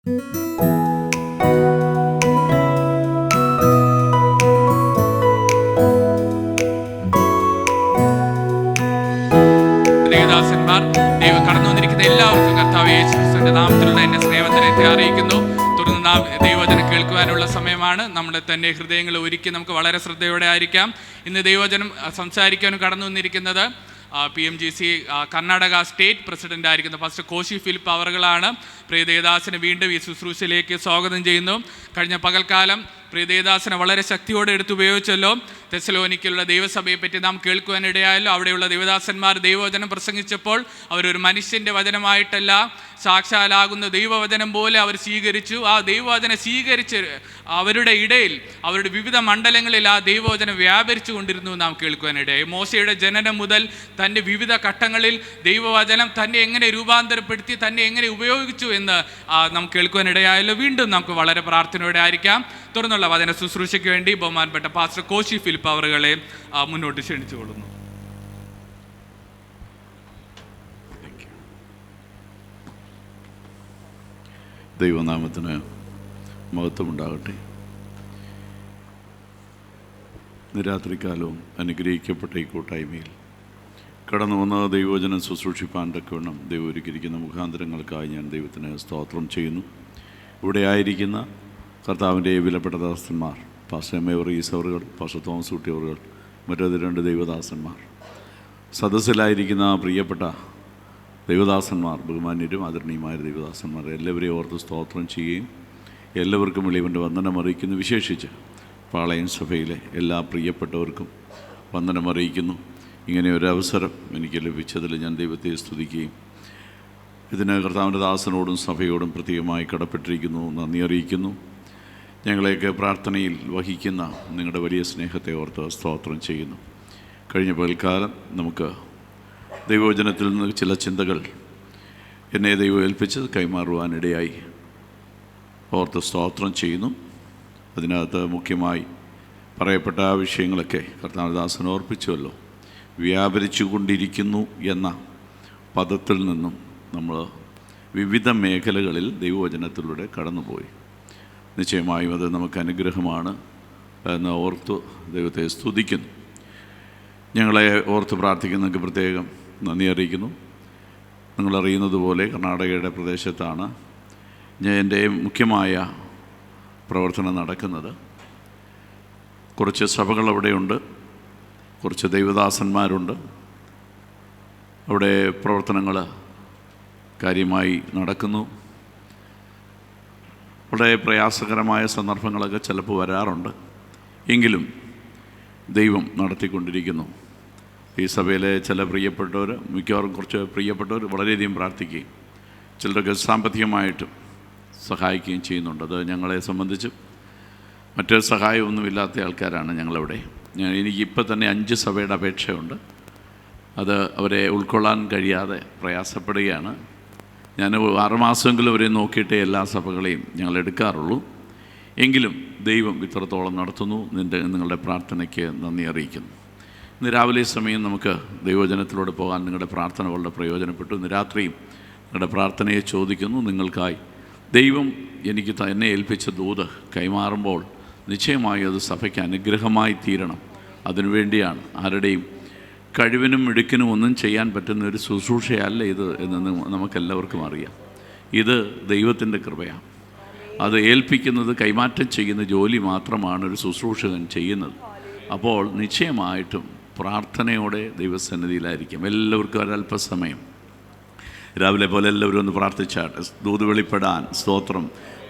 ദേവദാസന്മാർ ദൈവം കടന്നു വന്നിരിക്കുന്ന എല്ലാവർക്കും കർത്താവ് യേശു ക്രിസ്തുവിന്റെ നാമത്തിലുള്ള എന്നെ സ്നേഹവന്ദനത്തെ അറിയിക്കുന്നു. തുടർന്ന് നാം ദൈവവചനം കേൾക്കുവാനുള്ള സമയമാണ്. നമ്മുടെ തന്നെ ഹൃദയങ്ങൾ ഒരുക്കി നമുക്ക് വളരെ ശ്രദ്ധയോടെ ആയിരിക്കാം. ഇന്ന് ദൈവവചനം സംസാരിക്കാനും കടന്നു വന്നിരിക്കുന്നത് PMGC കർണാടക സ്റ്റേറ്റ് പ്രസിഡന്റ് ആയിരിക്കുന്ന ഫാസ്റ്റർ കോശി ഫിലിപ്പ് അവറുകളാണ്. പ്രിയ ദേവദാസനെ വീണ്ടും ഈ ശുശ്രൂഷയിലേക്ക് സ്വാഗതം ചെയ്യുന്നു. കഴിഞ്ഞ പകൽക്കാലം പ്രിയ ദേവദാസനെ വളരെ ശക്തിയോടെ എടുത്തുപയോഗിച്ചല്ലോ. തെസ്സലോനിക്കയിലുള്ള ദൈവസഭയെപ്പറ്റി നാം കേൾക്കുവാനിടയായല്ലോ. അവിടെയുള്ള ദേവദാസന്മാർ ദൈവവചനം പ്രസംഗിച്ചപ്പോൾ അവരൊരു മനുഷ്യൻ്റെ വചനമായിട്ടല്ല, സാക്ഷാലാകുന്ന ദൈവവചനം പോലെ അവർ സ്വീകരിച്ചു. ആ ദൈവവചനം സ്വീകരിച്ച് അവരുടെ ഇടയിൽ അവരുടെ വിവിധ മണ്ഡലങ്ങളിൽ ആ ദൈവവചനം വ്യാപരിച്ചു കൊണ്ടിരുന്നു നാം കേൾക്കുവാനിടയായി. മോശയുടെ ജനനം മുതൽ തൻ്റെ വിവിധ ഘട്ടങ്ങളിൽ ദൈവവചനം തന്നെ എങ്ങനെ രൂപാന്തരപ്പെടുത്തി, തന്നെ എങ്ങനെ ഉപയോഗിച്ചു എന്ന് നാം കേൾക്കുവാനിടയായല്ലോ. വീണ്ടും നമുക്ക് വളരെ പ്രാർത്ഥനയോടെ ആയിരിക്കാം. തുടർന്നുള്ള വചന ശുശ്രൂഷയ്ക്ക് വേണ്ടി ബഹുമാനപ്പെട്ട പാസ്റ്റർ കോശി ഫിലിപ്പ് അവറുകളെ മുന്നോട്ട് ക്ഷണിച്ചുകൊള്ളുന്നു. ദൈവനാമത്തിന് മഹത്വമുണ്ടാകട്ടെ. രാത്രികാലവും അനുഗ്രഹിക്കപ്പെട്ട ഈ കൂട്ടായ്മയിൽ കടന്നു വന്ന ദൈവവചനം ശുശ്രൂഷിപ്പാൻ തക്കവണ്ണം ദൈവം ഒരുക്കിയിരിക്കുന്ന മുഖാന്തരങ്ങൾക്കായി ഞാൻ ദൈവത്തിന് സ്തോത്രം ചെയ്യുന്നു. ഇവിടെ ആയിരിക്കുന്ന കർത്താവിൻ്റെ വിലപ്പെട്ട ദാസന്മാർ, പാസ്റ്റർ മേവറീസ് അവറുകൾ, പാസ്റ്റർ തോമസ് കുട്ടി അവറുകൾ, മറ്റൊരു 2 ദൈവദാസന്മാർ, സദസ്സിലായിരിക്കുന്ന പ്രിയപ്പെട്ട ദൈവദാസന്മാർ, ബഹുമാന്യരും ആദരണീയമായ ദൈവദാസന്മാർ, എല്ലാവരെയും ഓർത്ത് സ്തോത്രം ചെയ്യുകയും എല്ലാവർക്കും എളിയവൻ്റെ വന്ദനം അറിയിക്കുന്നു. വിശേഷിച്ച് പാളയം സഭയിലെ എല്ലാ പ്രിയപ്പെട്ടവർക്കും വന്ദനം അറിയിക്കുന്നു. ഇങ്ങനെ ഒരു അവസരം എനിക്ക് ലഭിച്ചതിൽ ഞാൻ ദൈവത്തെ സ്തുതിക്കുകയും ഇതിന് കർത്താവിൻ്റെ ദാസനോടും സഭയോടും പ്രത്യേകമായി കടപ്പെട്ടിരിക്കുന്നു, നന്ദി അറിയിക്കുന്നു. ഞങ്ങളെയൊക്കെ പ്രാർത്ഥനയിൽ വഹിക്കുന്ന നിങ്ങളുടെ വലിയ സ്നേഹത്തെ ഓർത്ത് സ്തോത്രം ചെയ്യുന്നു. കഴിഞ്ഞ പകൽക്കാലം നമുക്ക് ദൈവവചനത്തിൽ നിന്ന് ചില ചിന്തകൾ എന്നെ ദൈവം ഏൽപ്പിച്ച് കൈമാറുവാനിടയായി ഓർത്ത് സ്തോത്രം ചെയ്യുന്നു. അതിനകത്ത് മുഖ്യമായി പറയപ്പെട്ട ആ വിഷയങ്ങളൊക്കെ കർത്താവദാസൻ ഓർപ്പിച്ചുവല്ലോ. വ്യാപരിച്ചു കൊണ്ടിരിക്കുന്നു എന്ന പദത്തിൽ നിന്നും നമ്മൾ വിവിധ മേഖലകളിൽ ദൈവവചനത്തിലൂടെ കടന്നുപോയി. നിശ്ചയമായും അത് നമുക്ക് അനുഗ്രഹമാണ് എന്ന് ഓർത്ത് ദൈവത്തെ സ്തുതിക്കുന്നു. ഞങ്ങളെ ഓർത്ത് പ്രാർത്ഥിക്കുന്നതിന് പ്രത്യേകം നന്ദി അറിയിക്കുന്നു. നിങ്ങളറിയുന്നത് പോലെ കർണാടകയുടെ പ്രദേശത്താണ് എൻ്റെ മുഖ്യമായ പ്രവർത്തനം നടക്കുന്നത്. കുറച്ച് സഭകൾ അവിടെയുണ്ട്, കുറച്ച് ദൈവദാസന്മാരുണ്ട്. അവിടെ പ്രവർത്തനങ്ങൾ കാര്യമായി നടക്കുന്നു. വളരെ പ്രയാസകരമായ സന്ദർഭങ്ങളൊക്കെ ചിലപ്പോൾ വരാറുണ്ട്. എങ്കിലും ദൈവം നടത്തിക്കൊണ്ടിരിക്കുന്നു. ഈ സഭയിലെ ചില പ്രിയപ്പെട്ടവർ, മിക്കവാറും കുറച്ച് പ്രിയപ്പെട്ടവർ വളരെയധികം പ്രാർത്ഥിക്കുകയും ചിലരൊക്കെ സാമ്പത്തികമായിട്ടും സഹായിക്കുകയും ചെയ്യുന്നുണ്ട്. അത് ഞങ്ങളെ സംബന്ധിച്ച് മറ്റൊരു സഹായമൊന്നുമില്ലാത്ത ആൾക്കാരാണ് ഞങ്ങളവിടെ. എനിക്കിപ്പോൾ തന്നെ 5 സഭയുടെ അപേക്ഷയുണ്ട്. അത് അവരെ ഉൾക്കൊള്ളാൻ കഴിയാതെ പ്രയാസപ്പെടുകയാണ്. ഞാൻ 6 മാസമെങ്കിലും അവരെ നോക്കിയിട്ടേ എല്ലാ സഭകളെയും ഞങ്ങൾ എടുക്കാറുള്ളൂ. എങ്കിലും ദൈവം ഇത്രത്തോളം നടത്തുന്നു. നിങ്ങളുടെ പ്രാർത്ഥനയ്ക്ക് നന്ദി അറിയിക്കുന്നു. ഇന്ന് രാവിലെ സമയം നമുക്ക് ദൈവവചനത്തിലൂടെ പോകാൻ നിങ്ങളുടെ പ്രാർത്ഥന വളരെ പ്രയോജനപ്പെട്ടു. ഇന്ന് രാത്രിയും നിങ്ങളുടെ പ്രാർത്ഥനയെ ചോദിക്കുന്നു. നിങ്ങൾക്കായി ദൈവം എനിക്ക് എന്നെ ഏൽപ്പിച്ച ദൂത് കൈമാറുമ്പോൾ നിശ്ചയമായി അത് സഭയ്ക്ക് അനുഗ്രഹമായി തീരണം. അതിനുവേണ്ടിയാണ്. ആരുടെയും കഴിവിനും മിടുക്കിനും ഒന്നും ചെയ്യാൻ പറ്റുന്ന ഒരു ശുശ്രൂഷയല്ല ഇത് എന്ന് നമുക്കെല്ലാവർക്കും അറിയാം. ഇത് ദൈവത്തിൻ്റെ കൃപയാണ്. അത് ഏൽപ്പിക്കുന്നത്, കൈമാറ്റം ചെയ്യുന്ന ജോലി മാത്രമാണ് ഒരു ശുശ്രൂഷകൻ ചെയ്യുന്നത്. അപ്പോൾ നിശ്ചയമായിട്ടും പ്രാർത്ഥനയോടെ ദൈവസന്നിധിയിലായിരിക്കും. എല്ലാവർക്കും ഒരല്പസമയം രാവിലെ പോലെ എല്ലാവരും ഒന്ന് പ്രാർത്ഥിച്ചാട്ടെ. ദൂത് വെളിപ്പെടാൻ സ്തോത്രം,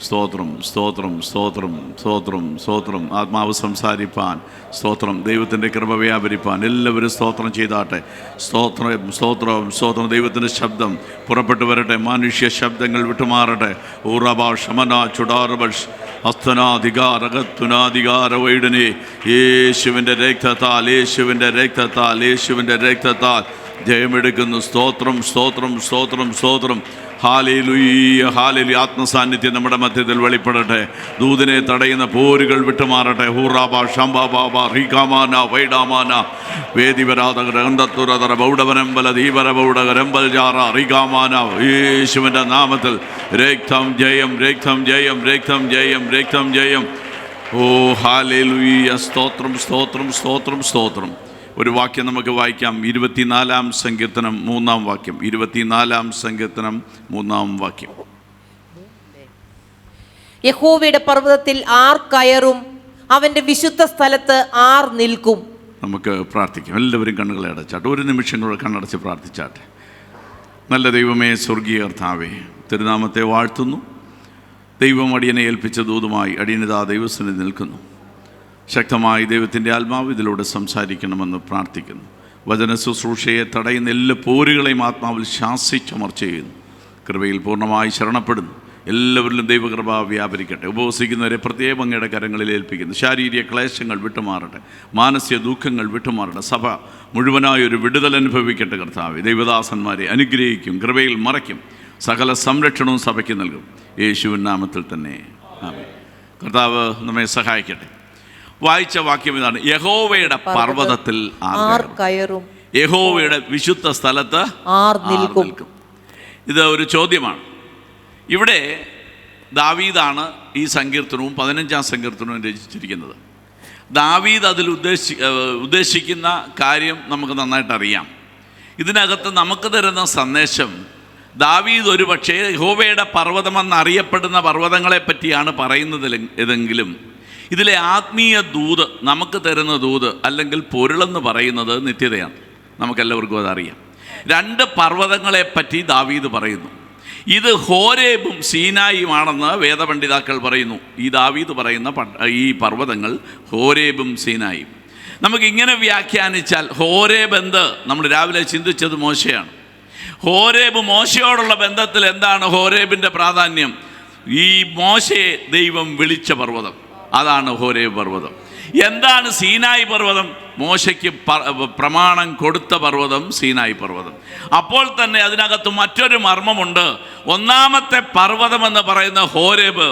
സ്തോത്രം, സ്തോത്രം, സ്തോത്രം, സ്തോത്രം, സ്തോത്രം. ആത്മാവ് സംസാരിപ്പാൻ സ്തോത്രം. ദൈവത്തിൻ്റെ കൃപ വ്യാപരിപ്പാൻ എല്ലാവരും സ്തോത്രം ചെയ്താട്ടെ. സ്തോത്രം, സ്തോത്രം, സ്തോത്രം. ദൈവത്തിൻ്റെ ശബ്ദം പുറപ്പെട്ടു വരട്ടെ. മനുഷ്യ ശബ്ദങ്ങൾ വിട്ടുമാറട്ടെ. ഊറബാ ഷമന ചുടാറബഷ് അസ്തനാധികാരകത്തുനാധികാര വൈഡനെ യേശുവിൻ്റെ രക്തത്താൽ, യേശുവിൻ്റെ രക്തത്താൽ, യേശുവിൻ്റെ രക്തത്താൽ ജയമെടുക്കുന്നു. സ്തോത്രം, സ്തോത്രം, സ്തോത്രം, സ്തോത്രം. Hallelujah, hallelujah. ആത്മസാന്നിധ്യം നമ്മുടെ മധ്യത്തിൽ വെളിപ്പെടട്ടെ. ദൂതനെ തടയുന്ന പോരുകൾ വിട്ടുമാറട്ടെ. ഹൂറാബ ഷംബാബാബ റീകാമാന വൈഡാമാന വേദിവരാതകരന്തത്തുരതര ബൗഡവനമ്പല ദീപരബൗഡകരമ്പൽ ജാറ റീകാമാന. യേശുവിൻ്റെ നാമത്തിൽ രക്തം ജയം, രക്തം ജയം, രക്തം ജയം, രക്തം ജയം. ഓ ഹാലേലൂയ. സ്തോത്രം, സ്തോത്രം, സ്തോത്രം, സ്തോത്രം. ഒരു വാക്യം നമുക്ക് വായിക്കാം. 24-ാം സങ്കീർത്തനം 3-ാം വാക്യം. 24-ാം സങ്കീർത്തനം 3-ാം വാക്യം. യഹോവയുടെ പർവ്വതത്തിൽ ആർ കയറും? അവന്റെ വിശുദ്ധ സ്ഥലത്ത് ആർ നിൽക്കും? നമുക്ക് പ്രാർത്ഥിക്കാം. എല്ലാവരും കണ്ണുകളെ അടച്ചാട്ടെ. ഒരു നിമിഷം കൂടെ കണ്ണടച്ച് പ്രാർത്ഥിച്ചാട്ടെ. നല്ല ദൈവമേ, സ്വർഗീയ കർത്താവേ, തിരുനാമത്തെ വാഴ്ത്തുന്നു. ദൈവം അടിയനെ ഏൽപ്പിച്ച ദൂതുമായി അടിയനിതാ ദൈവസന്നിധിയിൽ നിൽക്കുന്നു. ശക്തമായി ദൈവത്തിൻ്റെ ആത്മാവ് ഇതിലൂടെ സംസാരിക്കണമെന്ന് പ്രാർത്ഥിക്കുന്നു. വചന ശുശ്രൂഷയെ തടയുന്ന എല്ലാ പോരുകളെയും ആത്മാവിൽ ശാസിച്ചമർച്ച ചെയ്യുന്നു. കൃപയിൽ പൂർണ്ണമായി ശരണപ്പെടുന്നു. എല്ലാവരിലും ദൈവകൃപ വ്യാപരിക്കട്ടെ. ഉപവസിക്കുന്നവരെ പ്രത്യേകം അങ്ങയുടെ കരങ്ങളിൽ ഏൽപ്പിക്കുന്നു. ശാരീരിക ക്ലേശങ്ങൾ വിട്ടുമാറട്ടെ. മാനസിക ദുഃഖങ്ങൾ വിട്ടുമാറട്ടെ. സഭ മുഴുവനായൊരു വിടുതൽ അനുഭവിക്കട്ടെ. കർത്താവേ, ദൈവദാസന്മാരെ അനുഗ്രഹിക്കും, കൃപയിൽ മറയ്ക്കും, സകല സംരക്ഷണവും സഭയ്ക്ക് നൽകും. യേശുവിൻ നാമത്തിൽ തന്നെ ആമേൻ. കർത്താവ് നമ്മെ സഹായിക്കട്ടെ. വായിച്ച വാക്യം ഇതാണ്: യഹോവയുടെ പർവ്വതത്തിൽ ആർ കയറും? യഹോവയുടെ വിശുദ്ധ സ്ഥലത്ത് ആർ നിൽക്കും? ഇത് ഒരു ചോദ്യമാണ്. ഇവിടെ ദാവീദാണ് ഈ സങ്കീർത്തനവും 15-ാം സങ്കീർത്തനവും രചിച്ചിരിക്കുന്നത്. ദാവീദ് അതിൽ ഉദ്ദേശിക്കുന്ന കാര്യം നമുക്ക് നന്നായിട്ട് അറിയാം. ഇതിനകത്ത് നമുക്ക് തരുന്ന സന്ദേശം, ദാവീദ് ഒരു പക്ഷേ യഹോവയുടെ പർവ്വതമെന്നറിയപ്പെടുന്ന പർവ്വതങ്ങളെ പറ്റിയാണ് പറയുന്നത് ഏതെങ്കിലും ഇതിലെ ആത്മീയ ദൂത്, നമുക്ക് തരുന്ന ദൂത് അല്ലെങ്കിൽ പൊരുളെന്ന് പറയുന്നത് നിത്യതയാണ്. നമുക്കെല്ലാവർക്കും അതറിയാം. 2 പർവ്വതങ്ങളെപ്പറ്റി ദാവീദ് പറയുന്നു. ഇത് ഹോരേബും സീനായിയുമാണെന്ന് വേദപണ്ഡിതാക്കൾ പറയുന്നു. ഈ ദാവീദ് പറയുന്ന ഈ പർവ്വതങ്ങൾ ഹോരേബും സീനായും. നമുക്കിങ്ങനെ വ്യാഖ്യാനിച്ചാൽ, ഹോരേബ് എന്ത്? നമ്മൾ രാവിലെ ചിന്തിച്ചത് മോശയാണ്. ഹോരേബ്, മോശയോടുള്ള ബന്ധത്തിൽ എന്താണ് ഹോരേബിൻ്റെ പ്രാധാന്യം? ഈ മോശയെ ദൈവം വിളിച്ച പർവ്വതം, അതാണ് ഹോരേബ് പർവ്വതം. എന്താണ് സീനായി പർവ്വതം? മോശയ്ക്ക് പ്രമാണം കൊടുത്ത പർവ്വതം സീനായി പർവ്വതം. അപ്പോൾ തന്നെ അതിനകത്ത് മറ്റൊരു മർമ്മമുണ്ട്. ഒന്നാമത്തെ പർവ്വതം എന്ന് പറയുന്ന ഹോരേബ്,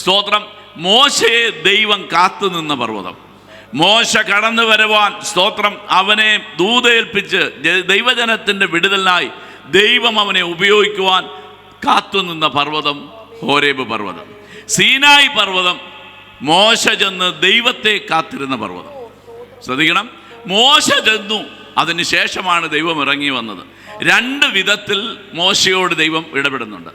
സ്തോത്രം, മോശയെ ദൈവം കാത്തുനിന്ന പർവ്വതം. മോശ കടന്നു വരുവാൻ, സ്തോത്രം, അവനെ ദൂതേൽപ്പിച്ച് ദൈവജനത്തിൻ്റെ വിടുതലിനായി ദൈവം അവനെ ഉപയോഗിക്കുവാൻ കാത്തുനിന്ന പർവ്വതം ഹോരേബ് പർവ്വതം. സീനായി പർവ്വതം മോശ ചെന്ന് ദൈവത്തെ കാത്തിരുന്ന പർവ്വതം. ശ്രദ്ധിക്കണം, മോശ ചെന്നു, അതിനുശേഷമാണ് ദൈവം ഇറങ്ങി വന്നത്. 2 വിധത്തിൽ മോശയോട് ദൈവം ഇടപെടുന്നുണ്ട്.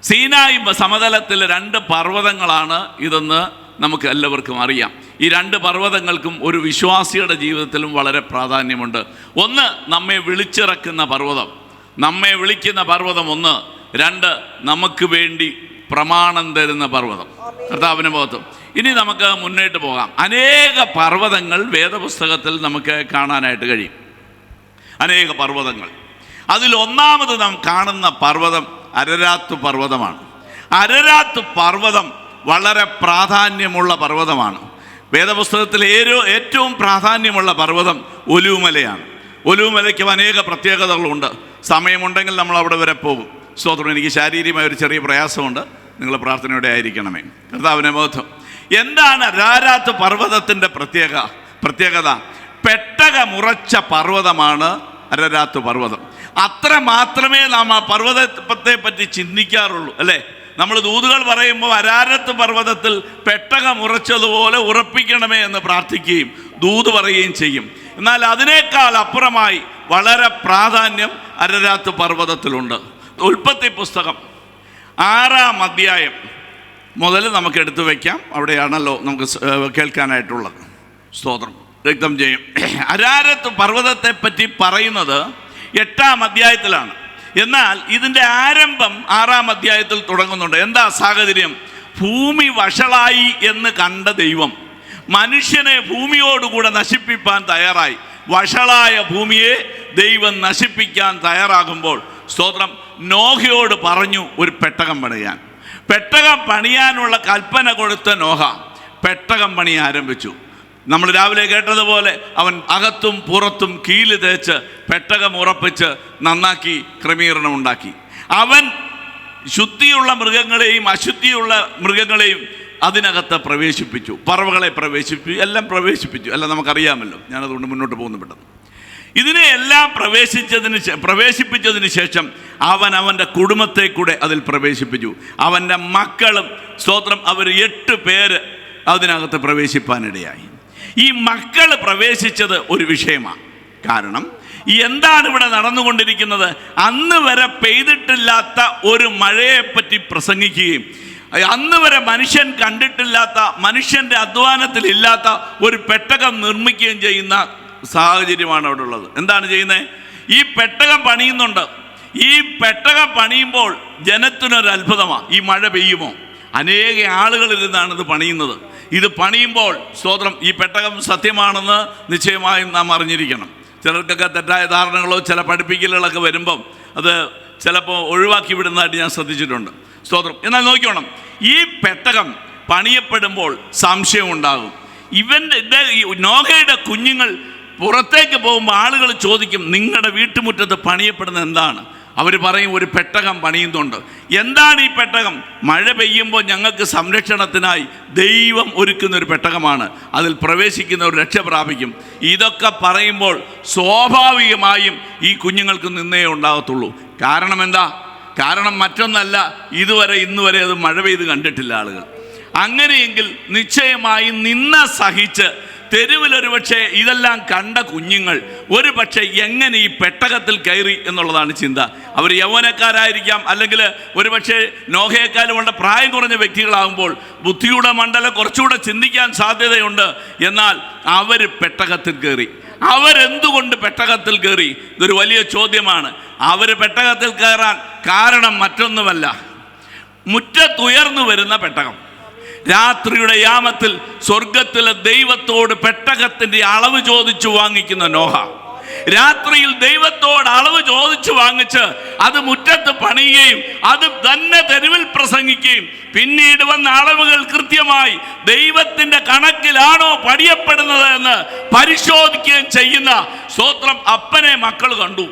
സീനായി സമതലത്തിൽ 2 പർവ്വതങ്ങളാണ് ഇതെന്ന് നമുക്ക് എല്ലാവർക്കും അറിയാം. ഈ 2 പർവ്വതങ്ങൾക്കും ഒരു വിശ്വാസിയുടെ ജീവിതത്തിലും വളരെ പ്രാധാന്യമുണ്ട്. ഒന്ന്, നമ്മെ വിളിച്ചിറക്കുന്ന പർവ്വതം, നമ്മെ വിളിക്കുന്ന പർവ്വതം 1. 2, നമുക്ക് വേണ്ടി പ്രമാണം തരുന്ന പർവ്വതം. കർത്താവിന് മഹത്വം. ഇനി നമുക്ക് മുന്നോട്ട് പോകാം. അനേക പർവ്വതങ്ങൾ വേദപുസ്തകത്തിൽ നമുക്ക് കാണാനായിട്ട് കഴിയും. അനേക പർവ്വതങ്ങൾ. അതിൽ ഒന്നാമത് നാം കാണുന്ന പർവ്വതം അരരാത്ത് പർവ്വതമാണ്. അരരാത്ത് പർവ്വതം വളരെ പ്രാധാന്യമുള്ള പർവ്വതമാണ്. വേദപുസ്തകത്തിൽ ഏറ്റവും പ്രാധാന്യമുള്ള പർവ്വതം ഒലൂമലയാണ്. ഒലൂമലയ്ക്ക് അനേക പ്രത്യേകതകളുണ്ട്. സമയമുണ്ടെങ്കിൽ നമ്മൾ അവിടെ വരെ പോകും. സ്തോത്രം. എനിക്ക് ശാരീരികമായ ഒരു ചെറിയ പ്രയാസമുണ്ട്. നിങ്ങൾ പ്രാർത്ഥനയോടെ ആയിരിക്കണമേ. കർത്താവിനെ മഹത്വം. എന്താണ് അരാരാത്ത് പർവ്വതത്തിൻ്റെ പ്രത്യേകത? പെട്ടകമുറച്ച പർവ്വതമാണ് അരരാത്ത് പർവ്വതം. അത്ര മാത്രമേ നാം ആ പർവ്വതത്തെ പറ്റി ചിന്തിക്കാറുള്ളൂ, അല്ലേ? നമ്മൾ ദൂതുകൾ പറയുമ്പോൾ അരാരത്ത് പർവ്വതത്തിൽ പെട്ടകമുറച്ചതുപോലെ ഉറപ്പിക്കണമേ എന്ന് പ്രാർത്ഥിക്കുകയും ദൂത് പറയുകയും ചെയ്യും. എന്നാൽ അതിനേക്കാൾ അപ്പുറമായി വളരെ പ്രാധാന്യം അരരാത്ത് പർവ്വതത്തിലുണ്ട്. ഉൽപ്പത്തി പുസ്തകം 6-ാം അധ്യായം മുതൽ നമുക്ക് എടുത്തു വയ്ക്കാം. അവിടെയാണല്ലോ നമുക്ക് കേൾക്കാനായിട്ടുള്ളത്. സ്തോത്രം. രക്തം ചെയ്യും. അരാരത്ത് പർവ്വതത്തെ പറ്റി പറയുന്നത് 8-ാം അധ്യായത്തിലാണ്. എന്നാൽ ഇതിൻ്റെ ആരംഭം 6-ാം അധ്യായത്തിൽ തുടങ്ങുന്നുണ്ട്. എന്താ സാഹചര്യം? ഭൂമി വഷളായി എന്ന് കണ്ട ദൈവം മനുഷ്യനെ ഭൂമിയോടുകൂടെ നശിപ്പിക്കാൻ തയ്യാറായി. വഷളായ ഭൂമിയെ ദൈവം നശിപ്പിക്കാൻ തയ്യാറാകുമ്പോൾ, സ്തോത്രം, നോഹയോട് പറഞ്ഞു ഒരു പെട്ടകം പണിയാൻ. പെട്ടകം പണിയാനുള്ള കൽപ്പന കൊടുത്ത നോഹ പെട്ടകം പണി ആരംഭിച്ചു. നമ്മൾ രാവിലെ കേട്ടതുപോലെ അവൻ അകത്തും പുറത്തും കീല് തേച്ച് പെട്ടകം ഉറപ്പിച്ച് നന്നാക്കി ക്രമീകരണം ഉണ്ടാക്കി. അവൻ ശുദ്ധിയുള്ള മൃഗങ്ങളെയും അശുദ്ധിയുള്ള മൃഗങ്ങളെയും അതിനകത്ത് പ്രവേശിപ്പിച്ചു, പറവകളെ പ്രവേശിപ്പിച്ചു, എല്ലാം പ്രവേശിപ്പിച്ചു. എല്ലാം നമുക്കറിയാമല്ലോ, ഞാനതുകൊണ്ട് മുന്നോട്ട് പോകുന്നു പെട്ടെന്ന്. ഇതിനെ എല്ലാം പ്രവേശിപ്പിച്ചതിന് ശേഷം അവൻ അവൻ്റെ കുടുംബത്തെ കൂടെ അതിൽ പ്രവേശിപ്പിച്ചു. അവൻ്റെ മക്കളും സ്തോത്രം അവർ 8 പേര് അതിനകത്ത് പ്രവേശിപ്പാനിടയായി. ഈ മക്കൾ പ്രവേശിച്ചത് ഒരു വിഷയമാണ്. കാരണം എന്താണ് ഇവിടെ നടന്നുകൊണ്ടിരിക്കുന്നത്? അന്ന് വരെ പെയ്തിട്ടില്ലാത്ത ഒരു മഴയെപ്പറ്റി പ്രസംഗിക്കുകയും അന്ന് വരെ മനുഷ്യൻ കണ്ടിട്ടില്ലാത്ത, മനുഷ്യൻ്റെ അധ്വാനത്തിലില്ലാത്ത ഒരു പെട്ടകം നിർമ്മിക്കുകയും ചെയ്യുന്ന സാഹചര്യമാണ് അവിടെ ഉള്ളത്. എന്താണ് ചെയ്യുന്നത്? ഈ പെട്ടകം പണിയുന്നുണ്ട്. ഈ പെട്ടകം പണിയുമ്പോൾ ജനത്തിനൊരു അത്ഭുതമാണ്. ഈ മഴ പെയ്യുമോ? അനേക ആളുകളിരുന്നാണ് ഇത് പണിയുന്നത്. ഇത് പണിയുമ്പോൾ സ്തോത്രം, ഈ പെട്ടകം സത്യമാണെന്ന് നിശ്ചയമായും നാം അറിഞ്ഞിരിക്കണം. ചിലർക്കൊക്കെ തെറ്റായ ധാരണകളോ ചില പഠിപ്പിക്കലുകളൊക്കെ വരുമ്പം അത് ചിലപ്പോൾ ഒഴിവാക്കി വിടുന്നതായിട്ട് ഞാൻ ശ്രദ്ധിച്ചിട്ടുണ്ട്. സ്തോത്രം. എന്നാൽ നോക്കിക്കോണം, ഈ പെട്ടകം പണിയപ്പെടുമ്പോൾ സംശയം ഉണ്ടാകും. നോഹയുടെ കുഞ്ഞുങ്ങൾ പുറത്തേക്ക് പോകുമ്പോൾ ആളുകൾ ചോദിക്കും, നിങ്ങളുടെ വീട്ടുമുറ്റത്ത് പണിയപ്പെടുന്നത് എന്താണ്? അവർ പറയും, ഒരു പെട്ടകം പണിയുന്നുണ്ട്. എന്താണ് ഈ പെട്ടകം? മഴ പെയ്യുമ്പോൾ ഞങ്ങൾക്ക് സംരക്ഷണത്തിനായി ദൈവം ഒരുക്കുന്ന ഒരു പെട്ടകമാണ്, അതിൽ പ്രവേശിക്കുന്നവർ രക്ഷ പ്രാപിക്കും. ഇതൊക്കെ പറയുമ്പോൾ സ്വാഭാവികമായും ഈ കുഞ്ഞുങ്ങൾക്ക് നിന്നേ ഉണ്ടാകത്തുള്ളൂ. കാരണം എന്താ? കാരണം മറ്റൊന്നല്ല, ഇന്ന് വരെ അത് മഴ പെയ്ത് കണ്ടിട്ടില്ല ആളുകൾ. അങ്ങനെയെങ്കിൽ നിശ്ചയമായും നിന്ന സഹിച്ച് തെരുവിലൊരു പക്ഷേ ഇതെല്ലാം കണ്ട കുഞ്ഞുങ്ങൾ ഒരു പക്ഷേ എങ്ങനെ ഈ പെട്ടകത്തിൽ കയറി എന്നുള്ളതാണ് ചിന്ത. അവർ യൗവനക്കാരായിരിക്കാം, അല്ലെങ്കിൽ ഒരു പക്ഷേ നോഹയെക്കാളും കൊണ്ട് പ്രായം കുറഞ്ഞ വ്യക്തികളാകുമ്പോൾ ബുദ്ധിയുടെ മണ്ഡലം കുറച്ചുകൂടെ ചിന്തിക്കാൻ സാധ്യതയുണ്ട്. എന്നാൽ അവർ പെട്ടകത്തിൽ കയറി. അവരെന്തുകൊണ്ട് പെട്ടകത്തിൽ കയറി? ഇതൊരു വലിയ ചോദ്യമാണ്. അവർ പെട്ടകത്തിൽ കയറാൻ കാരണം മറ്റൊന്നുമല്ല, മുറ്റത്തുയർന്നു വരുന്ന പെട്ടകം. രാത്രിയുടെ യാമത്തിൽ സ്വർഗത്തിലെ ദൈവത്തോട് പെട്ടകത്തിൻ്റെ അളവ് ചോദിച്ചു വാങ്ങിക്കുന്ന നോഹ, രാത്രിയിൽ ദൈവത്തോട് അളവ് ചോദിച്ചു വാങ്ങിച്ച് അത് മുറ്റത്ത് പണിയുകയും അത് തന്നെ തെരുവിൽ പ്രസംഗിക്കുകയും പിന്നീട് വന്ന അളവുകൾ കൃത്യമായി ദൈവത്തിൻ്റെ കണക്കിലാണോ പണിയപ്പെടുന്നത് എന്ന് പരിശോധിക്കുകയും ചെയ്യുന്ന സ്തോത്രം അപ്പനെ മക്കൾ കണ്ടു.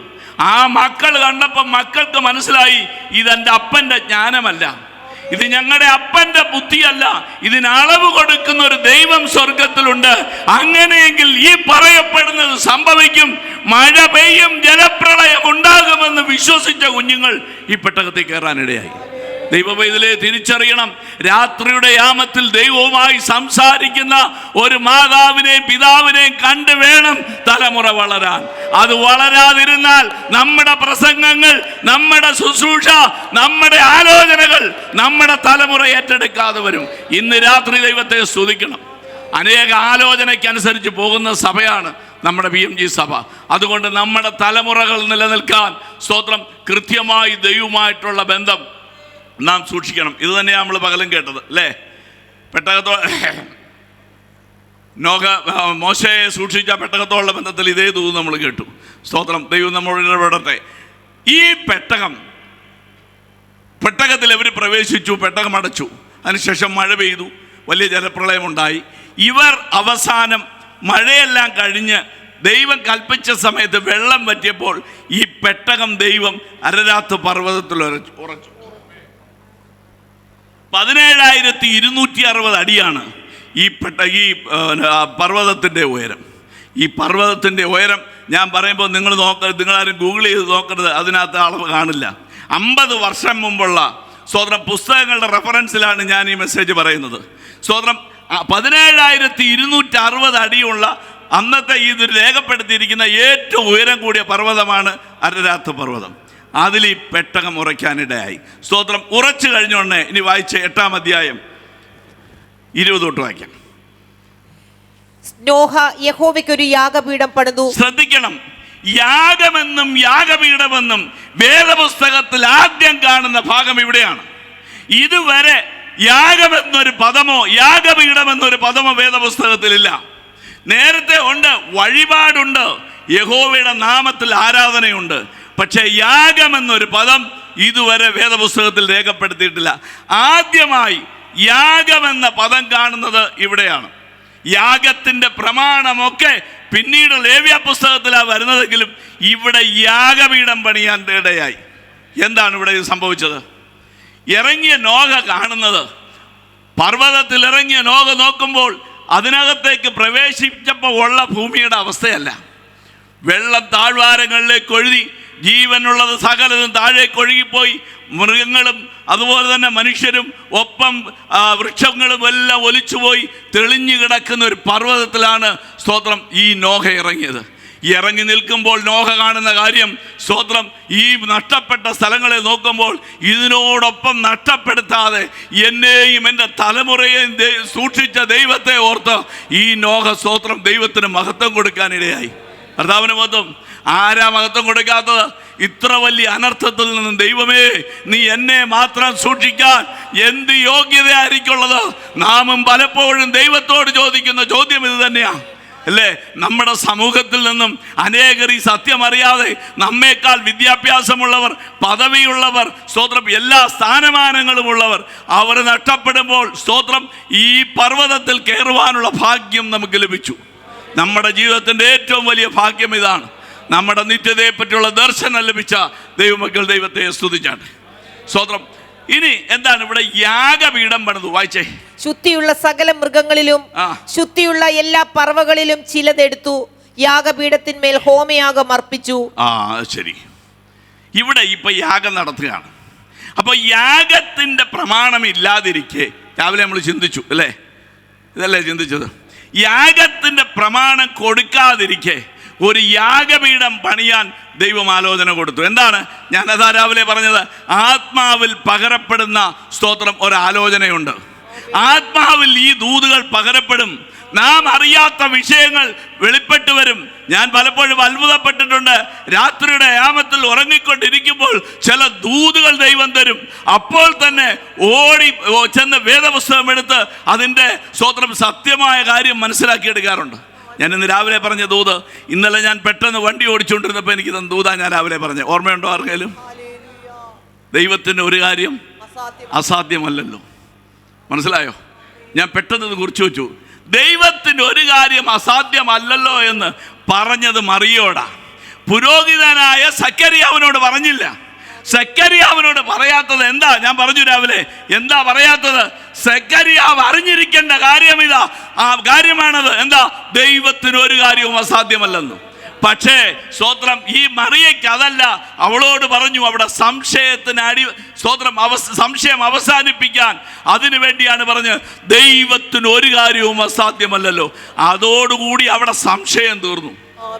ആ മക്കൾ കണ്ടപ്പോൾ മക്കൾക്ക് മനസ്സിലായി, ഇതെൻ്റെ അപ്പൻ്റെ ജ്ഞാനമല്ല, ഇത് ഞങ്ങളുടെ അപ്പൻ്റെ ബുദ്ധിയല്ല, ഇതിന് അളവ് കൊടുക്കുന്ന ഒരു ദൈവം സ്വർഗത്തിലുണ്ട്. അങ്ങനെയെങ്കിൽ ഈ പറയപ്പെടുന്നത് സംഭവിക്കും, മഴ പെയ്യും, ജലപ്രളയം ഉണ്ടാകുമെന്ന് വിശ്വസിച്ച കുഞ്ഞുങ്ങൾ ഈ പെട്ടകത്തിൽ കയറാനിടയായി. ദൈവവേദനയെ തിരിച്ചറിയണം. രാത്രിയുടെ യാമത്തിൽ ദൈവവുമായി സംസാരിക്കുന്ന ഒരു മാതാവിനെയും പിതാവിനെയും കണ്ടു വേണം തലമുറ വളരാൻ. അത് വളരാതിരുന്നാൽ നമ്മുടെ പ്രസംഗങ്ങൾ, നമ്മുടെ ശുശ്രൂഷ, നമ്മുടെ ആലോചനകൾ നമ്മുടെ തലമുറ ഏറ്റെടുക്കാതെ വരും. ഇന്ന് രാത്രി ദൈവത്തെ സ്തുതിക്കണം. അനേക ആലോചനയ്ക്കനുസരിച്ച് പോകുന്ന സഭയാണ് നമ്മുടെ BMG സഭ. അതുകൊണ്ട് നമ്മുടെ തലമുറകൾ നിലനിൽക്കാൻ സ്തോത്രം കൃത്യമായി ദൈവവുമായിട്ടുള്ള ബന്ധം നാം സൂക്ഷിക്കണം. ഇത് തന്നെയാണ് നമ്മൾ പകലും കേട്ടത് അല്ലേ? മോശയെ സൂക്ഷിച്ച പെട്ടകത്തോടുള്ള ബന്ധത്തിൽ ഇതേ ദൂത് നമ്മൾ കേട്ടു. സ്തോത്രം. ദൈവം നമ്മളോട് ഇടപെടട്ടെ. ഈ പെട്ടകത്തിൽ അവർ പ്രവേശിച്ചു, പെട്ടകം അടച്ചു. അതിനുശേഷം മഴ പെയ്തു, വലിയ ജലപ്രളയമുണ്ടായി. ഇവർ അവസാനം മഴയെല്ലാം കഴിഞ്ഞ് ദൈവം കൽപ്പിച്ച സമയത്ത് വെള്ളം പറ്റിയപ്പോൾ ഈ പെട്ടകം ദൈവം അരരാത്ത് പർവ്വതത്തിൽ ഉറച്ചു. 17,260 അടിയാണ് ഈ പർവ്വതത്തിൻ്റെ ഉയരം. ഈ പർവ്വതത്തിൻ്റെ ഉയരം ഞാൻ പറയുമ്പോൾ നിങ്ങളാരും ഗൂഗിൾ ചെയ്ത് നോക്കരുത്, അതിനകത്ത് അളവ് കാണില്ല. 50 വർഷം മുമ്പുള്ള സ്തോത്രം പുസ്തകങ്ങളുടെ റെഫറൻസിലാണ് ഞാൻ ഈ മെസ്സേജ് പറയുന്നത്. സ്തോത്രം 17,260 അടിയുള്ള അന്നത്തെ ഇത് രേഖപ്പെടുത്തിയിരിക്കുന്ന ഏറ്റവും ഉയരം കൂടിയ പർവ്വതമാണ് അരരാത്ത് പർവ്വതം. അതിൽ ഈ പെട്ടകം ഉറയ്ക്കാനിടയായി. സ്തോത്രം. ഉറച്ചു കഴിഞ്ഞോണ്ടേ ഇനി വായിച്ച 8-ാം അധ്യായം 20 തൊട്ട് വായിക്കാം. നോഹ യഹോവയ്ക്കൊരു യാഗപീഠം പണിതു. ശ്രദ്ധിക്കണം, യാഗമെന്നും യാഗപീഠമെന്നും വേദപുസ്തകത്തിൽ ആദ്യം കാണുന്ന ഭാഗം ഇവിടെയാണ്. ഇതുവരെ യാഗമെന്നൊരു പദമോ യാഗപീഠമെന്നൊരു പദമോ വേദപുസ്തകത്തിലില്ല. നേരത്തെ ഉണ്ട്, വഴിപാടുണ്ട്, യഹോവയുടെ നാമത്തിൽ ആരാധനയുണ്ട്. പക്ഷേ യാഗമെന്നൊരു പദം ഇതുവരെ വേദപുസ്തകത്തിൽ രേഖപ്പെടുത്തിയിട്ടില്ല. ആദ്യമായി യാഗമെന്ന പദം കാണുന്നത് ഇവിടെയാണ്. യാഗത്തിൻ്റെ പ്രമാണമൊക്കെ പിന്നീട് ലേവ്യ പുസ്തകത്തിലാണ് വരുന്നതെങ്കിലും ഇവിടെ യാഗപീഠം പണിയാൻ ഇടയായി. എന്താണ് ഇവിടെ സംഭവിച്ചത്? ഇറങ്ങിയ നോഹ കാണുന്നത്, പർവ്വതത്തിൽ ഇറങ്ങിയ നോഹ നോക്കുമ്പോൾ അതിനകത്തേക്ക് പ്രവേശിച്ചപ്പോൾ ഉള്ള ഭൂമിയുടെ അവസ്ഥയല്ല. വെള്ളം താഴ്വാരങ്ങളിലേക്ക് ഒഴുകി ജീവനുള്ളത് സകലതും താഴേക്ക് ഒഴുകിപ്പോയി. മൃഗങ്ങളും അതുപോലെ തന്നെ മനുഷ്യരും ഒപ്പം വൃക്ഷങ്ങളും എല്ലാം ഒലിച്ചുപോയി തെളിഞ്ഞു കിടക്കുന്ന ഒരു പർവ്വതത്തിലാണ് സ്തോത്രം ഈ നോഹ ഇറങ്ങിയത്. ഇറങ്ങി നിൽക്കുമ്പോൾ നോഹ കാണുന്ന കാര്യം, സ്തോത്രം, ഈ നഷ്ടപ്പെട്ട സ്ഥലങ്ങളെ നോക്കുമ്പോൾ ഇതിനോടൊപ്പം നഷ്ടപ്പെടുത്താതെ എന്നെയും എൻ്റെ തലമുറയെയും സൂക്ഷിച്ച ദൈവത്തെ ഓർത്ത് ഈ നോഹ, സ്തോത്രം, ദൈവത്തിന് മഹത്വം കൊടുക്കാനിടയായി. കർത്താവിന് മഹത്വം. ആരാ മഹത്വം കൊടുക്കാത്തത്? ഇത്ര വലിയ അനർത്ഥത്തിൽ നിന്നും ദൈവമേ, നീ എന്നെ മാത്രം സൂക്ഷിക്കാൻ എന്ത് യോഗ്യതയായിരിക്കുള്ളത്? നാമും പലപ്പോഴും ദൈവത്തോട് ചോദിക്കുന്ന ചോദ്യം ഇത് തന്നെയാണ്, അല്ലേ? നമ്മുടെ സമൂഹത്തിൽ നിന്നും അനേകർ ഈ സത്യം അറിയാതെ, നമ്മേക്കാൾ വിദ്യാഭ്യാസമുള്ളവർ, പദവിയുള്ളവർ, സ്തോത്രം, എല്ലാ സ്ഥാനമാനങ്ങളും ഉള്ളവർ, അവർ നഷ്ടപ്പെടുമ്പോൾ, സ്തോത്രം, ഈ പർവ്വതത്തിൽ കയറുവാനുള്ള ഭാഗ്യം നമുക്ക് ലഭിച്ചു. നമ്മുടെ ജീവിതത്തിൻ്റെ ഏറ്റവും വലിയ ഭാഗ്യം ഇതാണ്. നമ്മുടെ നിത്യതയെ പറ്റിയുള്ള ദർശനം ലഭിച്ച ദൈവമക്കൾ ദൈവത്തെ സ്തുതിച്ചാട്ടെ. സ്തോത്രം. ഇനി എന്താണ് ഇവിടെ? യാഗപീഠം പണിതു. വായിച്ചേ. ശുദ്ധിയുള്ള സകല മൃഗങ്ങളിലും ശുദ്ധിയുള്ള എല്ലാ പറവകളിലും ചിലതെടുത്തു യാഗപീഠത്തിന്മേൽ ഹോമയാഗം അർപ്പിച്ചു. ശരി. ഇവിടെ ഇപ്പൊ യാഗം നടത്തുകയാണ്. അപ്പൊ യാഗത്തിന്റെ പ്രമാണം ഇല്ലാതിരിക്കെ, രാവിലെ നമ്മൾ ചിന്തിച്ചു അല്ലേ, ഇതല്ലേ ചിന്തിച്ചത്? യാഗത്തിന്റെ പ്രമാണം കൊടുക്കാതിരിക്കെ ഒരു യാഗപീഠം പണിയാൻ ദൈവം ആലോചന കൊടുത്തു. എന്താണ്? ഞാനതാ രാവിലെ പറഞ്ഞത്, ആത്മാവിൽ പകരപ്പെടുന്ന, സ്തോത്രം, ഒരാലോചനയുണ്ട്. ആത്മാവിൽ ഈ ദൂതുകൾ പകരപ്പെടും. നാം അറിയാത്ത വിഷയങ്ങൾ വെളിപ്പെട്ട് വരും. ഞാൻ പലപ്പോഴും അത്ഭുതപ്പെട്ടിട്ടുണ്ട്. രാത്രിയുടെ യാമത്തിൽ ഉറങ്ങിക്കൊണ്ടിരിക്കുമ്പോൾ ചില ദൂതുകൾ ദൈവം തരും. അപ്പോൾ തന്നെ ഓടി ചെന്ന് വേദപുസ്തകം എടുത്ത് അതിൻ്റെ, സ്തോത്രം, സത്യമായ കാര്യം മനസ്സിലാക്കിയെടുക്കാറുണ്ട്. ഞാൻ ഇന്ന് രാവിലെ പറഞ്ഞ ദൂത്, ഇന്നലെ ഞാൻ പെട്ടെന്ന് വണ്ടി ഓടിച്ചുകൊണ്ടിരുന്നപ്പോൾ എനിക്ക് തന്ന ദൂതാ ഞാൻ രാവിലെ പറഞ്ഞ. ഓർമ്മയുണ്ടോ ആർക്കെങ്കിലും? ദൈവത്തിന് ഒരു കാര്യം അസാധ്യമല്ലല്ലോ. മനസ്സിലായോ? ഞാൻ പെട്ടെന്ന് ഇത് കുറിച്ച് വെച്ചു. ദൈവത്തിന് ഒരു കാര്യം അസാധ്യമല്ലല്ലോ എന്ന് പറഞ്ഞത് മറിയോടാ. പുരോഹിതനായ സക്കറിയാവിനോട് പറഞ്ഞില്ല. സക്കറിയാവിനോട് പറയാത്തത് എന്താ? ഞാൻ പറഞ്ഞു രാവിലെ, എന്താ പറയാത്തത്? സക്കറിയാവ് അറിഞ്ഞിരിക്കേണ്ട കാര്യം ഇതാ. ആ കാര്യമാണത്. എന്താ? ദൈവത്തിന് ഒരു കാര്യവും അസാധ്യമല്ലെന്ന്. പക്ഷേ സ്തോത്രം, ഈ മറിയയ്ക്ക് അതല്ല. അവളോട് പറഞ്ഞു, അവിടെ സംശയത്തിന് സ്തോത്രം, സംശയം അവസാനിപ്പിക്കാൻ അതിനു വേണ്ടിയാണ് പറഞ്ഞത്, ദൈവത്തിന് ഒരു കാര്യവും അസാധ്യമല്ലല്ലോ. അതോടുകൂടി അവിടെ സംശയം തീർന്നു.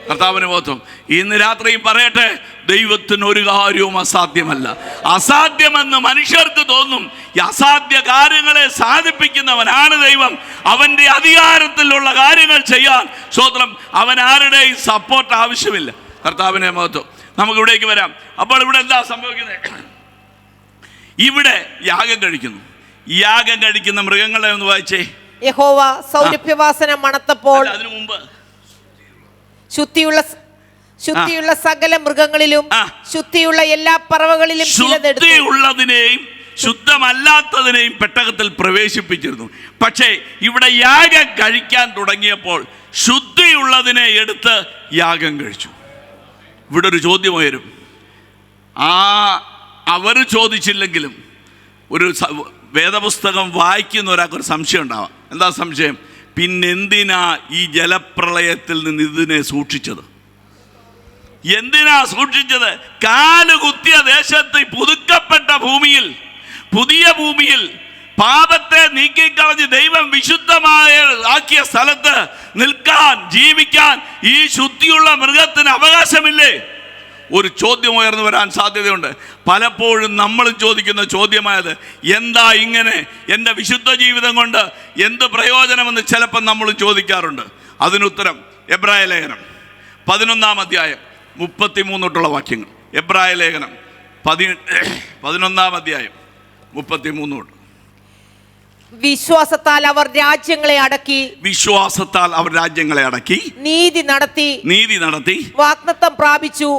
കർത്താവിന് ബോധം. ഇന്ന് രാത്രിയും പറയട്ടെ, ദൈവത്തിന് ഒരു കാര്യവും അസാധ്യമല്ല. അസാധ്യമെന്ന് മനുഷ്യർക്ക് തോന്നും. ഈ അസാധ്യ കാര്യങ്ങളെ സാധിപ്പിക്കുന്നവനാണ് ദൈവം. അവൻ്റെ അധികാരത്തിലുള്ള കാര്യങ്ങൾ ചെയ്യാൻ, സ്തോത്രം, അവൻ ആരുടെയും സപ്പോർട്ട് ആവശ്യമില്ല. കർത്താവിനെ മഹത്വം. നമുക്ക് ഇവിടേക്ക് വരാം. അപ്പോൾ ഇവിടെ എന്താ സംഭവിക്കുന്നത്? ഇവിടെ യാഗം കഴിക്കുന്നു. യാഗം കഴിക്കുന്ന മൃഗങ്ങളെ ഒന്ന് വായിച്ചേ. യഹോവ സൗരഭ്യവാസന മണത്തപ്പോൾ അതിനു മുമ്പ് ശുദ്ധിയുള്ള സകല മൃഗങ്ങളിലും ശുദ്ധിയുള്ള എല്ലാ പറവകളിലും ശുദ്ധിയുള്ളതിനെയും ശുദ്ധമല്ലാത്തതിനെയും പെട്ടകത്തിൽ പ്രവേശിപ്പിച്ചിരുന്നു. പക്ഷേ ഇവിടെ യാഗം കഴിക്കാൻ തുടങ്ങിയപ്പോൾ ശുദ്ധിയുള്ളതിനെ എടുത്ത് യാഗം കഴിച്ചു. ഇവിടെ ഒരു ചോദ്യം ഉയരും. അവർ ചോദിച്ചില്ലെങ്കിലും ഒരു വേദപുസ്തകം വായിക്കുന്ന ഒരാൾക്കൊരു സംശയം ഉണ്ടാവാം. എന്താ സംശയം? പിന്നെന്തിനാ ഈ ജലപ്രളയത്തിൽ നിന്ന് ഇതിനെ സൂക്ഷിച്ചത്? എന്തിനാ സൂക്ഷിച്ചത്? കാലുകുത്തിയ ദേശത്ത്, പുതുക്കപ്പെട്ട ഭൂമിയിൽ, പുതിയ ഭൂമിയിൽ, പാപത്തെ നീക്കിക്കളഞ്ഞ് ദൈവം വിശുദ്ധമായ ആക്കിയ സ്ഥലത്ത് നിൽക്കാൻ, ജീവിക്കാൻ ഈ ശുദ്ധിയുള്ള മൃഗത്തിന് അവകാശമില്ലേ? ഒരു ചോദ്യം ഉയർന്നു വരാൻ സാധ്യതയുണ്ട്. പലപ്പോഴും നമ്മൾ ചോദിക്കുന്ന ചോദ്യമായത്, എന്താ ഇങ്ങനെ? എൻ്റെ വിശുദ്ധ ജീവിതം കൊണ്ട് എന്ത് പ്രയോജനമെന്ന് ചിലപ്പോൾ നമ്മൾ ചോദിക്കാറുണ്ട്. അതിനുത്തരം എബ്രായ ലേഖനം 11-ാം അധ്യായം 33 വാക്യങ്ങൾ. എബ്രായ ലേഖനം 11-ാം അധ്യായം 33. വിശ്വാസത്താൽ അവർ രാജ്യങ്ങളെ അടക്കി, വിശ്വാസത്താൽ അവർ രാജ്യങ്ങളെ അടക്കി, നീതി നടത്തി, വാഗ്ദത്തം പ്രാപിച്ചു.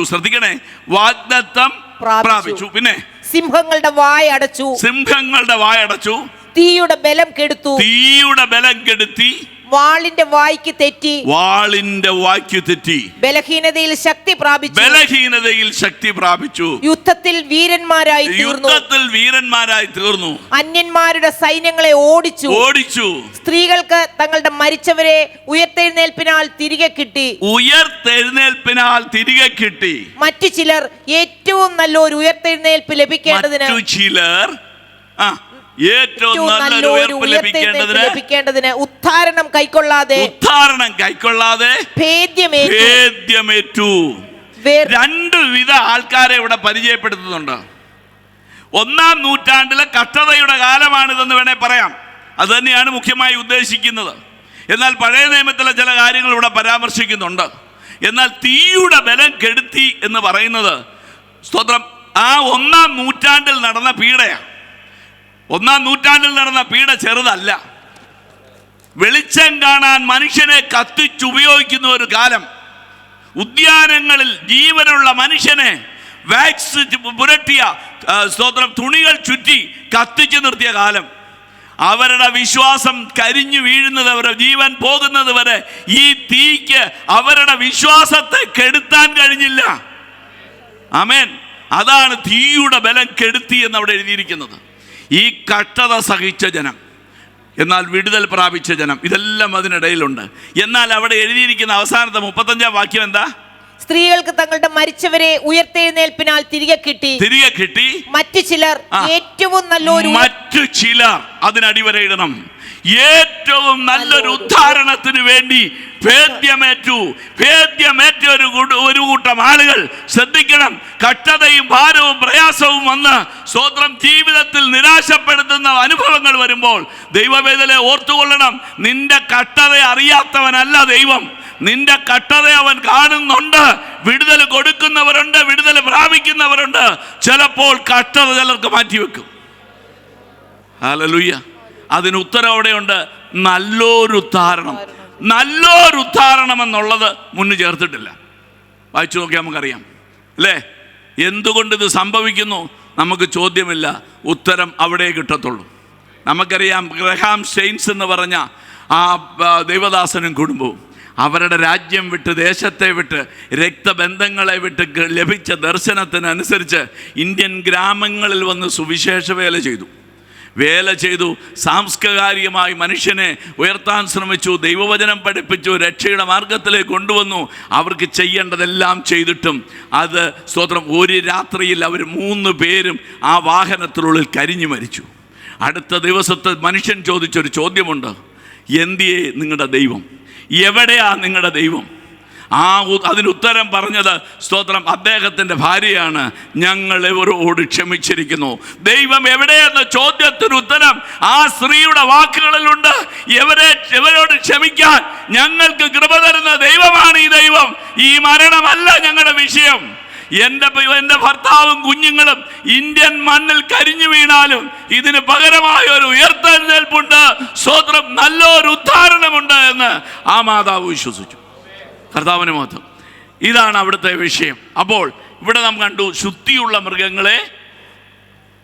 ശ്രദ്ധിക്കണേ, വാഗ്ദത്തം പ്രാപിച്ചു. പിന്നെ സിംഹങ്ങളുടെ വായടച്ചു, തീയുടെ ബലം കെടുത്തി, വാളിന്റെ വായ്ക്ക് തെറ്റി ബലഹീനതയിൽ ശക്തി പ്രാപിച്ചു യുദ്ധത്തിൽ വീരന്മാരായി തീർന്നു അന്യന്മാരുടെ സൈന്യങ്ങളെ ഓടിച്ചു സ്ത്രീകൾക്ക് തങ്ങളുടെ മരിച്ചവരെ ഉയർത്തെഴുന്നേൽപ്പിനാൽ തിരികെ കിട്ടി മറ്റു ചിലർ ഏറ്റവും നല്ലൊരു ഉയർത്തെഴുന്നേൽപ്പ് ലഭിക്കേണ്ടതിന് ഉദ്ധാരണം കൈക്കൊള്ളാതെ ഭേദ്യമേറ്റു. രണ്ട് വിധ ആൾക്കാരെ ഇവിടെ പരിചയപ്പെടുത്തുന്നുണ്ട്. 1-ാം നൂറ്റാണ്ടിലെ കഷ്ടതയുടെ കാലമാണിതെന്ന് വേണേ പറയാം. അത് തന്നെയാണ് മുഖ്യമായി ഉദ്ദേശിക്കുന്നത്. എന്നാൽ പഴയ നിയമത്തിലെ ചില കാര്യങ്ങൾ ഇവിടെ പരാമർശിക്കുന്നുണ്ട്. എന്നാൽ തീയുടെ ബലം കെടുത്തി എന്ന് പറയുന്നത് സ്തോത്രം ആ 1-ാം നൂറ്റാണ്ടിൽ നടന്ന പീഡയാണ്. 1-ാം നൂറ്റാണ്ടിൽ നടന്ന പീഡ ചെറുതല്ല. വെളിച്ചം കാണാൻ മനുഷ്യനെ കത്തിച്ചുപയോഗിക്കുന്ന ഒരു കാലം, ഉദ്യാനങ്ങളിൽ ജീവനുള്ള മനുഷ്യനെ വാക്സ് പുരട്ടിയ സ്തോത്രം തുണികൾ ചുറ്റി കത്തിച്ചു നിർത്തിയ കാലം, അവരുടെ വിശ്വാസം കരിഞ്ഞു വീഴുന്നത്, അവരുടെ ജീവൻ പോകുന്നത് വരെ ഈ തീക്ക് അവരുടെ വിശ്വാസത്തെ കെടുത്താൻ കഴിഞ്ഞില്ല. ആമേൻ. അതാണ് തീയുടെ ബലം കെടുത്തി എന്ന് അവിടെ എഴുതിയിരിക്കുന്നത്. ഈ കഷ്ടത സഹിച്ച ജനം, എന്നാൽ വിടുതൽ പ്രാപിച്ച ജനം, ഇതെല്ലാം അതിനിടയിലുണ്ട്. എന്നാൽ അവിടെ എഴുതിയിരിക്കുന്ന അവസാനത്തെ 35-ാം വാക്യം എന്താ? സ്ത്രീകൾക്ക് തങ്ങളുടെ മരിച്ചവരെ ഉയർത്തെഴുന്നേൽപ്പിനാൽ തിരികെ കിട്ടി മറ്റു ചിലർ അതിനടിവരയിടണം. ഏറ്റവും നല്ലൊരു ഉദ്ധാരണത്തിന് വേണ്ടി ഭേദ്യമേറ്റ ഒരു കൂട്ടം ആളുകൾ ശ്രദ്ധിക്കണം. കഷ്ടതയും ഭാരവും പ്രയാസവും വന്ന് സ്വന്തം ജീവിതത്തിൽ നിരാശപ്പെടുത്തുന്ന അനുഭവങ്ങൾ വരുമ്പോൾ ദൈവവേദനെ ഓർത്തുകൊള്ളണം. നിന്റെ കഷ്ടത അറിയാത്തവനല്ല ദൈവം. നിന്റെ കഷ്ടത അവൻ കാണുന്നുണ്ട്. വിടുതൽ കൊടുക്കുന്നവരുണ്ട്, വിടുതൽ പ്രാപിക്കുന്നവരുണ്ട്. ചിലപ്പോൾ കഷ്ടത ചിലർക്ക് മാറ്റിവെക്കും. ഹല്ലേലൂയ. അതിന് ഉത്തരം അവിടെയുണ്ട്. നല്ലൊരു ഉദ്ധാരണം എന്നുള്ളത് മുന്നു ചേർത്തിട്ടില്ല. വായിച്ചു നോക്കിയാൽ നമുക്കറിയാം അല്ലേ എന്തുകൊണ്ട് ഇത് സംഭവിക്കുന്നു. നമുക്ക് ചോദ്യമില്ല, ഉത്തരം അവിടെ കിട്ടത്തുള്ളൂ. നമുക്കറിയാം ഗ്രഹാം സ്റ്റെയിൻസ് എന്ന് പറഞ്ഞ ആ ദൈവദാസനും കുടുംബവും അവരുടെ രാജ്യം വിട്ട്, ദേശത്തെ വിട്ട്, രക്തബന്ധങ്ങളെ വിട്ട് ലഭിച്ച ദർശനത്തിനനുസരിച്ച് ഇന്ത്യൻ ഗ്രാമങ്ങളിൽ വന്ന് സുവിശേഷ വേല ചെയ്തു. സാംസ്കാരികമായി മനുഷ്യനെ ഉയർത്താൻ ശ്രമിച്ചു, ദൈവവചനം പഠിപ്പിച്ചു, രക്ഷയുടെ മാർഗത്തിലേക്ക് കൊണ്ടുവന്നു. അവർക്ക് ചെയ്യേണ്ടതെല്ലാം ചെയ്തിട്ടും അത് സ്തോത്രം ഒരു രാത്രിയിൽ അവർ 3 പേരും ആ വാഹനത്തിനുള്ളിൽ കരിഞ്ഞു മരിച്ചു. അടുത്ത ദിവസത്തെ മനുഷ്യൻ ചോദിച്ചൊരു ചോദ്യമുണ്ട്, എന്തിയേ നിങ്ങളുടെ ദൈവം? എവിടെയാ നിങ്ങളുടെ ദൈവം? അതിനുത്തരം പറഞ്ഞത് സ്തോത്രം അദ്ദേഹത്തിൻ്റെ ഭാര്യയാണ്. ഞങ്ങൾ ഇവരോട് ക്ഷമിച്ചിരിക്കുന്നു. ദൈവം എവിടെയെന്ന ചോദ്യത്തിന് ഉത്തരം ആ സ്ത്രീയുടെ വാക്കുകളിലുണ്ട്. ഇവരോട് ക്ഷമിക്കാൻ ഞങ്ങൾക്ക് കൃപ തരുന്ന ദൈവമാണ് ഈ ദൈവം. ഈ മരണമല്ല ഞങ്ങളുടെ വിഷയം. എൻ്റെ ഭർത്താവും കുഞ്ഞുങ്ങളും ഇന്ത്യൻ മണ്ണിൽ കരിഞ്ഞു വീണാലും ഇതിന് പകരമായ ഒരു ഉയർത്തെഴുന്നേൽപ്പുണ്ട്, സ്തോത്രം നല്ലൊരു ഉദ്ധാരണമുണ്ട് എന്ന് ആ മാതാവ് വിശ്വസിച്ചു. കർത്താവിന് മഹത്വം. ഇതാണ് അവിടുത്തെ വിഷയം. അപ്പോൾ ഇവിടെ നാം കണ്ടു, ശുദ്ധിയുള്ള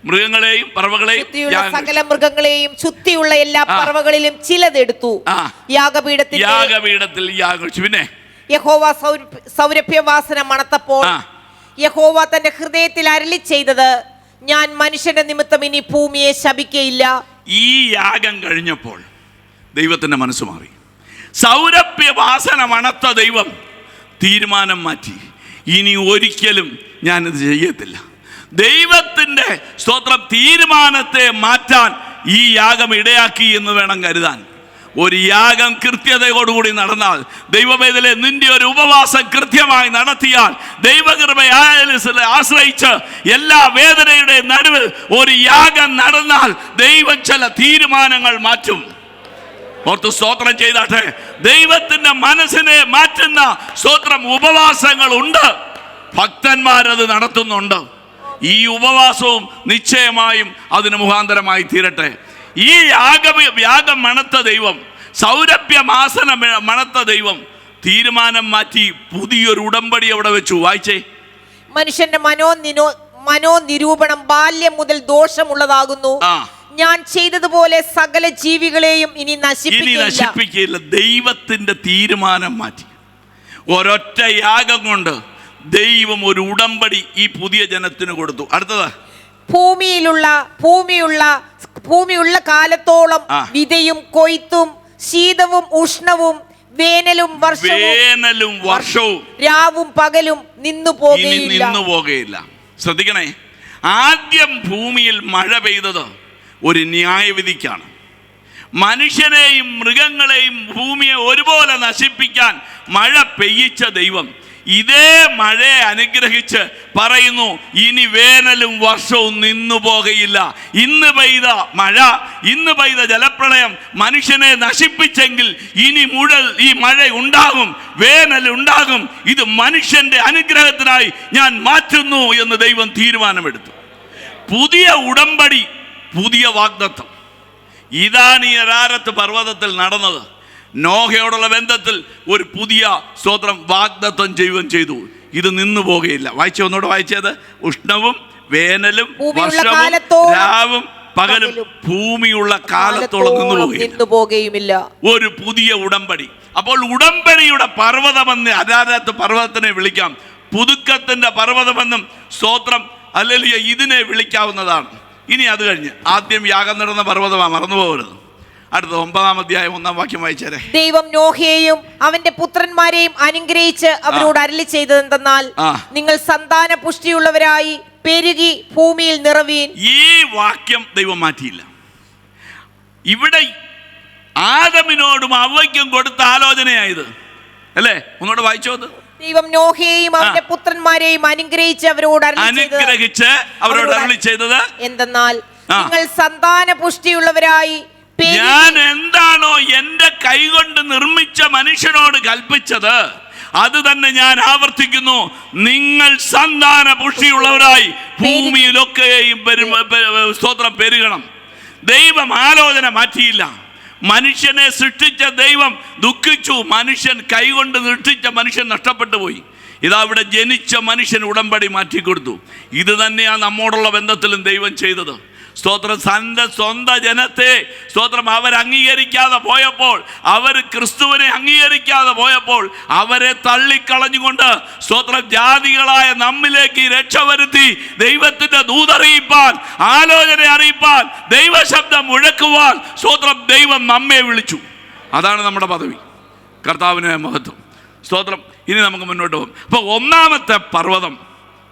മൃഗങ്ങളെയും പറവകളെയും സകല മൃഗങ്ങളെയും ശുദ്ധിയുള്ള എല്ലാ പറവകളിലും ചിലതെടുത്തു യാഗപീഠത്തിൽ പിന്നെ യഹോവ സൗരഭ്യവാസന മണത്തപ്പോൾ യഹോവ തന്റെ ഹൃദയത്തിൽ അരുളി ചെയ്തത്, ഞാൻ മനുഷ്യന്റെ നിമിത്തം ഇനി ഭൂമിയെ ശപിക്കയില്ല. ഈ യാഗം കഴിഞ്ഞപ്പോൾ ദൈവത്തിന്റെ മനസ്സ് മാറി. സൗരഭ്യവാസന മണത്ത ദൈവം തീരുമാനം മാറ്റി, ഇനി ഒരിക്കലും ഞാനിത് ചെയ്യത്തില്ല. ദൈവത്തിൻ്റെ സ്തോത്രം തീരുമാനത്തെ മാറ്റാൻ ഈ യാഗം ഇടയാക്കി എന്ന് വേണം കരുതാൻ. ഒരു യാഗം കൃത്യതയോടുകൂടി നടന്നാൽ, ദൈവവേദനെ നിന്റെ ഒരു ഉപവാസം കൃത്യമായി നടത്തിയാൽ, ദൈവകൃപയെ ആശ്രയിച്ച് എല്ലാ വേദനയുടെ നടുവിൽ ഒരു യാഗം നടന്നാൽ ദൈവം ചില തീരുമാനങ്ങൾ മാറ്റും. ഓർത്ത് സ്തോത്രം ചെയ്താട്ടെ. ദൈവത്തിന്റെ മനസ്സിനെ മാറ്റുന്ന സ്തോത്രം ഉപവാസങ്ങൾ ഉണ്ട്. ഭക്തന്മാരത് നടത്തുന്നുണ്ട്. ഈ ഉപവാസവും നിശ്ചയമായും അതിന് മുഖാന്തരമായി തീരട്ടെ. ഈ യാഗം മണത്ത ദൈവം, സൗരഭ്യമാസന മണത്ത ദൈവം തീരുമാനം മാറ്റി പുതിയൊരു ഉടമ്പടി അവിടെ വെച്ചു. വായിച്ചേ. മനുഷ്യന്റെ മനോനിരൂപണം ബാല്യം മുതൽ ദോഷമുള്ളതാകുന്നു. ഞാൻ ചെയ്തതുപോലെ സകല ജീവികളെയും ഇനി നശിപ്പിക്കില്ല. ദൈവത്തിന്റെ തീരുമാനം മാറ്റി. ഒരൊറ്റ യാഗം കൊണ്ട് ദൈവം ഒരു ഉടമ്പടി ഈ പുതിയ ജനത്തിന് കൊടുത്തു. അടുത്തത്, ഭൂമിയുള്ള കാലത്തോളം വിതയും കൊയ്ത്തും ശീതവും ഉഷ്ണവും വേനലും വർഷവും രാവും പകലും നിന്നു പോകയില്ല. ശ്രദ്ധിക്കണേ, ആദ്യം ഭൂമിയിൽ മഴ പെയ്തത് ഒരു ന്യായവിധിക്കാണ്. മനുഷ്യനെയും മൃഗങ്ങളെയും ഭൂമിയെ ഒരുപോലെ നശിപ്പിക്കാൻ മഴ പെയ്യിച്ച ദൈവം ഇതേ മഴയെ അനുഗ്രഹിച്ച് പറയുന്നു, ഇനി വേനലും വർഷവും നിന്നു പോകയില്ല. ഇന്ന് പെയ്ത മഴ, ഇന്ന് പെയ്ത ജലപ്രളയം മനുഷ്യനെ നശിപ്പിച്ചെങ്കിൽ ഇനി ഈ മഴ ഉണ്ടാകും, വേനൽ ഉണ്ടാകും. ഇത് മനുഷ്യന്റെ അനുഗ്രഹത്തിനായി ഞാൻ മാറ്റുന്നു എന്ന് ദൈവം തീരുമാനമെടുത്തു. പുതിയ ഉടമ്പടി, പുതിയ വാഗ്ദത്തം. ഇതാണ് ഈ അരാരത്ത് പർവ്വതത്തിൽ നടന്നത്. നോഹയോടുള്ള ബന്ധത്തിൽ ഒരു പുതിയ സ്തോത്രം വാഗ്ദത്തം ചെയ്യുകയും ചെയ്തു. ഇത് നിന്നു പോകുകയില്ല. ഒന്നുകൂടെ വായിച്ചത്, ഉഷ്ണവും വേനലും വർഷവും രാവും പകലും ഭൂമിയുള്ള കാലത്തോളം നിന്നു പോകുകയില്ല. ഒരു പുതിയ ഉടമ്പടി. അപ്പോൾ ഉടമ്പടിയുടെ പർവ്വതമെന്ന് അരാരത്ത് പർവ്വതത്തിനെ വിളിക്കാം, പുതുക്കത്തിന്റെ പർവ്വതമെന്നും സ്തോത്രം ഹല്ലേലൂയ ഇതിനെ വിളിക്കാവുന്നതാണ്. ഇനി അത് കഴിഞ്ഞ് ആദ്യം യാഗം നടന്ന പർവ്വതമാണ്, മറന്നുപോകരുത്. അടുത്ത 9-ാം അധ്യായം 1-ാം വാക്യം വായിച്ചേരെ. ദൈവം നോഹയെയും അവന്റെ പുത്രന്മാരെയും അനുഗ്രഹിച്ച് അവരോട് അരുളി ചെയ്തതെന്തെന്നാൽ, നിങ്ങൾ സന്താന പുഷ്ടിയുള്ളവരായി പെരുകി ഭൂമിയിൽ നിറവീൻ. ഈ വാക്യം ദൈവം മാറ്റിയില്ല. ഇവിടെ ആദമിനോടും അവയ്ക്കും കൊടുത്ത ആലോചനയായത് അല്ലേ? ഒന്നുകൂടെ വായിച്ചോ. ദൈവം നോഹയെയും അവന്റെ പുത്രന്മാരെയും അനുഗ്രഹിച്ച് അവരോട് അരുളി ചെയ്തത് എന്തെന്നാൽ, നിങ്ങൾ സന്താന പുഷ്ടിയുള്ളവരായി. ഞാൻ എന്താണോ എന്റെ കൈകൊണ്ട് നിർമ്മിച്ച മനുഷ്യനോട് കൽപ്പിച്ചത് അത് തന്നെ ഞാൻ ആവർത്തിക്കുന്നു, നിങ്ങൾ സന്താന പുഷ്ടിയുള്ളവരായി ഭൂമിയിലൊക്കെയും സ്തോത്രം പെരുകണം. ദൈവം ആലോചന മാറ്റിയില്ല. മനുഷ്യനെ സൃഷ്ടിച്ച ദൈവം ദുഃഖിച്ചു. മനുഷ്യൻ കൈകൊണ്ട് സൃഷ്ടിച്ച മനുഷ്യൻ നഷ്ടപ്പെട്ടു പോയി. ഇതാ ഇവിടെ ജനിച്ച മനുഷ്യൻ ഉടമ്പടി മാറ്റിക്കൊടുത്തു. ഇത് തന്നെയാണ് നമ്മോടുള്ള ബന്ധത്തിലും ദൈവം ചെയ്തത്. സ്തോത്രം, തൻ്റെ സ്വന്തം ജനത്തെ സ്തോത്രം അവർ അംഗീകരിക്കാതെ പോയപ്പോൾ, അവർ ക്രിസ്തുവിനെ അംഗീകരിക്കാതെ പോയപ്പോൾ അവരെ തള്ളിക്കളഞ്ഞുകൊണ്ട് സ്തോത്രം ജാതികളായ നമ്മിലേക്ക് രക്ഷ വരുത്തി ദൈവത്തിന്റെ ദൂതറിയിപ്പാൻ, ആലോചന അറിയിപ്പാൻ, ദൈവശബ്ദം മുഴക്കുവാൻ സ്തോത്രം ദൈവം നമ്മെ വിളിച്ചു. അതാണ് നമ്മുടെ പദവി. കർത്താവിന് മഹത്വം. സ്തോത്രം. ഇനി നമുക്ക് മുന്നോട്ട് പോകും. അപ്പൊ 1-ാമത്തെ പർവ്വതം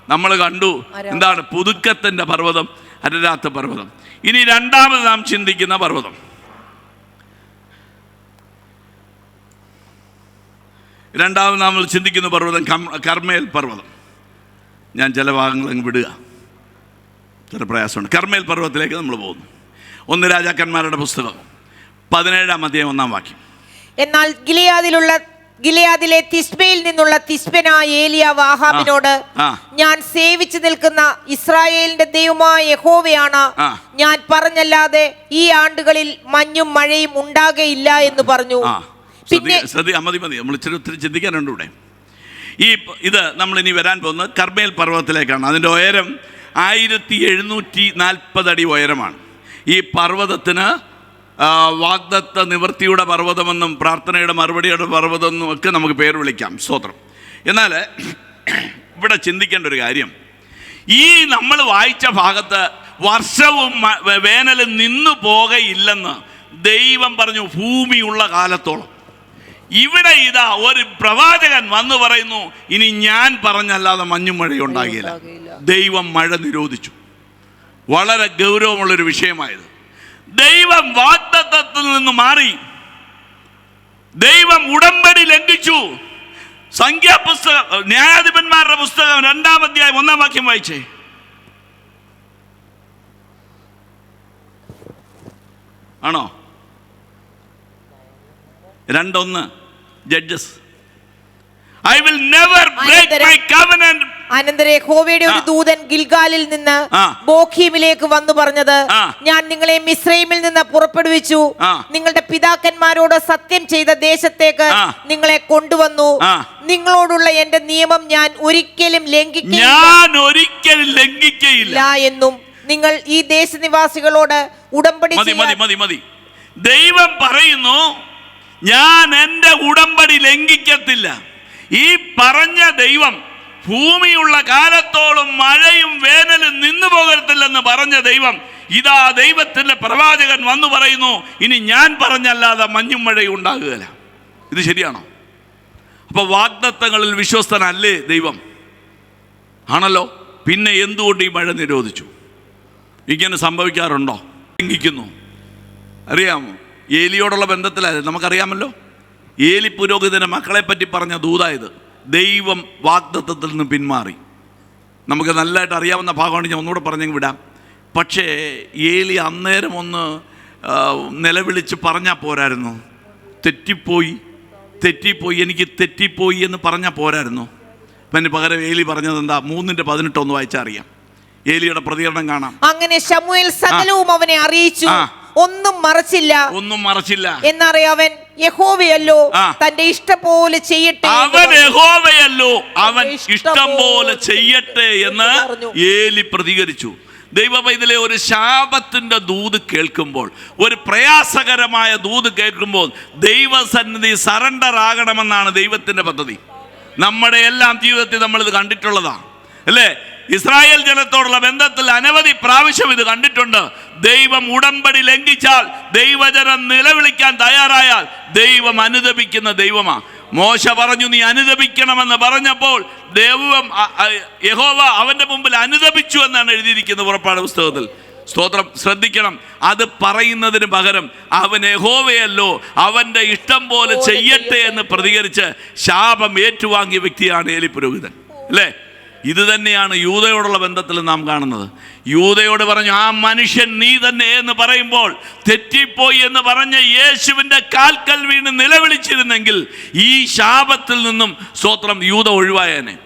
നമ്മൾ കണ്ടു. എന്താണ്? പുതുക്കത്തിന്റെ പർവ്വതം, അരാരത്ത് പർവ്വതം. ഇനി 2-ാമത് നാം ചിന്തിക്കുന്ന പർവ്വതം, 2-ാമത് നമ്മൾ ചിന്തിക്കുന്ന പർവ്വതം കർമ്മേൽ പർവ്വതം. ഞാൻ ചില ഭാഗങ്ങൾ അങ്ങ് വിടുക, ചില പ്രയാസമുണ്ട്. കർമ്മേൽ പർവ്വതത്തിലേക്ക് നമ്മൾ പോകുന്നു. 1 രാജാക്കന്മാരുടെ പുസ്തകം 17-ാം അധ്യായം 1-ാം വാക്യം. എന്നാൽ ഗിലെയാദിലെ തിസ്ബയിൽ നിന്നുള്ള തിസ്ബനായ ഏലിയാവ് ആഹാബിനോട്, ഞാൻ സേവിച്ചു നിൽക്കുന്ന ഇസ്രായേലിന്റെ ദൈവമായ യഹോവയാണ് ഞാൻ പറഞ്ഞല്ലാതെ ഈ ആണ്ടുകളിൽ മഞ്ഞും മഴയും ഉണ്ടാകയില്ല എന്ന് പറഞ്ഞു. പിന്നെ മതി നമ്മൾ ഒത്തിരി ചിന്തിക്കാനുണ്ട് ഇവിടെ. ഇത് നമ്മൾ ഇനി വരാൻ പോകുന്നത് കർമ്മേൽ പർവ്വതത്തിലേക്കാണ്. അതിൻ്റെ ഉയരം 1740 അടി ഉയരമാണ്. ഈ പർവ്വതത്തിന് വാഗ്ദത്ത നിവൃത്തിയുടെ പർവ്വതമെന്നും പ്രാർത്ഥനയുടെ മറുപടിയുടെ പർവ്വതമെന്നും ഒക്കെ നമുക്ക് പേര് വിളിക്കാം. സ്തോത്രം. എന്നാൽ ഇവിടെ ചിന്തിക്കേണ്ട ഒരു കാര്യം, ഈ നമ്മൾ വായിച്ച ഭാഗത്ത് വർഷവും വേനലും നിന്നു പോകയില്ലെന്ന് ദൈവം പറഞ്ഞു ഭൂമിയുള്ള കാലത്തോളം. ഇവിടെ ഇതാ ഒരു പ്രവാചകൻ വന്നു പറയുന്നു, ഇനി ഞാൻ പറഞ്ഞല്ലാതെ മഞ്ഞും മഴയും ഉണ്ടാകില്ല. ദൈവം മഴ നിരോധിച്ചു. വളരെ ഗൗരവമുള്ളൊരു വിഷയമായത്. ദൈവം വാഗ്ദത്തത്തിൽ നിന്ന് മാറി. ദൈവം ഉടമ്പടി ലംഘിച്ചു. സംഖ്യാപുസ്തകം, ന്യായാധിപന്മാരുടെ പുസ്തകം 2-ാം അധ്യായം 1-ാം വാക്യം വായിച്ചേ. ആണോ? 2:1 judges. I will never break my covenant. അനന്തരം യഹോവയുടെ ഒരു ദൂതൻ ഗിൽഗാലിൽ നിന്ന് ബോഖീമിലേക്ക് വന്നു പറഞ്ഞത്, ഞാൻ നിങ്ങളെ മിസ്രൈമിൽ നിന്ന് പുറപ്പെടുവിച്ചു, നിങ്ങളുടെ പിതാക്കന്മാരോട് സത്യം ചെയ്ത ദേശത്തേക്ക് നിങ്ങളെ കൊണ്ടുവന്നു. നിങ്ങളോടുള്ള എന്റെ നിയമം ഞാൻ ഒരിക്കലും ലംഘിക്കില്ല എന്നും നിങ്ങൾ ഈ ദേശനിവാസികളോട് ഉടമ്പടി മതി. ദൈവം പറയുന്നു, ഞാൻ എൻ്റെ ഉടമ്പടി ലംഘിക്കത്തില്ല. ഈ പറഞ്ഞ ദൈവം ഭൂമിയുള്ള കാലത്തോളം മഴയും വേനലും നിന്നു പോകത്തില്ലെന്ന് പറഞ്ഞ ദൈവം, ഇതാ ദൈവത്തിന്റെ പ്രവാചകൻ വന്നു പറയുന്നു, ഇനി ഞാൻ പറഞ്ഞല്ലാതെ മഞ്ഞും മഴയും ഉണ്ടാകുകയില്ല. ഇത് ശരിയാണോ? അപ്പൊ വാഗ്ദത്തങ്ങളിൽ വിശ്വസ്തനല്ലേ ദൈവം? ആണല്ലോ. പിന്നെ എന്തുകൊണ്ട് ഈ മഴ നിരോധിച്ചു? ഇങ്ങനെ സംഭവിക്കാറുണ്ടോ? ലംഘിക്കുന്നു. അറിയാമോ? ഏലിയോടുള്ള ബന്ധത്തിലായത് നമുക്കറിയാമല്ലോ. ഏലി പുരോഹിതന്റെ മക്കളെ പറ്റി പറഞ്ഞ ദൂതായത്. ദൈവം വാഗ്ദത്തത്തിൽ നിന്ന് പിന്മാറി. നമുക്ക് നല്ലതായിട്ട് അറിയാവുന്ന ഭാഗമാണ്, ഞാൻ ഒന്നുകൂടെ പറഞ്ഞെങ്കിൽ വിടാം. പക്ഷേ ഏലി അന്നേരം ഒന്ന് നിലവിളിച്ച് പറഞ്ഞാൽ പോരായിരുന്നു. തെറ്റിപ്പോയി എനിക്ക് തെറ്റിപ്പോയി എന്ന് പറഞ്ഞാൽ പോരായിരുന്നു. പിന്നെ പകരം ഏലി പറഞ്ഞത് എന്താ? 3:18 ഒന്ന് വായിച്ചാൽ അറിയാം. ഏലിയുടെ പ്രതികരണം കാണാം. അങ്ങനെ ശമൂവേൽ സകലവും അവനെ അറിയിച്ചു, ഒന്നും മറച്ചില്ല എന്നറിയാവൻ യഹോവയല്ലോ തന്റെ ഇഷ്ടം പോലെ ചെയ്യട്ടെ, അവൻ ഇഷ്ടം പോലെ ചെയ്യട്ടെ എന്ന് ഏലി പ്രതികരിച്ചു. ദൈവപൈതലെ, ഒരു ശാപത്തിന്റെ ദൂത് കേൾക്കുമ്പോൾ, ഒരു പ്രയാസകരമായ ദൂത് കേൾക്കുമ്പോൾ ദൈവസന്നിധി സറണ്ടർ ആകണമെന്നാണ് ദൈവത്തിന്റെ പദ്ധതി. നമ്മുടെ എല്ലാം ജീവിതത്തിൽ നമ്മളിത് കണ്ടിട്ടുള്ളതാണ് അല്ലേ? ഇസ്രായേൽ ജനത്തോടുള്ള ബന്ധത്തിൽ അനവധി പ്രാവശ്യം ഇത് കണ്ടിട്ടുണ്ട്. ദൈവം ഉടമ്പടി ലംഘിച്ചാൽ, ദൈവജനം നിലവിളിക്കാൻ തയ്യാറായാൽ ദൈവം അനുദപിക്കുന്ന ദൈവമാണ്. മോശ പറഞ്ഞു, നീ അനുദപിക്കണമെന്ന് പറഞ്ഞപ്പോൾ ദൈവം യഹോവ അവന്റെ മുമ്പിൽ അനുദപിച്ചു എന്നാണ് എഴുതിയിരിക്കുന്നത് പുറപ്പാട് പുസ്തകത്തിൽ. സ്തോത്രം. ശ്രദ്ധിക്കണം, അത് പറയുന്നതിന് പകരം അവൻ യഹോവയല്ലോ, അവന്റെ ഇഷ്ടം പോലെ ചെയ്യട്ടെ എന്ന് പ്രതികരിച്ച് ശാപം ഏറ്റുവാങ്ങിയ വ്യക്തിയാണ് ഏലി പുരോഹിതൻ അല്ലേ? ഇത് തന്നെയാണ് യൂദയോടുള്ള ബന്ധത്തിൽ നാം കാണുന്നത്. യൂദയോട് പറഞ്ഞു, ആ മനുഷ്യൻ നീ തന്നെ എന്ന് പറയുമ്പോൾ തെറ്റിപ്പോയി എന്ന് പറഞ്ഞ യേശുവിൻ്റെ കാൽക്കൽ വീണ് നിലവിളിച്ചിരുന്നെങ്കിൽ ഈ ശാപത്തിൽ നിന്നും സ്തോത്രം യൂദ ഒഴിവായേനെ.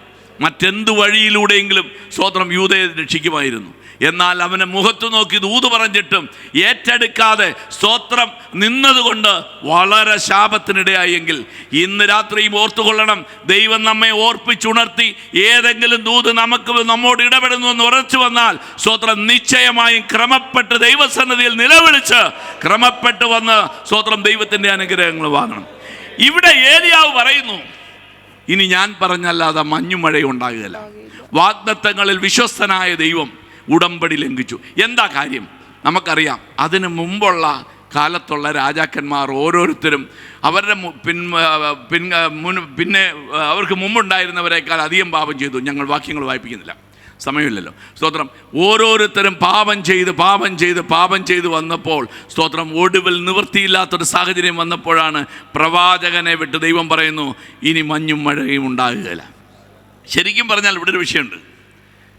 മറ്റെന്ത് വഴിയിലൂടെയെങ്കിലും സ്തോത്രം യൂദയെ രക്ഷിക്കുമായിരുന്നു. എന്നാൽ അവനെ മുഖത്ത് നോക്കി ദൂത് പറഞ്ഞിട്ടും ഏറ്റെടുക്കാതെ സ്തോത്രം നിന്നതുകൊണ്ട് വളരെ ശാപത്തിനിടയായെങ്കിൽ ഇന്ന് രാത്രിയും ഓർത്തുകൊള്ളണം, ദൈവം നമ്മെ ഓർപ്പിച്ചുണർത്തി ഏതെങ്കിലും ദൂത് നമ്മോട് ഇടപെടുന്നു എന്ന് ഉറച്ചു വന്നാൽ സ്തോത്രം നിശ്ചയമായും ക്രമപ്പെട്ട് ദൈവസന്നിധിയിൽ നിലവിളിച്ച് ക്രമപ്പെട്ട് വന്ന് സ്തോത്രം ദൈവത്തിൻ്റെ അനുഗ്രഹങ്ങൾ വാങ്ങണം. ഇവിടെ ഏലിയാവ് പറയുന്നു, ഇനി ഞാൻ പറഞ്ഞല്ലാതെ മഞ്ഞുമഴയും ഉണ്ടാകുകയില്ല. വാഗ്ദത്തങ്ങളിൽ വിശ്വസ്തനായ ദൈവം ഉടമ്പടി ലംഘിച്ചു. എന്താ കാര്യം? നമുക്കറിയാം. അതിന് മുമ്പുള്ള കാലത്തുള്ള രാജാക്കന്മാർ ഓരോരുത്തരും അവരുടെ പിന്നെ അവർക്ക് മുമ്പുണ്ടായിരുന്നവരെക്കാൾ അധികം പാപം ചെയ്തു. ഞങ്ങൾ വാക്യങ്ങൾ വായിപ്പിക്കുന്നില്ല, സമയമില്ലല്ലോ. സ്തോത്രം. ഓരോരുത്തരും പാപം ചെയ്ത് വന്നപ്പോൾ സ്തോത്രം ഒടുവിൽ നിവൃത്തിയില്ലാത്തൊരു സാഹചര്യം വന്നപ്പോഴാണ് പ്രവാചകനെ വിട്ട് ദൈവം പറയുന്നു, ഇനി മഞ്ഞും മഴയും ഉണ്ടാകുകയില്ല. ശരിക്കും പറഞ്ഞാൽ ഇവിടെ ഒരു വിഷയമുണ്ട്.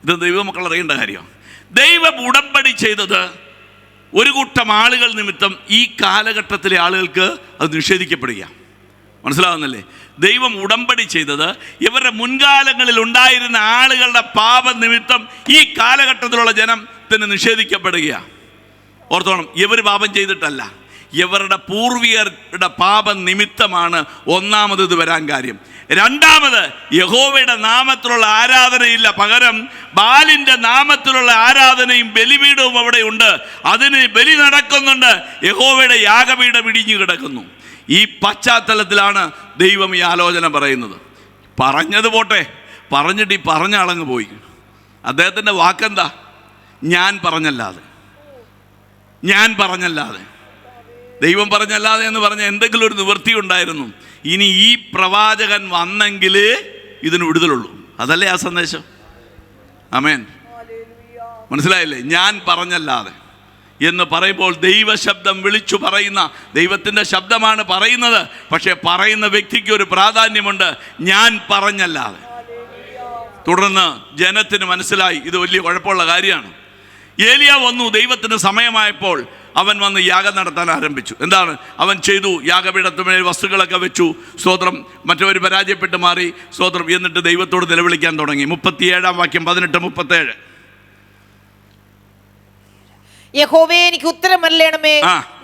ഇത് ദൈവമക്കൾ അറിയേണ്ട കാര്യമാണ്. ദൈവം ഉടമ്പടി ചെയ്തത് ഒരു കൂട്ടം ആളുകൾ നിമിത്തം ഈ കാലഘട്ടത്തിലെ ആളുകൾക്ക് അത് നിഷേധിക്കപ്പെടുക. മനസ്സിലാവുന്നല്ലേ? ദൈവം ഉടമ്പടി ചെയ്തത് ഇവരുടെ മുൻകാലങ്ങളിൽ ഉണ്ടായിരുന്ന ആളുകളുടെ പാപം നിമിത്തം ഈ കാലഘട്ടത്തിലുള്ള ജനത്തിന് നിഷേധിക്കപ്പെടുകയാണ്. ഓർത്തോണം, ഇവർ പാപം ചെയ്തിട്ടല്ല, ഇവരുടെ പൂർവികരുടെ പാപം നിമിത്തമാണ് ഒന്നാമത് ഇത് വരാൻ കാര്യം. രണ്ടാമത്, യഹോവയുടെ നാമത്തിലുള്ള ആരാധനയില്ല, പകരം ബാലിൻ്റെ നാമത്തിലുള്ള ആരാധനയും ബലിപീഠവും അവിടെ ഉണ്ട്. അതിന് ബലി നടക്കുന്നുണ്ട്. യഹോവയുടെ യാഗപീഠം ഇടിഞ്ഞു കിടക്കുന്നു. ഈ പശ്ചാത്തലത്തിലാണ് ദൈവം ഈ ആലോചന പറയുന്നത്. പറഞ്ഞത് പോട്ടെ, പറഞ്ഞിട്ട് ഈ പറഞ്ഞ ആളങ്ങ് പോയി. അദ്ദേഹത്തിൻ്റെ വാക്കെന്താ? ഞാൻ പറഞ്ഞല്ലാതെ. ദൈവം പറഞ്ഞല്ലാതെ എന്ന് പറഞ്ഞ എന്തെങ്കിലും ഒരു നിവൃത്തി ഉണ്ടായിരുന്നു. ഇനി ഈ പ്രവാചകൻ വന്നെങ്കിൽ ഇതിന് വിടുതലുള്ളൂ. അതല്ലേ ആ സന്ദേശം? ആമേൻ. മനസ്സിലായില്ലേ? ഞാൻ പറഞ്ഞല്ലാതെ എന്ന് പറയുമ്പോൾ ദൈവശബ്ദം വിളിച്ചു പറയുന്ന ദൈവത്തിൻ്റെ ശബ്ദമാണ് പറയുന്നത്. പക്ഷേ പറയുന്ന വ്യക്തിക്ക് ഒരു പ്രാധാന്യമുണ്ട്, ഞാൻ പറഞ്ഞല്ലാതെ. തുടർന്ന് ജനത്തിന് മനസ്സിലായി ഇത് വലിയ കുഴപ്പമുള്ള കാര്യമാണ്. ഏലിയ വന്നു. ദൈവത്തിന് സമയമായപ്പോൾ അവൻ വന്ന് യാഗം നടത്താൻ ആരംഭിച്ചു. എന്താണ് അവൻ ചെയ്തു? യാഗപീഠത്തിന്മേൽ വസ്തുക്കളൊക്കെ വെച്ചു. സ്തോത്രം. മറ്റവർ പരാജയപ്പെട്ട് മാറി. സ്തോത്രം. എന്നിട്ട് ദൈവത്തോട് നിലവിളിക്കാൻ തുടങ്ങി. 37-ാം വാക്യം, 18-37. യഹോവേ, എനിക്ക് ഉത്തരമല്ലണമേ,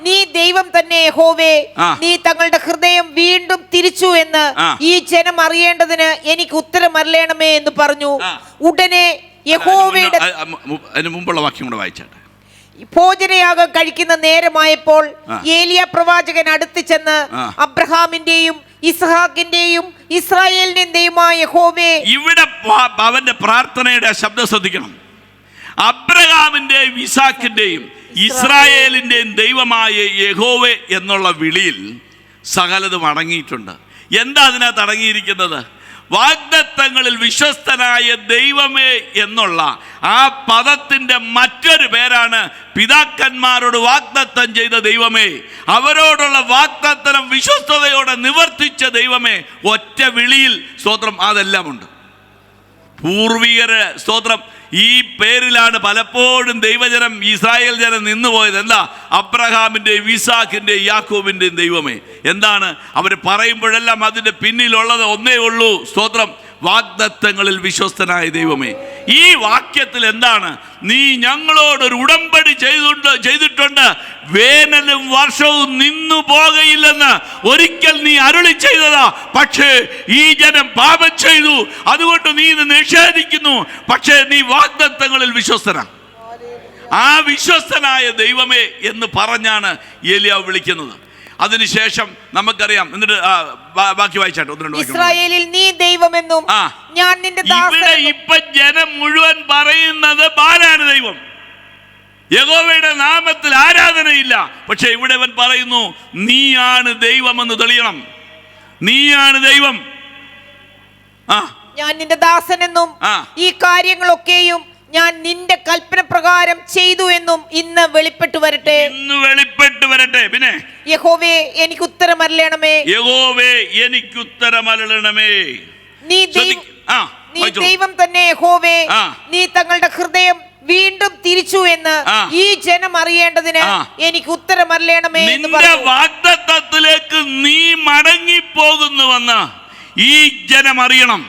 നീ ദൈവം തന്നെ യഹോവേ, നീ തങ്ങളുടെ ഹൃദയം വീണ്ടും തിരിച്ചു എന്ന് ഈ ജനം അറിയേണ്ടതിന് എനിക്ക് ഉത്തരമല്ലണമേ എന്ന് പറഞ്ഞു. ഉടനെ യഹോവയുടെ അതിന് മുമ്പുള്ള വാക്യം കൂടെ വായിച്ചാട്ടെ. ഭോജനയാഗം കഴിക്കുന്ന നേരമായപ്പോൾ ഏലിയ പ്രവാചകൻ അടുത്ത് ചെന്ന് അബ്രഹാമിന്റെയും ഇസ്ഹാക്കിന്റെയും ഇസ്രായേലിന്റെയും ദൈവമായ യഹോവേ. ഇവിടെ അവന്റെ പ്രാർത്ഥനയുടെ ശബ്ദം ശ്രദ്ധിക്കണം. അബ്രഹാമിന്റെയും ഇസാക്കിന്റെയും ഇസ്രായേലിന്റെയും ദൈവമായ യഹോവേ എന്നുള്ള വിളിയിൽ സകലതും അടങ്ങിയിട്ടുണ്ട്. എന്താ അതിനകത്ത് അടങ്ങിയിരിക്കുന്നത്? വാഗ്ദത്തങ്ങളിൽ വിശ്വസ്തനായ ദൈവമേ എന്നുള്ള ആ പദത്തിൻ്റെ മറ്റൊരു പേരാണ് പിതാക്കന്മാരോട് വാഗ്ദത്തം ചെയ്ത ദൈവമേ. അവരോടുള്ള വാഗ്ദത്തനം വിശ്വസ്തയോടെ നിവർത്തിച്ച ദൈവമേ. ഒറ്റ വിളിയിൽ സ്തോത്രം അതെല്ലാം ഉണ്ട്. പൂർവികര് സ്തോത്രം ഈ പേരിലാണ് പലപ്പോഴും ദൈവജനം ഇസ്രായേൽ ജനം നിന്നുപോയത്. എന്താ? അബ്രഹാമിൻ്റെയും ഇസാക്കിൻ്റെയും യാക്കോബിൻ്റെയും ദൈവമേ. എന്താണ് അവർ പറയുമ്പോഴെല്ലാം അതിൻ്റെ പിന്നിലുള്ളത് ഒന്നേ ഉള്ളൂ, സ്തോത്രം, വാഗ്ദത്തങ്ങളിൽ വിശ്വസ്തനായ ദൈവമേ. ഈ വാക്യത്തിൽ എന്താണ്? നീ ഞങ്ങളോടൊരു ഉടമ്പടി ചെയ്തിട്ടുണ്ട്, വേനലും വർഷവും നിന്നു പോകയില്ലെന്ന് ഒരിക്കൽ നീ അരുളി ചെയ്തതാ. പക്ഷേ ഈ ജനം പാപം ചെയ്തു, അതുകൊണ്ട് നീ ഇത് നിഷേധിക്കുന്നു. പക്ഷേ നീ വാഗ്ദത്തങ്ങളിൽ വിശ്വസ്തനാ. ആ വിശ്വസ്തനായ ദൈവമേ എന്ന് പറഞ്ഞാണ് ഏലിയാവ് വിളിക്കുന്നത്. അതിനുശേഷം നമുക്കറിയാം, എന്നിട്ട് ബാക്കി വായിച്ചാട്ടോ. ഇസ്രായേലിൽ നീ ദൈവമെന്നും ഞാൻ നിന്റെ ഇവിടെ ഇപ്പൊ ജനം മുഴുവൻ പറയുന്നത് ബാലാണ് ദൈവം, യഹോവയുടെ നാമത്തിൽ ആരാധനയില്ല. പക്ഷെ ഇവിടെ അവൻ പറയുന്നു നീയാണ് ദൈവമെന്ന് തെളിയണം, നീയാണ് ദൈവം. ഞാൻ നിന്റെ ദാസനെന്നും ഈ കാര്യങ്ങളൊക്കെയും ഞാൻ നിന്റെ കൽപ്പന പ്രകാരം ചെയ്തു എന്നും ഇന്ന് വെളിപ്പെട്ടു വരട്ടെ, ഇന്ന് വെളിപ്പെട്ടു വരട്ടെ. പിന്നെ യഹോവേ എനിക്ക് ഉത്തരമരുളണമേ, യഹോവേ എനിക്ക് ഉത്തരമരുളണമേ. നീ ദൈവം തന്നെ യഹോവേ. നീ തങ്ങളുടെ ഹൃദയം വീണ്ടും തിരിച്ചു എന്ന് ഈ ജനം അറിയേണ്ടതിന് എനിക്ക് ഉത്തരമരുളണമേ എന്ന് പറഞ്ഞു. വാഗ്ദത്തത്തിലേക്ക് നീ മടങ്ങിപ്പോകുന്നുവെന്ന് ഈ ജനം അറിയണം.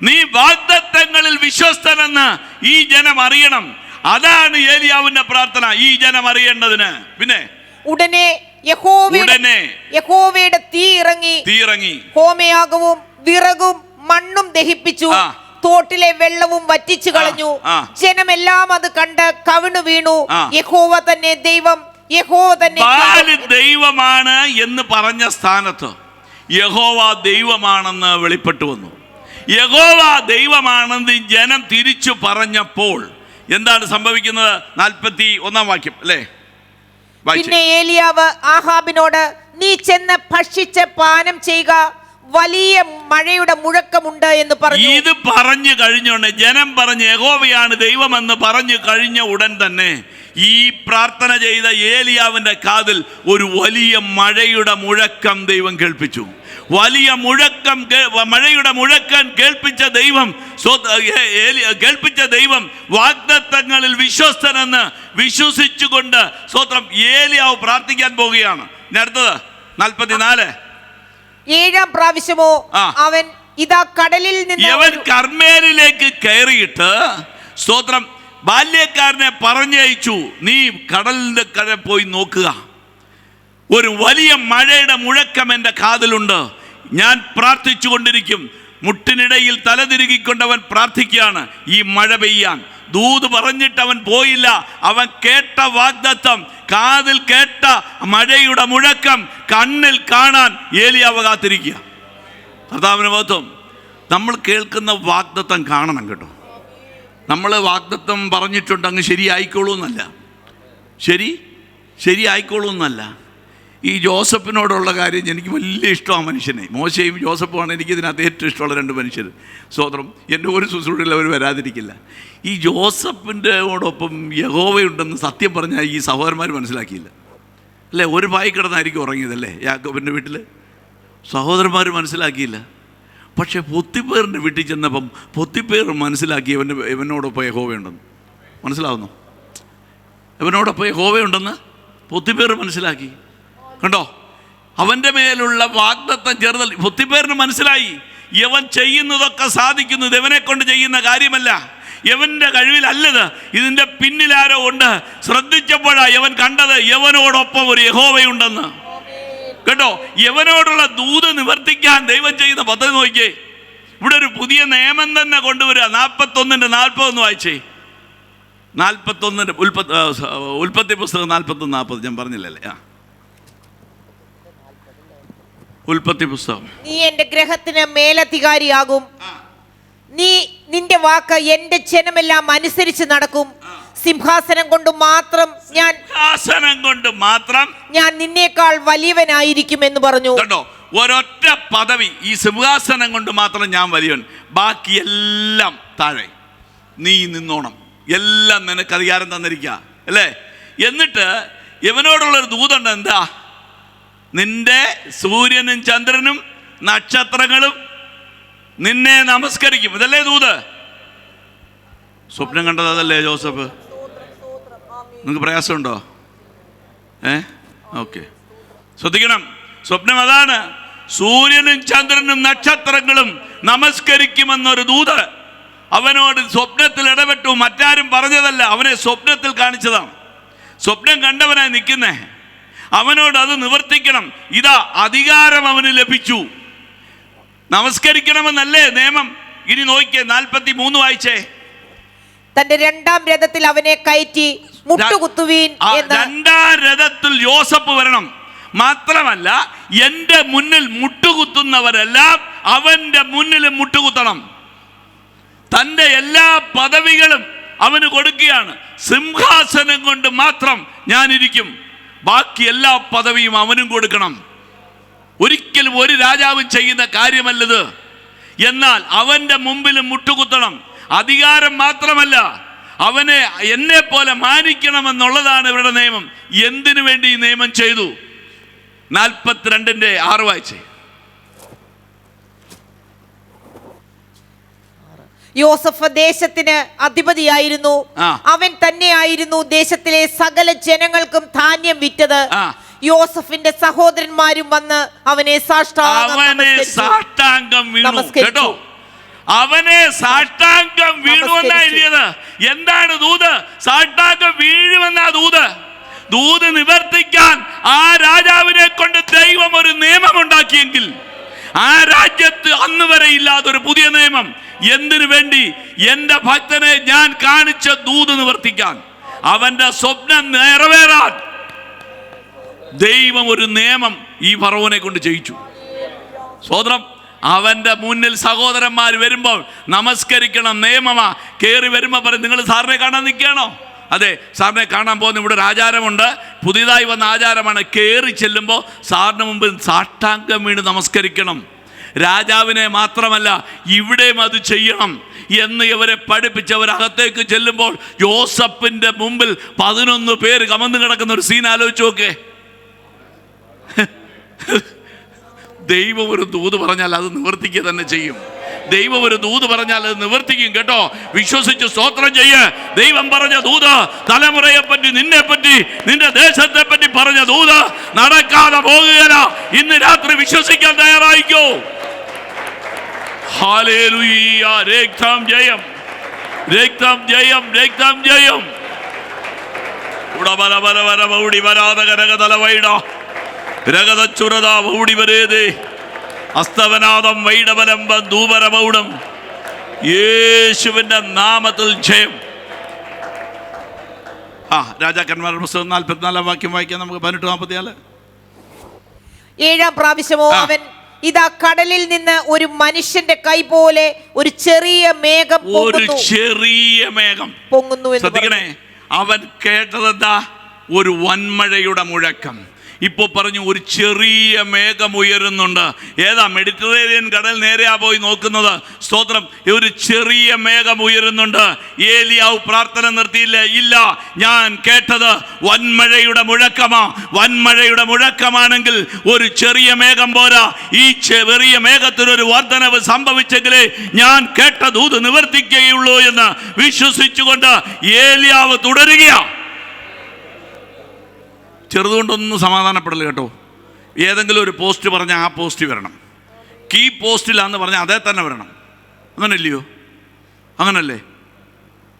നീ വാഗ്ദത്തങ്ങളിൽ വിശ്വസ്തനെന്ന് ഈ ജനം അറിയണം. അതാണ് ഏലിയാവിന്റെ പ്രാർത്ഥന, ഈ ജനം അറിയേണ്ടതിന്. പിന്നെ ഉടനെ യഹോവയുടെ തീ ഇറങ്ങി ഹോമയാഗവും വിറകും മണ്ണും ദഹിപ്പിച്ചു, തോട്ടിലെ വെള്ളവും വറ്റിച്ചു കളഞ്ഞു. ജനമെല്ലാം അത് കണ്ട് കവിണു വീണു. യഹോവ തന്നെ ദൈവം, യഹോവ തന്നെ ദൈവമാണ് എന്ന് പറഞ്ഞ സ്ഥാനത്ത് യഹോവ ദൈവമാണെന്ന് വെളിപ്പെട്ടു വന്നു. യഹോവ ദൈവമാണെന്ന് ജനം തിരിച്ചു പറഞ്ഞപ്പോൾ എന്താണ് സംഭവിക്കുന്നത്? 41 വാക്യം അല്ലേ? പിന്നെ ഏലിയാവ് ആഹാബിനോട് നീ ചെന്ന് ഭക്ഷിച്ച് പാനം ചെയ്യുക, വലിയ മഴയുടെ മുഴക്കമുണ്ട് എന്ന് പറഞ്ഞു. ഇത് പറഞ്ഞു കഴിഞ്ഞോണ്ട് ജനം പറഞ്ഞ് യഹോവയാണ് ദൈവമെന്ന് പറഞ്ഞു കഴിഞ്ഞ ഉടൻ തന്നെ ഈ പ്രാർത്ഥന ചെയ്ത ഏലിയാവിന്റെ കാതിൽ ഒരു വലിയ മഴയുടെ മുഴക്കം ദൈവം കേൾപ്പിച്ചു. വലിയ മുഴക്കം, മഴയുടെ മുഴക്കം കേൾപ്പിച്ച ദൈവം വാഗ്ദത്തങ്ങളിൽ വിശ്വസ്തനെന്ന് വിശ്വസിച്ചുകൊണ്ട് സ്തോത്രം ഏലിയാവ് പ്രാർത്ഥിക്കാൻ പോവുകയാണ്. അടുത്തത് 44. 7-ാം പ്രാവശ്യമോ അവൻ ഇതാ കടലിൽ നിന്ന് അവൻ കർമ്മേലിലേക്ക് കയറിയിട്ട് സ്തോത്രം ബാല്യക്കാരനെ പറഞ്ഞയച്ചു, നീ കടലിന്റെ കര പോയി നോക്കുക, ഒരു വലിയ മഴയുടെ മുഴക്കം എൻ്റെ കാതിലുണ്ട്, ഞാൻ പ്രാർത്ഥിച്ചു കൊണ്ടിരിക്കും. മുട്ടിനിടയിൽ തലതിരുകിക്കൊണ്ടവൻ പ്രാർത്ഥിക്കുകയാണ് ഈ മഴ പെയ്യാൻ. ദൂത് പറഞ്ഞിട്ട് അവൻ പോയില്ല. അവൻ കേട്ട വാഗ്ദത്തം, കാതിൽ കേട്ട മഴയുടെ മുഴക്കം കണ്ണിൽ കാണാൻ ഏലിയാവ് കാത്തിരിക്കുക. കർത്താവിന് മഹത്വം. നമ്മൾ കേൾക്കുന്ന വാഗ്ദത്തം കാണണം കേട്ടോ. നമ്മൾ വാഗ്ദത്തം പറഞ്ഞിട്ടുണ്ട് അങ്ങ് ശരിയായിക്കോളൂ എന്നല്ല, ശരിയായിക്കോളൂ എന്നല്ല. ഈ ജോസഫിനോടുള്ള കാര്യം എനിക്ക് വലിയ ഇഷ്ടമാണ് മനുഷ്യനെ. മോശയും ജോസഫുമാണ് എനിക്കിതിനകത്ത് ഏറ്റവും ഇഷ്ടമുള്ള 2 മനുഷ്യർ. സ്വതന്ത്രം എൻ്റെ ഒരു ശുശ്രൂഷയിൽ അവർ വരാതിരിക്കില്ല. ഈ ജോസഫിൻ്റെയോടൊപ്പം യഹോവയുണ്ടെന്ന് സത്യം പറഞ്ഞാൽ ഈ സഹോദരന്മാർ മനസ്സിലാക്കിയില്ല അല്ലേ? ഒരു പായി കിടന്നായിരിക്കും ഉറങ്ങിയതല്ലേ യാക്കോബിൻ്റെ വീട്ടിൽ? സഹോദരന്മാർ മനസ്സിലാക്കിയില്ല. പക്ഷേ പൊത്തിപ്പേറിൻ്റെ വീട്ടിൽ ചെന്നപ്പം പൊത്തിപ്പേർ മനസ്സിലാക്കി ഇവനോടൊപ്പം യഹോവയുണ്ടെന്ന്. മനസ്സിലാവുന്നു? ഇവനോടൊപ്പം യഹോവയുണ്ടെന്ന് പൊത്തിപ്പേർ മനസ്സിലാക്കി. കണ്ടോ? അവൻ്റെ മേലുള്ള വാഗ്ദത്തം ചെറുതൽ പൊത്തിപ്പേറിന് മനസ്സിലായി. യവൻ ചെയ്യുന്നതൊക്കെ സാധിക്കുന്നത് ഇവനെ കൊണ്ട് ചെയ്യുന്ന കാര്യമല്ല, യവൻ്റെ കഴിവിലല്ലത്, ഇതിൻ്റെ പിന്നിലാരോ ഉണ്ട്. ശ്രദ്ധിച്ചപ്പോഴാണ് യവൻ കണ്ടത് യവനോടൊപ്പം ഒരു യഹോവയുണ്ടെന്ന്. കേട്ടോ? യവനോടുള്ള ദൂത് നിവർത്തിക്കാൻ ദൈവം ചെയ്യുന്ന പദ്ധതി നോക്കിയേ. ഇവിടെ ഒരു പുതിയ നിയമം തന്നെ കൊണ്ടുവരിക. 41:40 വായിച്ചേ. 41 ഉൽപ്പത്തി പുസ്തകം 41:40 ഞാൻ പറഞ്ഞില്ലല്ലേ? ഉൽപ്പത്തി പുസ്തകം. നീ എന്റെ ഗ്രഹത്തിന് മേലധികാരിയാകും, നിന്റെ വാക്ക് എന്റെ ജനമെല്ലാം അനുസരിച്ച് നടക്കും. സിംഹാസനം കൊണ്ട് മാത്രം ഞാൻ നിന്നേക്കാൾ വലിയവനായിരിക്കും എന്ന് പറഞ്ഞു. കേട്ടോ, ഒരൊറ്റ പദവി, ഈ സിംഹാസനം കൊണ്ട് മാത്രം ഞാൻ വലിയവൻ, ബാക്കി എല്ലാം താഴെ. നീ നിന്നോണം, എല്ലാം നിനക്ക് അധികാരം തന്നിരിക്കുക അല്ലേ? എന്നിട്ട് ഇവനോടുള്ളൊരു ദൂതുണ്ട്. എന്താ? നിന്റെ സൂര്യനും ചന്ദ്രനും നക്ഷത്രങ്ങളും നിന്നെ നമസ്കരിക്കും. ഇതല്ലേ ദൂത്? സ്വപ്നം കണ്ടത് അതല്ലേ ജോസഫ്? നിങ്ങൾക്ക് പ്രയാസമുണ്ടോ? ഓക്കെ, ശ്രദ്ധിക്കണം. സ്വപ്നം അതാണ്. സൂര്യനും ചന്ദ്രനും നക്ഷത്രങ്ങളും നമസ്കരിക്കുമെന്നൊരു ദൂത് അവനോട് സ്വപ്നത്തിൽ ഇടപെട്ടു. മറ്റാരും പറഞ്ഞതല്ല, അവനെ സ്വപ്നത്തിൽ കാണിച്ചതാണ്. സ്വപ്നം കണ്ടവനായി നിൽക്കുന്നേ. അവനോട് അത് നിവർത്തിക്കണം. ഇതാ അധികാരം അവന് ലഭിച്ചു. നമസ്കരിക്കണമെന്നല്ലേ നിയമം? ഇനി നോക്കിയേ, 43 വായിച്ചേ. തന്റെ രണ്ടാം രഥത്തിൽ അവനെ കയറ്റി മുട്ടുകുത്തുവീൻ. രണ്ടാം രഥത്തിൽ യോസഫ് വരണം. മാത്രമല്ല, എന്റെ മുന്നിൽ മുട്ടുകുത്തുന്നവരെല്ലാം അവന്റെ മുന്നിൽ മുട്ടുകുത്തണം. തന്റെ എല്ലാ പദവികളും അവന് കൊടുക്കുകയാണ്. സിംഹാസനം കൊണ്ട് മാത്രം ഞാനിരിക്കും, ബാക്കി എല്ലാ പദവിയും അവനും കൊടുക്കണം. ഒരിക്കലും ഒരു രാജാവും ചെയ്യുന്ന കാര്യമല്ലത്. എന്നാൽ അവന്റെ മുമ്പിലും മുട്ടുകുത്തണം. അധികാരം മാത്രമല്ല, അവനെ എന്നെ പോലെ മാനിക്കണമെന്നുള്ളതാണ് ഇവരുടെ നിയമം. എന്തിനു വേണ്ടി ഈ നിയമം ചെയ്തു? 42:6 വായിച്ചേ. യോസഫ് ദേശത്തിന് അധിപതിയായിരുന്നു. അവൻ തന്നെയായിരുന്നു ദേശത്തിലെ സകല ജനങ്ങൾക്കും ധാന്യം വിറ്റത്. യോസഫിന്റെ സഹോദരന്മാരും വന്ന് അവനെ സാഷ്ടാംഗം വീണു. കേട്ടോ, അവനെ സാഷ്ടാംഗം വീണു എന്നാ എഴുതിയത്. എന്താണ് ദൂത്? സാഷ്ടാംഗം വീഴുമെന്നാ ദൂത്. ദൂത് നിവർത്തിക്കാൻ ആ രാജാവിനെ കൊണ്ട് ദൈവം ഒരു നിയമം ഉണ്ടാക്കിയെങ്കിൽ, ആ രാജ്യത്ത് അന്ന് വരെ ഇല്ലാത്തൊരു പുതിയ നിയമം. എന്തിനു വേണ്ടി? എന്റെ ഭക്തനെ ഞാൻ കാണിച്ച ദൂത് നിവർത്തിക്കാൻ, അവന്റെ സ്വപ്നം നിറവേറാൻ ദൈവം ഒരു നിയമം ഈ ഫറവോനെ കൊണ്ട് ചെയ്യിച്ചു. സ്വതന്ത്രം. അവന്റെ മുന്നിൽ സഹോദരന്മാർ വരുമ്പോൾ നമസ്കരിക്കണം, നിയമമാ. കയറി വരുമ്പോൾ പറയും, നിങ്ങൾ സാറിനെ കാണാൻ നിൽക്കുകയാണോ? അതെ, സാറിനെ കാണാൻ പോകുന്ന ഇവിടെ ഒരു ആചാരമുണ്ട്, പുതിയതായി വന്ന ആചാരമാണ്. കയറി ചെല്ലുമ്പോൾ സാറിന് മുമ്പിൽ സാഷ്ടാംഗം വീണ് നമസ്കരിക്കണം. രാജാവിനെ മാത്രമല്ല, ഇവിടെയും അത് ചെയ്യണം എന്ന് ഇവരെ പഠിപ്പിച്ചവരകത്തേക്ക് ചെല്ലുമ്പോൾ യോസഫിന്റെ മുമ്പിൽ 11 പേര് കമന്ന് കിടക്കുന്ന ഒരു സീൻ ആലോചിച്ച് നോക്കേ. ദൈവം ഒരു ദൂത് പറഞ്ഞാൽ അത് നിവർത്തിക്കുക തന്നെ ചെയ്യും. ദൈവം ഒരു ദൂത് പറഞ്ഞാൽ അത് നിവർത്തിക്കും. കേട്ടോ, വിശ്വസിച്ച് സ്തോത്രം ചെയ്യ്. ദൈവം പറഞ്ഞ ദൂത്, തലമുറയെ പറ്റി, നിന്നെ പറ്റി, നിന്റെ ദേശത്തെ പറ്റി പറഞ്ഞ ദൂത് നടക്കാതെ പോകുകയില്ല. ഇന്ന് രാത്രി വിശ്വസിക്കാൻ തയ്യാറായിക്കോ. ഹല്ലേലൂയ. രക്തം ജയം, രക്തം ജയം, രക്തം ജയം. ഉടബല ബല വര വൗടി വരാത കരകതല വൈഡ രഗതച്ചുരത വൗടി വരേതേ അസ്തവനാദം വൈഡബലംബം ധൂപരമൗഢം. യേശുവിന്റെ നാമത്തിൽ ജയം. രാജാക്കന്മാരുടെ പുസ്തകം 44 വാക്യം വായിക്കാം നമുക്ക്. 18:44. 7-ാം പ്രാവശ്യമോ അവൻ ഇതാ കടലിൽ നിന്ന് ഒരു മനുഷ്യന്റെ കൈ പോലെ ഒരു ചെറിയ മേഘം പൊങ്ങുന്നു. ശ്രദ്ധിക്കണേ, അവൻ കേട്ടതെന്താ? ഒരു വൻമഴയുടെ മുഴക്കം. ഇപ്പോൾ പറഞ്ഞു ഒരു ചെറിയ മേഘം ഉയരുന്നുണ്ട്. ഏതാ? മെഡിറ്ററേനിയൻ കടൽ നേരെയാ പോയി നോക്കുന്നത്. സ്തോത്രം. ഒരു ചെറിയ മേഘം ഉയരുന്നുണ്ട്. ഏലിയാവ് പ്രാർത്ഥന നിർത്തിയില്ല. ഇല്ല, ഞാൻ കേട്ടത് വൻമഴയുടെ മുഴക്കമാ. വൻമഴയുടെ മുഴക്കമാണെങ്കിൽ ഒരു ചെറിയ മേഘം പോരാ. ഈ ചെറിയ മേഘത്തിനൊരു വർധനവ് സംഭവിച്ചെങ്കിലേ ഞാൻ കേട്ട ദൂത് നിവർത്തിക്കുകയുള്ളൂ എന്ന് വിശ്വസിച്ചുകൊണ്ട് ഏലിയാവ് തുടരുകയാ. ചെറുതുകൊണ്ടൊന്നും സമാധാനപ്പെടല് കേട്ടോ. ഏതെങ്കിലും ഒരു പോസ്റ്റ് പറഞ്ഞാൽ ആ പോസ്റ്റ് വരണം. കീ പോസ്റ്റിലാന്ന് പറഞ്ഞാൽ അതേ തന്നെ വരണം. അങ്ങനല്ലയോ? അങ്ങനല്ലേ?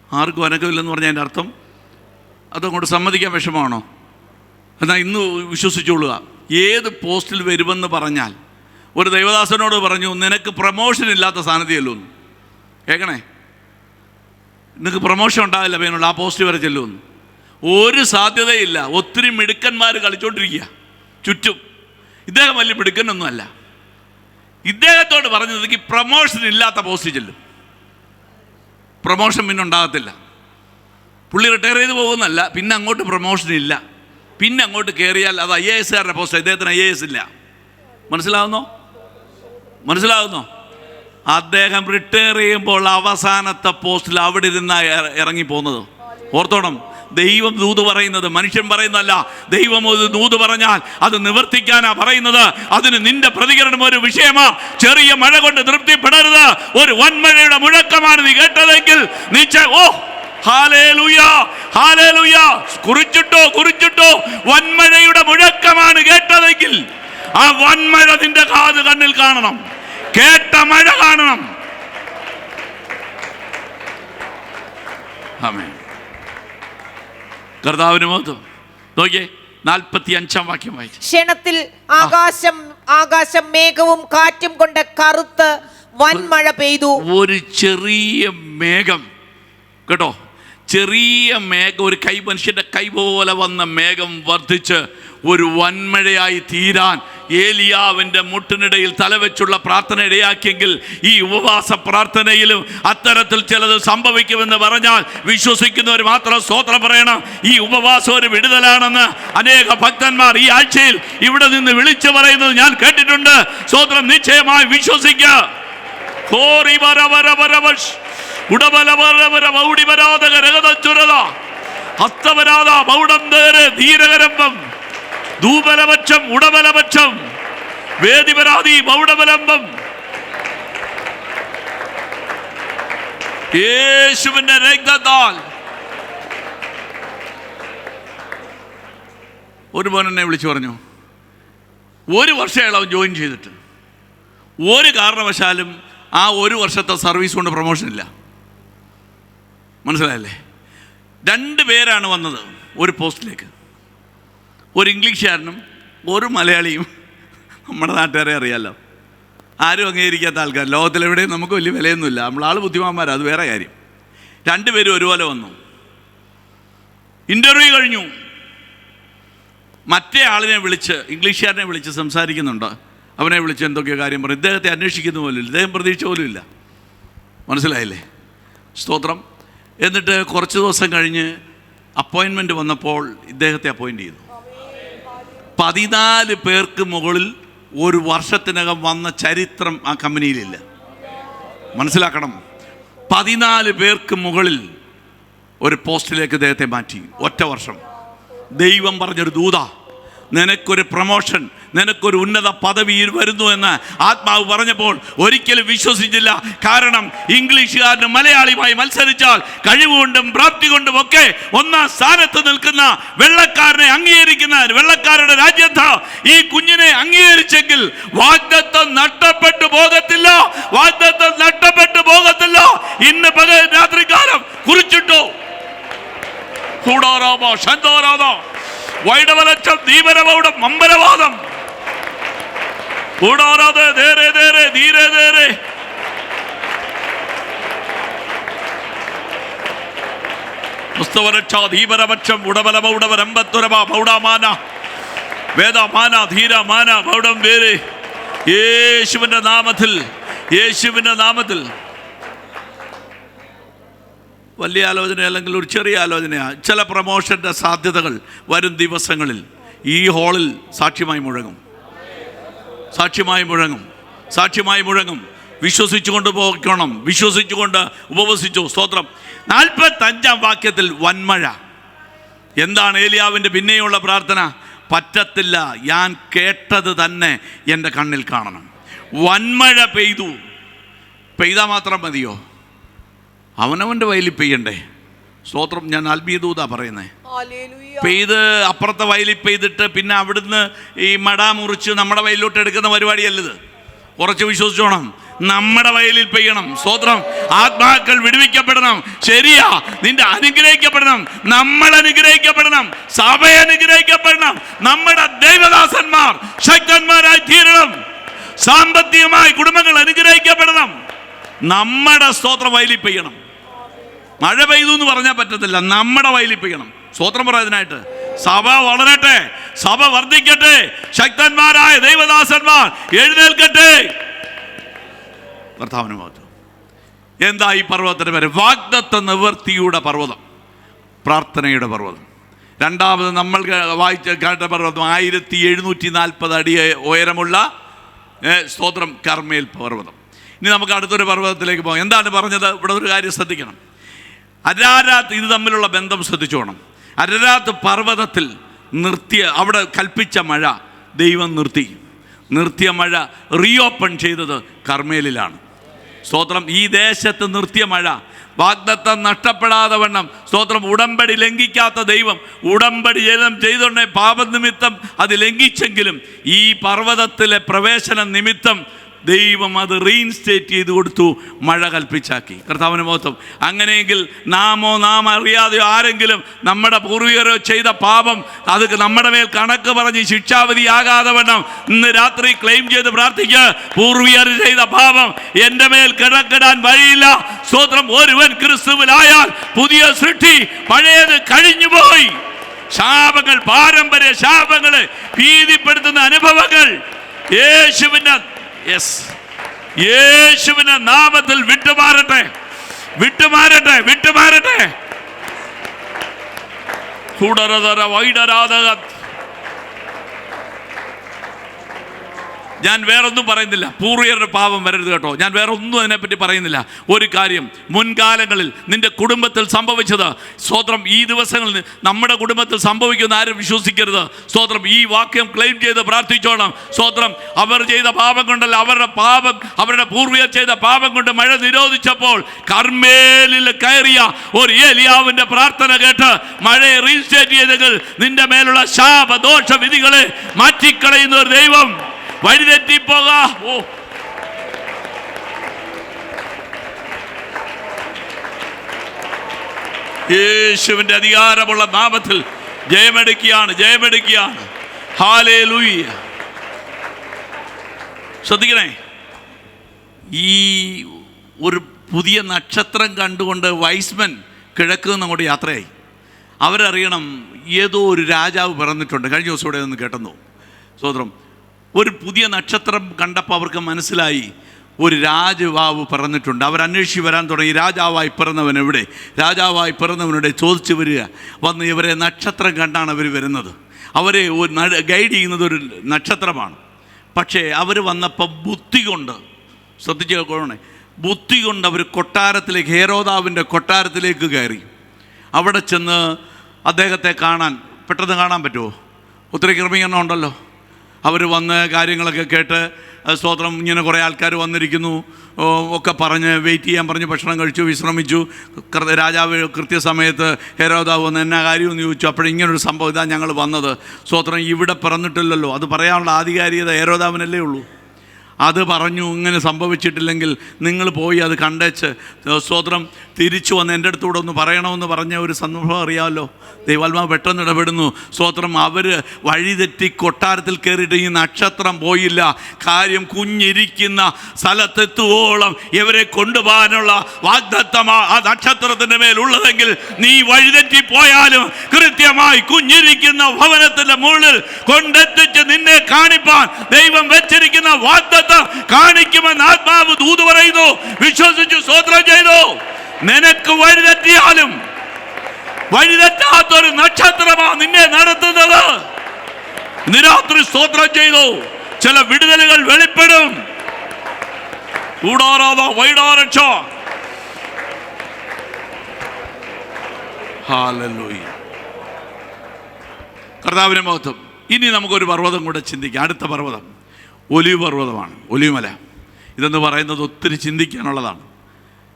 ആർക്കും അനക്കമില്ലെന്ന് പറഞ്ഞാൽ അതിൻ്റെ അർത്ഥം അതങ്ങോട്ട് സമ്മതിക്കാൻ വിഷമമാണോ? എന്നാൽ ഇന്ന് വിശ്വസിച്ചോളുക, ഏത് പോസ്റ്റിൽ വരുമെന്ന് പറഞ്ഞാൽ ഒരു ദൈവദാസനോട് പറഞ്ഞു, നിനക്ക് പ്രമോഷൻ ഇല്ലാത്ത സ്ഥാനത്തിയല്ലോ എന്ന്. കേൾക്കണേ, നിനക്ക് പ്രമോഷൻ ഉണ്ടാവില്ല പയ്യനുള്ള ആ പോസ്റ്റ് വരെ ചെല്ലുമെന്ന്. ഒരു സാധ്യതയില്ല. ഒത്തിരി മിടുക്കന്മാർ കളിച്ചോണ്ടിരിക്കുക ചുറ്റും. ഇദ്ദേഹം വലിയ മിടുക്കനൊന്നുമല്ല. ഇദ്ദേഹത്തോട് പറഞ്ഞത് ഈ പ്രമോഷൻ ഇല്ലാത്ത പോസ്റ്റ് ചെല്ലും, പ്രമോഷൻ പിന്നെ ഉണ്ടാകത്തില്ല. പുള്ളി റിട്ടയർ ചെയ്ത് പോകുന്നല്ല, പിന്നെ അങ്ങോട്ട് പ്രമോഷൻ ഇല്ല. പിന്നെ അങ്ങോട്ട് കയറിയാൽ അത് IAS പോസ്റ്റ്, ഇദ്ദേഹത്തിന് IAS ഇല്ല. മനസ്സിലാകുന്നോ? അദ്ദേഹം റിട്ടയർ ചെയ്യുമ്പോൾ അവസാനത്തെ പോസ്റ്റിൽ അവിടെ ഇരുന്ന ഇറങ്ങിപ്പോകുന്നത്. ഓർത്തോണം, ദൈവം ദൂത് പറയുന്നത് മനുഷ്യൻ പറയുന്നതല്ല. ദൈവം ഒരു ദൂത് പറഞ്ഞാൽ അത് നിവർത്തിക്കാനാ പറയുന്നത്. അതിന് നിന്റെ പ്രതികരണം ഒരു വിഷയമാ. ചെറിയ മഴ കൊണ്ട് തൃപ്തിപ്പെടരുത്. ഒരു വൻമഴയുടെ മുഴക്കമാണ് നീ കേട്ടതെങ്കിൽ നീ ഹല്ലേലൂയ, ഹല്ലേലൂയ, കുറിച്ചിട്ടോ വൻമഴയുടെ മുഴക്കമാണ് കേട്ടതെങ്കിൽ ആ വൻമഴ നിന്റെ കണ്ണിൽ കാണണം, കേട്ട മഴ കാണണം. ആമേൻ. കർത്താവിന് മഹത്വം. നോക്കിയേ, 45-ാം വാക്യം വായിച്ചു. ക്ഷണത്തിൽ ആകാശം മേഘവും കാറ്റും കൊണ്ട് കറുത്ത് വൻമഴ പെയ്തു. ഒരു ചെറിയ മേഘം കേട്ടോ, ചെറിയ മേഘം, ഒരു മനുഷ്യന്റെ കൈ പോലെ വന്ന മേഘം വർദ്ധിച്ച് ഒരു വൻമഴയായി തീരാൻ ഏലിയാവിൻ്റെ മുട്ടിനിടയിൽ തലവെച്ചുള്ള പ്രാർത്ഥന ഇടയാക്കിയെങ്കിൽ ഈ ഉപവാസ പ്രാർത്ഥനയിലും അത്തരത്തിൽ ചിലത് സംഭവിക്കുമെന്ന് പറഞ്ഞാൽ വിശ്വസിക്കുന്നവർ മാത്രം സ്തോത്രം പറയണം. ഈ ഉപവാസം ഒരു വിടുതലാണെന്ന് അനേക ഭക്തന്മാർ ഈ ആഴ്ചയിൽ ഇവിടെ നിന്ന് വിളിച്ചു പറയുന്നത് ഞാൻ കേട്ടിട്ടുണ്ട്. സ്തോത്രം നിശ്ചയമായി വിശ്വസിക്കുക. ധൂബലപക്ഷം ഉടബലപക്ഷം വേദിപരാതി മൗഢബലംബം. യേശുവിന്റെ രക്തത്താൽ. ഒരു മോൻ എന്നെ വിളിച്ചു പറഞ്ഞു, 1 വർഷമായുള്ള അവൻ ജോയിൻ ചെയ്തിട്ട് ഒരു കാരണവശാലും ആ 1 വർഷത്തെ സർവീസ് കൊണ്ട് പ്രൊമോഷൻ ഇല്ല. മനസ്സിലായല്ലേ? 2 പേരാണ് വന്നത് ഒരു പോസ്റ്റിലേക്ക്, ഒരു ഇംഗ്ലീഷുകാരനും ഒരു മലയാളിയും. നമ്മുടെ നാട്ടുകാരെ അറിയാമല്ലോ, ആരും അംഗീകരിക്കാത്ത ആൾക്കാർ. ലോകത്തിലെവിടെയും നമുക്ക് വലിയ വിലയൊന്നുമില്ല, നമ്മളാൾ ബുദ്ധിമാന്മാരാണ്, അത് വേറെ കാര്യം. 2 പേരും ഒരുപോലെ വന്നു. ഇൻ്റർവ്യൂ കഴിഞ്ഞു. മറ്റേ ആളിനെ വിളിച്ച്, ഇംഗ്ലീഷുകാരനെ വിളിച്ച് സംസാരിക്കുന്നുണ്ട്. അവനെ വിളിച്ച് എന്തൊക്കെയോ കാര്യം പറഞ്ഞു. ഇദ്ദേഹത്തെ അന്വേഷിക്കുന്ന പോലും ഇല്ല, ഇദ്ദേഹം പ്രതീക്ഷ പോലും ഇല്ല. മനസ്സിലായില്ലേ? സ്തോത്രം. എന്നിട്ട് കുറച്ച് ദിവസം കഴിഞ്ഞ് അപ്പോയിൻമെൻറ്റ് വന്നപ്പോൾ ഇദ്ദേഹത്തെ അപ്പോയിൻ്റ് ചെയ്തു. 14 പേർക്ക് മുകളിൽ 1 വർഷത്തിനകം വന്ന ചരിത്രം ആ കമ്പനിയിലില്ല. മനസ്സിലാക്കണം, 14 പേർക്ക് മുകളിൽ ഒരു പോസ്റ്റിലേക്ക് ഇദ്ദേഹത്തെ മാറ്റി. 1 വർഷം. ദൈവം പറഞ്ഞൊരു ദൂത, നിനക്കൊരു പ്രമോഷൻ, നിനക്കൊരു ഉന്നത പദവി വരുന്നു എന്ന് ആത്മാവ് പറഞ്ഞപ്പോൾ ഒരിക്കലും വിശ്വസിച്ചില്ല. കാരണം ഇംഗ്ലീഷുകാരന് മലയാളിയുമായി മത്സരിച്ചാൽ കഴിവുകൊണ്ടും പ്രാപ്തി കൊണ്ടും ഒക്കെ 1-ാം സ്ഥാനത്ത് നിൽക്കുന്ന വെള്ളക്കാരനെ അംഗീകരിക്കുന്ന വെള്ളക്കാരുടെ രാജ്യത്ത് ഈ കുഞ്ഞിനെ അംഗീകരിച്ചെങ്കിൽ വാഗ്ദത്തം നഷ്ടപ്പെട്ടു പോകത്തില്ല, വാഗ്ദത്തം നഷ്ടപ്പെട്ടു പോകത്തില്ല. ഇന്ന് പകൽ രാത്രികാലം കുറിച്ചിട്ടു. വൈഡവലക്ഷം ദീപനമൗഢം അമ്പലവാദം കൂടാതെ ധേരെ ധേരെ ധീരെ ധേരെ പുസ്തവരക്ഷ ദീപനപക്ഷം ഉടബലമൗഢവരമ്പത്തുരമ മൗഢമാന വേദമാന ധീരമാന മൗഢം വേരെ. യേശുവിൻ്റെ നാമത്തിൽ, യേശുവിൻ്റെ നാമത്തിൽ. വലിയ ആലോചന അല്ലെങ്കിൽ ഒരു ചെറിയ ആലോചനയാണ്. ചില പ്രമോഷൻ്റെ സാധ്യതകൾ വരും ദിവസങ്ങളിൽ ഈ ഹാളിൽ സാക്ഷ്യമായി മുഴങ്ങും, സാക്ഷ്യമായി മുഴങ്ങും, സാക്ഷ്യമായി മുഴങ്ങും. വിശ്വസിച്ചുകൊണ്ട് പോകണം, വിശ്വസിച്ചുകൊണ്ട് ഉപവസിച്ചു. സ്തോത്രം. 45-ാം വാക്യത്തിൽ വൻമഴ. എന്താണ് ഏലിയാവിൻ്റെ പിന്നെയുള്ള പ്രാർത്ഥന? പറ്റത്തില്ല, ഞാൻ കേട്ടത് തന്നെ എൻ്റെ കണ്ണിൽ കാണണം. വൻമഴ പെയ്തു. പെയ്താൽ മാത്രം മതിയോ? അവനവൻ്റെ വയലിൽ പെയ്യണ്ടേ? സ്തോത്രം. ഞാൻ ആത്മീയ ദൂതാ പറയുന്നത്. പെയ്ത് അപ്പുറത്തെ വയലിൽ പെയ്തിട്ട് പിന്നെ അവിടുന്ന് ഈ മട മുറിച്ച് നമ്മുടെ വയലിലോട്ട് എടുക്കുന്ന പരിപാടിയല്ലത്. കുറച്ച് വിശ്വസിച്ചോണം, നമ്മുടെ വയലിൽ പെയ്യണം. സ്തോത്രം. ആത്മാക്കൾ വിടുവിക്കപ്പെടണം. ശരിയാ, നിന്റെ അനുഗ്രഹിക്കപ്പെടണം, നമ്മൾ അനുഗ്രഹിക്കപ്പെടണം, സഭ അനുഗ്രഹിക്കപ്പെടണം, നമ്മുടെ ദൈവദാസന്മാർ ശക്തന്മാരായി തീരണം. സാമ്പത്തികമായി കുടുംബങ്ങൾ അനുഗ്രഹിക്കപ്പെടണം. നമ്മുടെ സ്തോത്രം വയലിൽ പെയ്യണം. മഴ പെയ്തു എന്ന് പറഞ്ഞാൽ പറ്റത്തില്ല, നമ്മുടെ വയലിൽ പെയ്യണം. സ്തോത്രം പറയുന്നതിനായിട്ട് സഭ വളരട്ടെ, സഭ വർദ്ധിക്കട്ടെ, ശക്തന്മാരായ ദൈവദാസന്മാർ എഴുന്നേൽക്കട്ടെ. കർത്താവിന് മാത്രം. എന്താ ഈ പർവ്വതത്തിന്റെ പേര്? വാഗ്ദത്ത നിവൃത്തിയുടെ പർവ്വതം, പ്രാർത്ഥനയുടെ പർവ്വതം. രണ്ടാമത് നമ്മൾ വായിച്ച കേട്ട പർവ്വതം 1740 അടി ഉയരമുള്ള സ്തോത്രം കർമ്മേൽ പർവ്വതം. ഇനി നമുക്ക് അടുത്തൊരു പർവ്വതത്തിലേക്ക് പോകാം. എന്താണ് പറഞ്ഞത്? ഇവിടെ ഒരു കാര്യം ശ്രദ്ധിക്കണം. അരാരാത്ത്, ഇത് തമ്മിലുള്ള ബന്ധം ശ്രദ്ധിച്ചോണം. അരാരാത്ത് പർവ്വതത്തിൽ അവിടെ കൽപ്പിച്ച മഴ ദൈവം നിർത്തിയ മഴ റീഓപ്പൺ ചെയ്തത് കർമ്മേലിലാണ്. സ്തോത്രം. ഈ ദേശത്ത് നിർത്തിയ മഴ, വാഗ്ദത്തം നഷ്ടപ്പെടാതെ വണ്ണം, സ്തോത്രം, ഉടമ്പടി ലംഘിക്കാത്ത ദൈവം ഉടമ്പടി ചെയ്തോണ്ടേ പാപനിമിത്തം അത് ലംഘിച്ചെങ്കിലും ഈ പർവ്വതത്തിലെ പ്രവേശന നിമിത്തം ദൈവം അത് റീഇൻസ്റ്റേറ്റ് ചെയ്ത് കൊടുത്തു, മഴ കൽപ്പിച്ചാക്കി. കർത്താവിന് മഹത്വം. അങ്ങനെയെങ്കിൽ നാം അറിയാതെയോ ആരെങ്കിലും നമ്മുടെ പൂർവികരോ ചെയ്ത പാപം അത് നമ്മുടെ മേൽ കണക്ക് പറഞ്ഞ് ശിക്ഷാവിധിയാകാതെ വണ്ണം ഇന്ന് രാത്രി ക്ലെയിം ചെയ്ത് പ്രാർത്ഥിക്കുക. പൂർവികർ ചെയ്ത പാപം എൻ്റെ മേൽ കിടക്കിടാൻ വഴിയില്ല. സ്തോത്രം. ഒരുവൻ ക്രിസ്തുവിലായാൽ പുതിയ സൃഷ്ടി, പഴയത് കഴിഞ്ഞുപോയി. ശാപങ്ങൾ, പാരമ്പര്യ ശാപങ്ങള്, ഭീതിപ്പെടുത്തുന്ന അനുഭവങ്ങൾ യേശുവിന്റെ നാമത്തിൽ വിട്ടുമാറട്ടെ. ഞാൻ വേറൊന്നും പറയുന്നില്ല, പൂർവികരുടെ പാപം വരരുത് കേട്ടോ. ഞാൻ വേറെ ഒന്നും അതിനെപ്പറ്റി പറയുന്നില്ല. ഒരു കാര്യം, മുൻകാലങ്ങളിൽ നിന്റെ കുടുംബത്തിൽ സംഭവിച്ചത്, സ്തോത്രം, ഈ ദിവസങ്ങളിൽ നമ്മുടെ കുടുംബത്തിൽ സംഭവിക്കുന്ന ആരും വിശ്വസിക്കരുത്. സ്തോത്രം. ഈ വാക്യം ക്ലെയിം ചെയ്ത് പ്രാർത്ഥിച്ചോണം. സ്തോത്രം. അവർ ചെയ്ത പാപം കൊണ്ടല്ല, അവരുടെ പൂർവികർ ചെയ്ത പാപം കൊണ്ട് മഴ നിരോധിച്ചപ്പോൾ കർമ്മേലിൽ കയറിയ ഒരു ഏലിയാവിന്റെ പ്രാർത്ഥന കേട്ട് മഴയെ റീസ്റ്റേറ്റ് ചെയ്തെങ്കിൽ നിന്റെ മേലുള്ള ശാപദോഷ വിധികളെ മാറ്റിക്കളയുന്ന ഒരു ദൈവം. വഴിതെറ്റിപ്പോകാ. യേശുവിന്റെ അധികാരമുള്ള നാമത്തിൽ ജയമെടുക്കുകയാണ്. ഹല്ലേലൂയ. ശ്രദ്ധിക്കണേ, ഈ ഒരു പുതിയ നക്ഷത്രം കണ്ടുകൊണ്ട് വൈസ്മൻ കിഴക്ക് നിന്ന് അങ്ങോട്ട് യാത്രയായി. അവരറിയണം ഏതോ ഒരു രാജാവ് പിറന്നിട്ടുണ്ട്. കഴിഞ്ഞ ദിവസം ഇവിടെ ഒന്ന് കേട്ടെന്നു. സ്തോത്രം. ഒരു പുതിയ നക്ഷത്രം കണ്ടപ്പോൾ അവർക്ക് മനസ്സിലായി ഒരു രാജാവ് പിറന്നിട്ടുണ്ട്. അവരന്വേഷിച്ച് വരാൻ തുടങ്ങി. രാജാവായി പിറന്നവനുടെ ചോദിച്ചു വന്ന് ഇവരെ നക്ഷത്രം കണ്ടാണ് അവർ വരുന്നത്. അവരെ ഗൈഡ് ചെയ്യുന്നത് ഒരു നക്ഷത്രമാണ്. പക്ഷേ അവർ വന്നപ്പോൾ ബുദ്ധി കൊണ്ട്, ശ്രദ്ധിച്ച് കേൾക്കണേ, ബുദ്ധി കൊണ്ട് അവർ കൊട്ടാരത്തിലേക്ക്, ഹെരോദാവിൻ്റെ കൊട്ടാരത്തിലേക്ക് കയറി. അവിടെ ചെന്ന് അദ്ദേഹത്തെ പെട്ടെന്ന് കാണാൻ പറ്റുമോ? ഒത്തിരി ക്രമീകരണം ഉണ്ടല്ലോ. അവർ വന്ന് കാര്യങ്ങളൊക്കെ കേട്ട്, സ്തോത്രം, ഇങ്ങനെ കുറേ ആൾക്കാർ വന്നിരിക്കുന്നു ഒക്കെ പറഞ്ഞ് വെയിറ്റ് ചെയ്യാൻ പറഞ്ഞ് ഭക്ഷണം കഴിച്ചു, വിശ്രമിച്ചു. രാജാവ് കൃത്യസമയത്ത് ഹെരോദാവ് വന്ന് എന്നാ കാര്യമെന്ന് ചോദിച്ചു. അപ്പോഴിങ്ങനൊരു സംഭവം, ഇതാ ഞങ്ങൾ വന്നത്. സ്തോത്രം. ഇവിടെ പിറന്നിട്ടില്ലല്ലോ. അത് പറയാനുള്ള ആധികാരികത ഹെരോദാവിനല്ലേ ഉള്ളൂ. അത് പറഞ്ഞു, ഇങ്ങനെ സംഭവിച്ചിട്ടില്ലെങ്കിൽ നിങ്ങൾ പോയി അത് കണ്ടേച്ച് സ്തോത്രം തിരിച്ചു വന്ന് എൻ്റെ അടുത്തൂടെ ഒന്ന് പറയണമെന്ന് പറഞ്ഞ ഒരു സന്ദർഭം അറിയാമല്ലോ. ദൈവാത്മാവ് പെട്ടെന്ന് ഇടപെടുന്നു. സ്തോത്രം. അവർ വഴിതെറ്റി കൊട്ടാരത്തിൽ കയറിയിട്ട് ഈ നക്ഷത്രം പോയില്ല. കാര്യം കുഞ്ഞിരിക്കുന്ന സ്ഥലത്തെത്തുവോളം ഇവരെ കൊണ്ടുപോകാനുള്ള വാഗ്ദത്തമാ ആ നക്ഷത്രത്തിൻ്റെ മേലുള്ളതെങ്കിൽ നീ വഴിതെറ്റിപ്പോയാലും കൃത്യമായി കുഞ്ഞിരിക്കുന്ന ഭവനത്തിൻ്റെ മുകളിൽ കൊണ്ടെത്തിച്ച് നിന്നെ കാണിപ്പാൻ ദൈവം വെച്ചിരിക്കുന്ന വാഗ്ദത്തം കാണിക്കുമെന്ന് ആത്മാവ് ദൂത് പറയുന്നു. വിശ്വസിച്ചു സ്തോത്രം ചെയ്തു. നിനക്ക് വഴിതെറ്റിയാലും വഴിതെറ്റാത്തൊരു നക്ഷത്രമാ നിന്നെ നടത്തുന്നത്. നിരാത്രി സ്തോത്രം ചെയ്തു. ചില വിടുതലുകൾ വെളിപ്പെടും. കർത്താവിന്റെ മഹത്വം. ഇനി നമുക്കൊരു പർവ്വതം കൂടെ ചിന്തിക്കാം. അടുത്ത പർവ്വതം ഒലിവ് പർവ്വതമാണ്, ഒലിവുമല. ഇതെന്ന് പറയുന്നത് ഒത്തിരി ചിന്തിക്കാനുള്ളതാണ്.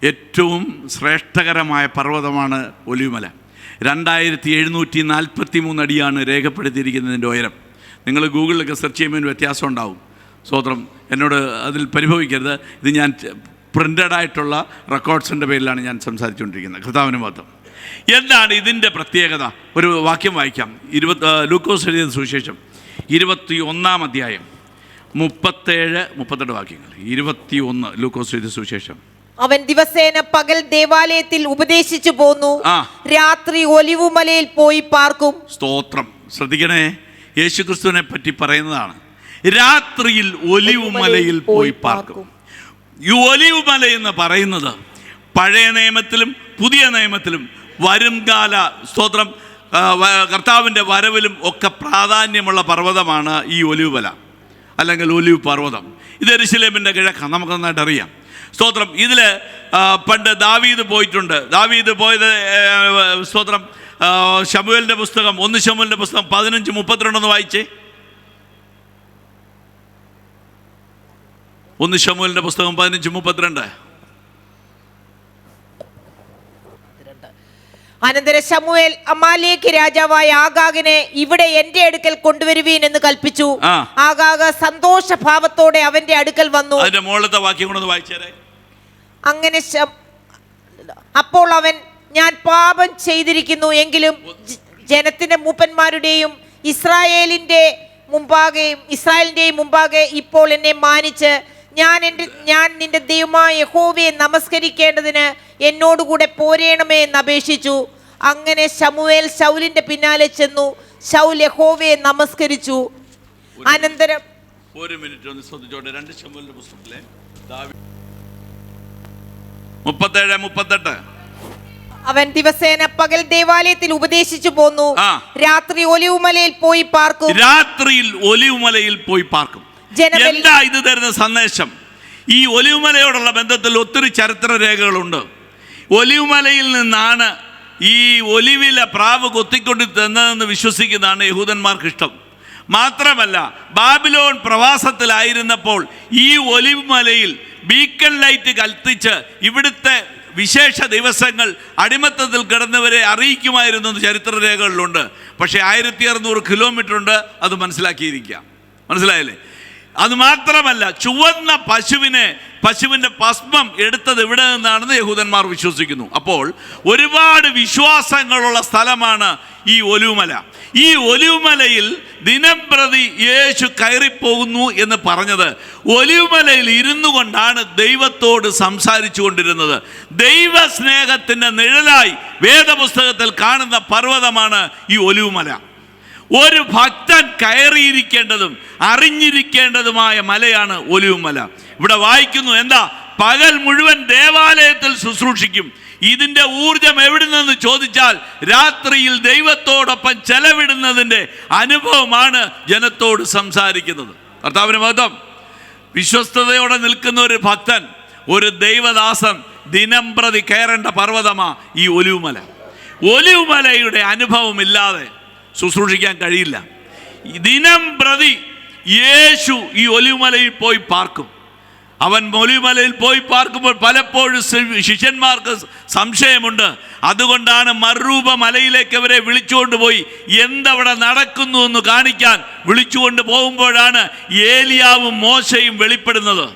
ഏറ്റവും ശ്രേഷ്ഠകരമായ പർവ്വതമാണ് ഒലിവുമല. 2743 അടിയാണ് രേഖപ്പെടുത്തിയിരിക്കുന്നതിൻ്റെ ഉയരം. നിങ്ങൾ ഗൂഗിളിലൊക്കെ സെർച്ച് ചെയ്യുമ്പോൾ വ്യത്യാസം ഉണ്ടാവും. സ്തോത്രം. എന്നോട് അതിൽ പരിഭവിക്കരുത്. ഇത് ഞാൻ പ്രിൻ്റഡായിട്ടുള്ള റെക്കോർഡ്സിൻ്റെ പേരിലാണ് ഞാൻ സംസാരിച്ചുകൊണ്ടിരിക്കുന്നത്. കർത്താവിന് മഹത്വം. എന്താണ് ഇതിൻ്റെ പ്രത്യേകത? ഒരു വാക്യം വായിക്കാം. ലൂക്കോസ് എഴുതിയ സുവിശേഷം 21-ാം അധ്യായം 37-38 വാക്യങ്ങൾ. 21 ലൂക്കോസ് എഴുതിയ സുവിശേഷം. അവൻ ദിവസേന പകൽ ദേവാലയത്തിൽ ഉപദേശിച്ചു പോന്നു, രാത്രി ഒലിവുമലയിൽ പോയി പാർക്കും. സ്തോത്രം. ശ്രദ്ധിക്കണേ, യേശുക്രിസ്തുവിനെ പറ്റി പറയുന്നതാണ്. രാത്രിയിൽ ഒലിവുമലയിൽ പോയി പാർക്കും. ഈ ഒലിവുമല എന്ന് പറയുന്നത് പഴയ നിയമത്തിലും പുതിയ നിയമത്തിലും വരുംകാല സ്തോത്രം കർത്താവിൻ്റെ വരവിലും ഒക്കെ പ്രാധാന്യമുള്ള പർവ്വതമാണ് ഈ ഒലിവുമല, അല്ലെങ്കിൽ ഒലിവ് പർവ്വതം. ഇത് യെരൂശലേമിൻ്റെ കിഴക്കാണ്, നമുക്ക് നന്നായിട്ട് അറിയാം. സ്തോത്രം. ഇതിൽ പണ്ട് ദാവീദ് പോയിട്ടുണ്ട്. ദാവീദ് പോയത് സ്തോത്രം ശമൂവേലിൻ്റെ പുസ്തകം 1 ശമൂവേലിൻ്റെ പുസ്തകം 15:32 വായിച്ചേ. 1 ശമൂവേലിൻ്റെ പുസ്തകം 15:32. അനന്തരം ശമൂവേൽ അമാലേക്ക് രാജാവായ ആഗാഗിനെ ഇവിടെ എന്റെ അടുക്കൽ കൊണ്ടുവരുവീൻ എന്ന് കൽപ്പിച്ചു. ആഗാഗ് സന്തോഷഭാവത്തോടെ അവന്റെ അടുക്കൽ വന്നു. അതിന്റെ മുകളിലത്തെ വാക്യം കൊണ്ടൊന്ന് വായിച്ചേരെ. അങ്ങനെ അപ്പോൾ അവൻ, ഞാൻ പാപം ചെയ്തിരിക്കുന്നു, എങ്കിലും ജനത്തിന്റെ മൂപ്പന്മാരുടെയും ഇസ്രായേലിന്റെയും മുമ്പാകെ ഇപ്പോൾ എന്നെ മാനിച്ച് ഞാൻ നിന്റെ ദൈവമായ യഹോവയെ നമസ്കരിക്കേണ്ടതിന് എന്നോടുകൂടെ പോരേണമേ എന്ന് അപേക്ഷിച്ചു. അങ്ങനെ ശമൂവേൽ ശൗലിന്റെ പിന്നാലെ ചെന്നു. ശൗൽ യഹോവയെ നമസ്കരിച്ചു. അനന്തരം 1 മിനിറ്റ് ഒന്ന് ശ്രദ്ധിച്ചോട്ടെ. 2 ശമൂവേലിന്റെ പുസ്തകത്തിലെ 37-38. അവൻ ദിവസേന പകൽ ദേവാലയത്തിൽ ഉപദേശിച്ചു പോന്നു, രാത്രി ഒലിവുമലയിൽ പോയി പാർക്കും. രാത്രിയിൽ ഒലിവുമലയിൽ പോയി പാർക്കും. എന്താ ഇത് തരുന്ന സന്ദേശം? ഈ ഒലിവുമലയോടുള്ള ബന്ധത്തിൽ ഒത്തിരി ചരിത്ര രേഖകളുണ്ട്. ഒലിവുമലയിൽ നിന്നാണ് ഈ ഒലിവില പ്രാവ് കൊത്തിക്കൊണ്ട് തന്നതെന്ന് വിശ്വസിക്കുന്നതാണ് യഹൂദന്മാർക്ക് ഇഷ്ടം. മാത്രമല്ല, ബാബിലോൺ പ്രവാസത്തിലായിരുന്നപ്പോൾ ഈ ഒലിവുമലയിൽ ബീക്കൺ ലൈറ്റ് കത്തിച്ച് ഇവിടുത്തെ വിശേഷ ദിവസങ്ങൾ അടിമത്തത്തിൽ കിടന്നവരെ അറിയിക്കുമായിരുന്നു എന്ന് ചരിത്രരേഖകളിലുണ്ട്. പക്ഷേ 1600 കിലോമീറ്റർ ഉണ്ട്, അത് മനസ്സിലാക്കിയിരിക്കുക. മനസ്സിലായില്ലേ? അതുമാത്രമല്ല, ചുവന്ന പശുവിൻ്റെ ഭസ്മം എടുത്തത് ഇവിടെ നിന്നാണെന്ന് യഹൂദന്മാർ വിശ്വസിക്കുന്നു. അപ്പോൾ ഒരുപാട് വിശ്വാസങ്ങളുള്ള സ്ഥലമാണ് ഈ ഒലിവുമല. ഈ ഒലിവുമലയിൽ ദിനംപ്രതി യേശു കയറിപ്പോകുന്നു എന്ന് പറഞ്ഞത് ഒലിവുമലയിൽ ഇരുന്നു കൊണ്ടാണ് ദൈവത്തോട് സംസാരിച്ചു കൊണ്ടിരുന്നത്. ദൈവസ്നേഹത്തിൻ്റെ നിഴലായി വേദപുസ്തകത്തിൽ കാണുന്ന പർവ്വതമാണ് ഈ ഒലിവുമല. ഒരു ഭക്തൻ കയറിയിരിക്കേണ്ടതും അറിഞ്ഞിരിക്കേണ്ടതുമായ മലയാണ് ഒലിവുമല. ഇവിടെ വായിക്കുന്നു, എന്താ? പകൽ മുഴുവൻ ദേവാലയത്തിൽ ശുശ്രൂഷിക്കും. ഇതിൻ്റെ ഊർജം എവിടെ നിന്ന് ചോദിച്ചാൽ രാത്രിയിൽ ദൈവത്തോടൊപ്പം ചെലവിടുന്നതിൻ്റെ അനുഭവമാണ് ജനത്തോട് സംസാരിക്കുന്നത്. കർത്താവിന് മഹത്വം. വിശ്വസ്തയോടെ നിൽക്കുന്ന ഒരു ഭക്തൻ, ഒരു ദൈവദാസൻ ദിനം പ്രതി കയറേണ്ട പർവ്വതമാ ഈ ഒലിവുമല. ഒലിവുമലയുടെ അനുഭവമില്ലാതെ ശുശ്രൂഷിക്കാൻ കഴിയില്ല. ദിനം പ്രതി യേശു ഈ ഒലിവുമലയിൽ പോയി പാർക്കും. അവൻ ഒലിവുമലയിൽ പോയി പാർക്കുമ്പോൾ പലപ്പോഴും ശിഷ്യന്മാർക്ക് സംശയമുണ്ട്. അതുകൊണ്ടാണ് മറുരൂപ മലയിലേക്ക് അവരെ വിളിച്ചുകൊണ്ട് പോയി എന്തവിടെ നടക്കുന്നു എന്ന് കാണിക്കാൻ വിളിച്ചുകൊണ്ട് പോകുമ്പോഴാണ് ഏലിയാവും മോശയും വെളിപ്പെടുന്നത്.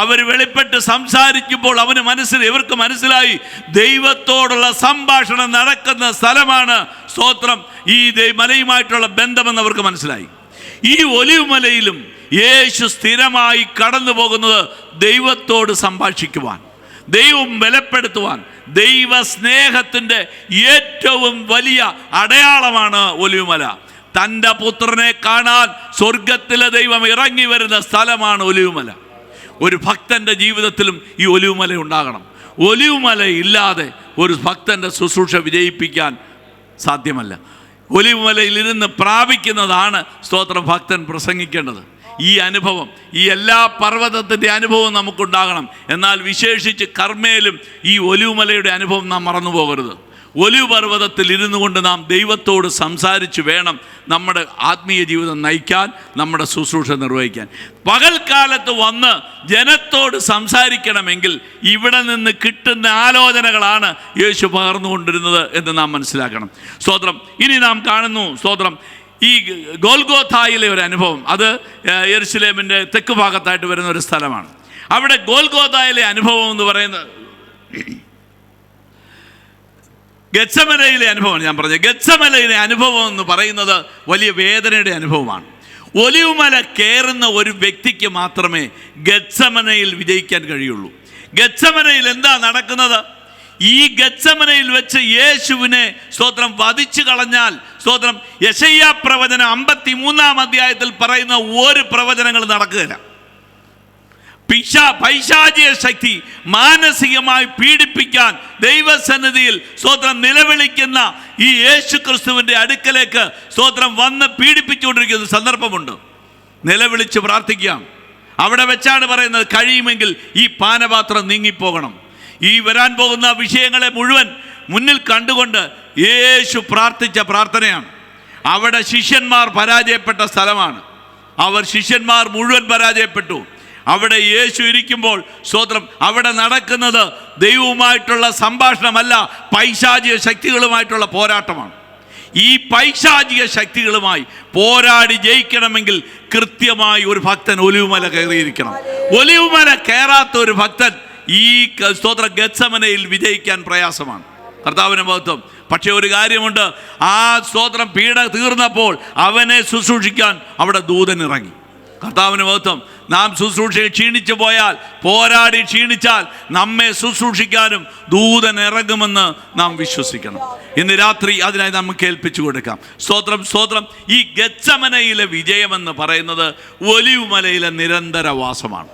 അവർ വെളിപ്പെട്ട് സംസാരിക്കുമ്പോൾ ഇവർക്ക് മനസ്സിലായി ദൈവത്തോടുള്ള സംഭാഷണം നടക്കുന്ന സ്ഥലമാണ് സ്തോത്രം ഈ മലയുമായിട്ടുള്ള ബന്ധമെന്ന് അവർക്ക് മനസ്സിലായി. ഈ ഒലിവുമലയിലും യേശു സ്ഥിരമായി കടന്നു പോകുന്നത് ദൈവത്തോട് സംഭാഷിക്കുവാൻ, ദൈവം ബലപ്പെടുത്തുവാൻ. ദൈവ സ്നേഹത്തിൻ്റെ ഏറ്റവും വലിയ അടയാളമാണ് ഒലിവുമല. തൻ്റെ പുത്രനെ കാണാൻ സ്വർഗത്തിലെ ദൈവം ഇറങ്ങി വരുന്ന സ്ഥലമാണ് ഒലിവുമല. ഒരു ഭക്തൻ്റെ ജീവിതത്തിലും ഈ ഒലിവുമല ഉണ്ടാകണം. ഒലിവുമല ഇല്ലാതെ ഒരു ഭക്തൻ്റെ ശുശ്രൂഷ വിജയിപ്പിക്കാൻ സാധ്യമല്ല. ഒലിവുമലയിൽ ഇരുന്ന് പ്രാപിക്കുന്നതാണ് സ്തോത്രം ഭക്തൻ പ്രസംഗിക്കേണ്ടത്. ഈ അനുഭവം, ഈ എല്ലാ പർവ്വതത്തിൻ്റെ അനുഭവം നമുക്കുണ്ടാകണം. എന്നാൽ വിശേഷിച്ച് കർമ്മേലും ഈ ഒലിവുമലയുടെ അനുഭവം നാം മറന്നു പോകരുത്. ഒലിവ് പർവ്വതത്തിൽ ഇരുന്നു കൊണ്ട് നാം ദൈവത്തോട് സംസാരിച്ച് വേണം നമ്മുടെ ആത്മീയ ജീവിതം നയിക്കാൻ, നമ്മുടെ ശുശ്രൂഷ നിർവഹിക്കാൻ. പകൽക്കാലത്ത് വന്ന് ജനത്തോട് സംസാരിക്കണമെങ്കിൽ ഇവിടെ നിന്ന് കിട്ടുന്ന ആലോചനകളാണ് യേശു പകർന്നുകൊണ്ടിരുന്നത് എന്ന് നാം മനസ്സിലാക്കണം. സ്തോത്രം. ഇനി നാം കാണുന്നു സ്തോത്രം ഈ ഗോൽഗോഥായിലെ ഒരു അനുഭവം. അത് യെരുശലേമിൻ്റെ തെക്ക് ഭാഗത്തായിട്ട് വരുന്ന ഒരു സ്ഥലമാണ്. അവിടെ ഗോൽഗോഥായിലെ അനുഭവം എന്ന് പറയുന്നത് ഗെത്സമനയിലെ അനുഭവമാണ്. ഞാൻ പറഞ്ഞത് ഗെത്സമനയിലെ അനുഭവം എന്ന് പറയുന്നത് വലിയ വേദനയുടെ അനുഭവമാണ്. ഒലിവുമല കയറുന്ന ഒരു വ്യക്തിക്ക് മാത്രമേ ഗത്സമനയിൽ വിജയിക്കാൻ കഴിയുള്ളൂ. ഗത്സമനയിൽ എന്താ നടക്കുന്നത്? ഈ ഗത്സമനയിൽ വെച്ച് യേശുവിനെ സ്തോത്രം വധിച്ചു കളഞ്ഞാൽ, സ്തോത്രം, യെശയ്യാ പ്രവചനം 53-ാം അധ്യായത്തിൽ പറയുന്ന ഒരു പ്രവചനങ്ങൾ നടക്കുകയില്ല. പൈശാചിക ശക്തി മാനസികമായി പീഡിപ്പിക്കാൻ ദൈവസന്നിധിയിൽ സ്തോത്രം നിലവിളിക്കുന്ന ഈ യേശു ക്രിസ്തുവിൻ്റെ അടുക്കലേക്ക് സ്തോത്രം വന്ന് പീഡിപ്പിച്ചുകൊണ്ടിരിക്കുന്ന സന്ദർഭമുണ്ട്. നിലവിളിച്ച് പ്രാർത്ഥിക്കാം. അവിടെ വെച്ചാണ് പറയുന്നത്, കഴിയുമെങ്കിൽ ഈ പാനപാത്രം നീങ്ങിപ്പോകണം. ഈ വരാൻ പോകുന്ന വിഷയങ്ങളെ മുഴുവൻ മുന്നിൽ കണ്ടുകൊണ്ട് യേശു പ്രാർത്ഥിച്ച പ്രാർത്ഥനയാണ്. അവിടെ ശിഷ്യന്മാർ പരാജയപ്പെട്ട സ്ഥലമാണ്. ശിഷ്യന്മാർ മുഴുവൻ പരാജയപ്പെട്ടു. അവിടെ യേശു ഇരിക്കുമ്പോൾ സ്തോത്രം അവിടെ നടക്കുന്നത് ദൈവവുമായിട്ടുള്ള സംഭാഷണമല്ല, പൈശാചിക ശക്തികളുമായിട്ടുള്ള പോരാട്ടമാണ്. ഈ പൈശാചിക ശക്തികളുമായി പോരാടി ജയിക്കണമെങ്കിൽ കൃത്യമായി ഒരു ഭക്തൻ ഒലിവുമല കയറിയിരിക്കണം. ഒലിവുമല കയറാത്ത ഒരു ഭക്തൻ ഈ സ്തോത്ര ഗത്സമനയിൽ വിജയിക്കാൻ പ്രയാസമാണ്. കർത്താവിന്റെ മഹത്വം. പക്ഷെ ഒരു കാര്യമുണ്ട്, ആ സ്തോത്രം പീഡ തീർന്നപ്പോൾ അവനെ ശുശ്രൂഷിക്കാൻ അവിടെ ദൂതൻ ഇറങ്ങി. കർത്താവിന് മഹത്വം. നാം ശുശ്രൂഷയെ ക്ഷീണിച്ചു പോയാൽ, പോരാടി ക്ഷീണിച്ചാൽ നമ്മെ ശുശ്രൂഷിക്കാനും ദൂതൻ ഇറങ്ങുമെന്ന് നാം വിശ്വസിക്കണം. ഇന്ന് രാത്രി അതിനായി നമുക്ക് ഏൽപ്പിച്ചു കൊടുക്കാം. സ്തോത്രം, സ്തോത്രം. ഈ ഗത്സമനയിലെ വിജയമെന്ന് പറയുന്നത് ഒലിവുമലയിലെ നിരന്തര വാസമാണ്.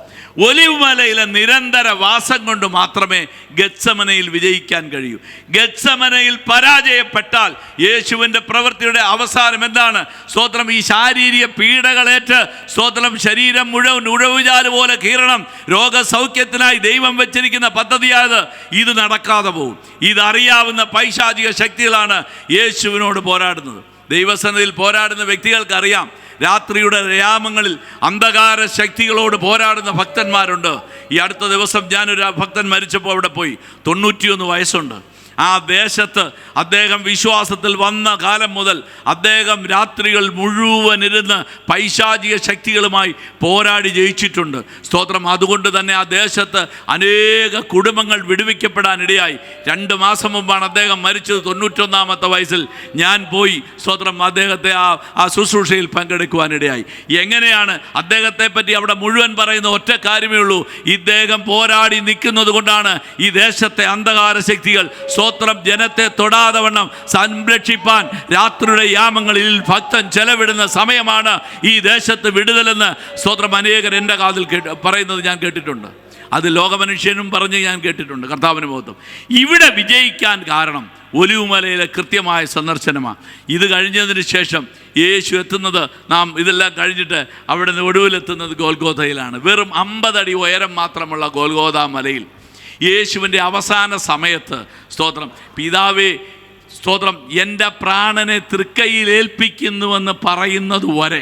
ഒലിവുമലയിലെ നിരന്തര വാസം കൊണ്ട് മാത്രമേ ഗത്സമനയിൽ വിജയിക്കാൻ കഴിയൂ. ഗത്സമനയിൽ പരാജയപ്പെട്ടാൽ യേശുവിൻ്റെ പ്രവൃത്തിയുടെ അവസാനം എന്താണ്? സ്തോത്രം, ഈ ശാരീരിക പീഡകളേറ്റ് സ്തോത്രം ശരീരം മുഴുവൻ ഉഴവുചാല് പോലെ കീറണം. രോഗസൗഖ്യത്തിനായി ദൈവം വെച്ചിരിക്കുന്ന പദ്ധതിയായത് ഇത് നടക്കാതെ പോകും. ഇതറിയാവുന്ന പൈശാചിക ശക്തികളാണ് യേശുവിനോട് പോരാടുന്നത്. ദൈവസന്നിധിയിൽ പോരാടുന്ന വ്യക്തികൾക്കറിയാം, രാത്രിയുടെ യാമങ്ങളിൽ അന്ധകാര ശക്തികളോട് പോരാടുന്ന ഭക്തന്മാരുണ്ട്. ഈ അടുത്ത ദിവസം ഞാനൊരു ഭക്തൻ മരിച്ചപ്പോൾ അവിടെ പോയി. 91 വയസ്സുണ്ട്. ആ ദേശത്ത് അദ്ദേഹം വിശ്വാസത്തിൽ വന്ന കാലം മുതൽ അദ്ദേഹം രാത്രികൾ മുഴുവൻ ഇരുന്ന് പൈശാചിക ശക്തികളുമായി പോരാടി ജയിച്ചിട്ടുണ്ട്. സ്തോത്രം. അതുകൊണ്ട് തന്നെ ആ ദേശത്ത് അനേക കുടുംബങ്ങൾ വിടുവിക്കപ്പെടാനിടയായി. 2 മാസം മുമ്പാണ് അദ്ദേഹം മരിച്ചത്. 91-ാമത്തെ വയസ്സിൽ ഞാൻ പോയി സ്തോത്രം അദ്ദേഹത്തെ ആ ശുശ്രൂഷയിൽ പങ്കെടുക്കുവാനിടയായി. എങ്ങനെയാണ് അദ്ദേഹത്തെ പറ്റി അവിടെ മുഴുവൻ പറയുന്ന ഒറ്റ കാര്യമേ ഉള്ളൂ, ഇദ്ദേഹം പോരാടി നിൽക്കുന്നത് കൊണ്ടാണ് ഈ ദേശത്തെ അന്ധകാര ശക്തികൾ സ്തോത്രം ജനത്തെ തൊടാതെ വണ്ണം സംരക്ഷിപ്പാൻ രാത്രിയുടെ യാമങ്ങളിൽ ഭക്തൻ ചെലവിടുന്ന സമയമാണ് ഈ ദേശത്ത് വിടുതലെന്ന് സ്തോത്രം അനേകർ എൻ്റെ കാതിൽ പറയുന്നത് ഞാൻ കേട്ടിട്ടുണ്ട്. അത് ലോകമനുഷ്യനും പറഞ്ഞ് ഞാൻ കേട്ടിട്ടുണ്ട്. കർത്താവിന് മഹത്വം. ഇവിടെ വിജയിക്കാൻ കാരണം ഒലിവുമലയിലെ കൃത്യമായ സന്ദർശനമാണ്. ഇത് കഴിഞ്ഞതിന് ശേഷം യേശു എത്തുന്നത്, നാം ഇതെല്ലാം കഴിഞ്ഞിട്ട് അവിടെ നിന്ന് ഒടുവിലെത്തുന്നത് ഗോൽഗോഥയിലാണ്. വെറും 50 അടി ഉയരം മാത്രമുള്ള ഗോൽഗോഥ മലയിൽ യേശുവിൻ്റെ അവസാന സമയത്ത് സ്തോത്രം, പിതാവേ സ്തോത്രം, എൻ്റെ പ്രാണനെ തൃക്കൈയിൽ ഏൽപ്പിക്കുന്നുവെന്ന് പറയുന്നത് വരെ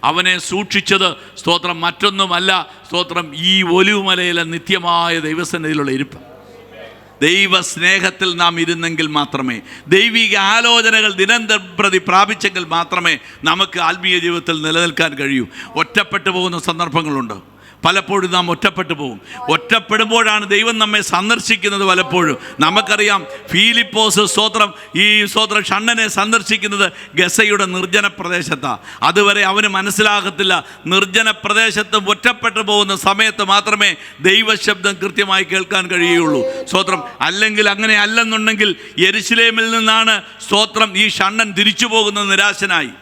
അവനെ സൂക്ഷിച്ചത് സ്തോത്രം മറ്റൊന്നുമല്ല, സ്തോത്രം ഈ ഒലിവുമലയിലെ നിത്യമായ ദൈവസന്നിധിയിലുള്ള ഇരിപ്പ്. ദൈവസ്നേഹത്തിൽ നാം ഇരുന്നെങ്കിൽ മാത്രമേ, ദൈവിക ആലോചനകൾ ദിനംതരം പ്രതി പ്രാപിച്ചെങ്കിൽ മാത്രമേ നമുക്ക് ആത്മീയ ജീവിതത്തിൽ നിലനിൽക്കാൻ കഴിയൂ. ഒറ്റപ്പെട്ടു പോകുന്ന സന്ദർഭങ്ങളുണ്ട്. പലപ്പോഴും നാം ഒറ്റപ്പെട്ടു പോകും. ഒറ്റപ്പെടുമ്പോഴാണ് ദൈവം നമ്മെ സന്ദർശിക്കുന്നത്. പലപ്പോഴും നമുക്കറിയാം, ഫിലിപ്പോസ് സ്തോത്രം ഈ സ്തോത്രം ഷണ്ണനെ സന്ദർശിക്കുന്നത് ഗസയുടെ നിർജ്ജന പ്രദേശത്താണ്. അതുവരെ അവന് മനസ്സിലാകത്തില്ല. നിർജ്ജന പ്രദേശത്ത് ഒറ്റപ്പെട്ടു പോകുന്ന സമയത്ത് മാത്രമേ ദൈവശബ്ദം കൃത്യമായി കേൾക്കാൻ കഴിയുള്ളൂ. സ്തോത്രം. അല്ലെങ്കിൽ അങ്ങനെ അല്ലെന്നുണ്ടെങ്കിൽ യെരുശലേമിൽ നിന്നാണ് സ്തോത്രം ഈ ഷണ്ണൻ തിരിച്ചു പോകുന്നത് നിരാശനായി.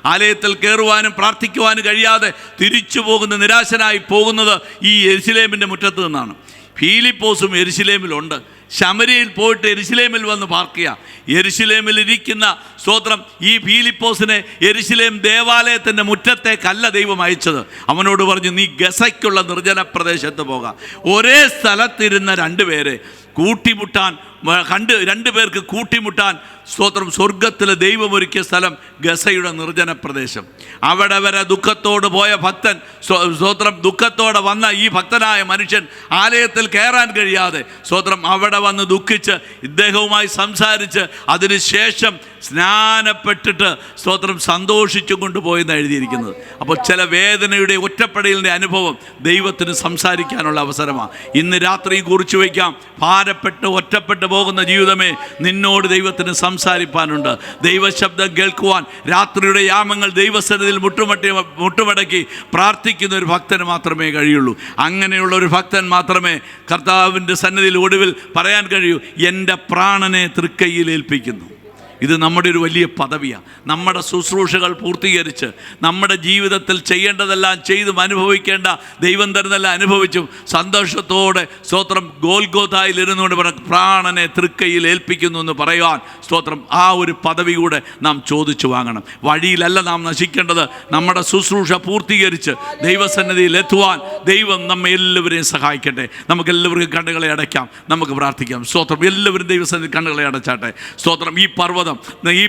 ആലയത്തിൽ കയറുവാനും പ്രാർത്ഥിക്കുവാനും കഴിയാതെ തിരിച്ചു പോകുന്ന നിരാശനായി പോകുന്നത് ഈ യെരുശലേമിൻ്റെ മുറ്റത്ത് നിന്നാണ്. ഫിലിപ്പോസും യെരുശലേമിലുണ്ട്. ശമരിയിൽ പോയിട്ട് യെരുശലേമിൽ വന്ന് പാർക്കുക. യെരുശലേമിൽ ഇരിക്കുന്ന സ്തോത്രം ഈ ഫിലിപ്പോസിനെ യെരുശലേം ദേവാലയത്തിൻ്റെ മുറ്റത്തേക്കല്ല ദൈവം അയച്ചത്. അവനോട് പറഞ്ഞു, നീ ഗസയ്ക്കുള്ള നിർജ്ജന പ്രദേശത്ത് പോകാം. ഒരേ സ്ഥലത്തിരുന്ന 2 പേരെ കൂട്ടിമുട്ടാൻ രണ്ടു പേർക്ക് കൂട്ടിമുട്ടാൻ സ്തോത്രം സ്വർഗത്തിലെ ദൈവം ഒരുക്കിയ സ്ഥലം ഗസയുടെ നിർജ്ജന പ്രദേശം. അവിടെ വരെ ദുഃഖത്തോട് പോയ ഭക്തൻ, സ്തോത്രം ദുഃഖത്തോടെ വന്ന ഈ ഭക്തനായ മനുഷ്യൻ ആലയത്തിൽ കയറാൻ കഴിയാതെ സ്തോത്രം അവിടെ വന്ന് ദുഃഖിച്ച് ഇദ്ദേഹവുമായി സംസാരിച്ച് അതിനുശേഷം സ്നാനപ്പെട്ടിട്ട് സ്തോത്രം സന്തോഷിച്ചു കൊണ്ടുപോയെന്ന് എഴുതിയിരിക്കുന്നത്. അപ്പോൾ ചില വേദനയുടെ ഒറ്റപ്പെടലിൻ്റെ അനുഭവം ദൈവത്തിന് സംസാരിക്കാനുള്ള അവസരമാണ്. ഇന്ന് രാത്രി കുറിച്ച് വയ്ക്കാം. ഭാരപ്പെട്ട് ഒറ്റപ്പെട്ടു പോകുന്ന ജീവിതമേ, നിന്നോട് ദൈവത്തിന് സംസാരിപ്പാനുണ്ട്. ദൈവശബ്ദം കേൾക്കുവാൻ രാത്രിയുടെ യാമങ്ങൾ ദൈവസന്നിധിയിൽ മുട്ടുമടക്കി പ്രാർത്ഥിക്കുന്ന ഒരു ഭക്തന് മാത്രമേ കഴിയുള്ളൂ. അങ്ങനെയുള്ള ഒരു ഭക്തൻ മാത്രമേ കർത്താവിൻ്റെ സന്നിധിയിൽ ഒടുവിൽ പറയാൻ കഴിയൂ, എൻ്റെ പ്രാണനെ തൃക്കൈയിൽ ഏൽപ്പിക്കുന്നു. ഇത് നമ്മുടെ ഒരു വലിയ പദവിയാണ്. നമ്മുടെ ശുശ്രൂഷകൾ പൂർത്തീകരിച്ച് നമ്മുടെ ജീവിതത്തിൽ ചെയ്യേണ്ടതെല്ലാം ചെയ്തും അനുഭവിക്കേണ്ട ദൈവം തരുന്നെല്ലാം അനുഭവിച്ചും സന്തോഷത്തോടെ സ്തോത്രം ഗോൽഗോഥായിൽ ഇരുന്നുകൊണ്ട് പ്രാണനെ തൃക്കൈയിൽ ഏൽപ്പിക്കുന്നു എന്ന് പറയുവാൻ സ്തോത്രം ആ ഒരു പദവി കൂടെ നാം ചോദിച്ചു വാങ്ങണം. വഴിയിലല്ല നാം നശിക്കേണ്ടത്. നമ്മുടെ ശുശ്രൂഷ പൂർത്തീകരിച്ച് ദൈവസന്നിധിയിൽ എത്തുവാൻ ദൈവം നമ്മെ എല്ലാവരെയും സഹായിക്കട്ടെ. നമുക്കെല്ലാവർക്കും കണ്ണുകളെ അടയ്ക്കാം, നമുക്ക് പ്രാർത്ഥിക്കാം. സ്തോത്രം. എല്ലാവരും ദൈവസന്നിധി കണ്ണുകളെ അടച്ചാട്ടെ. സ്തോത്രം. ഈ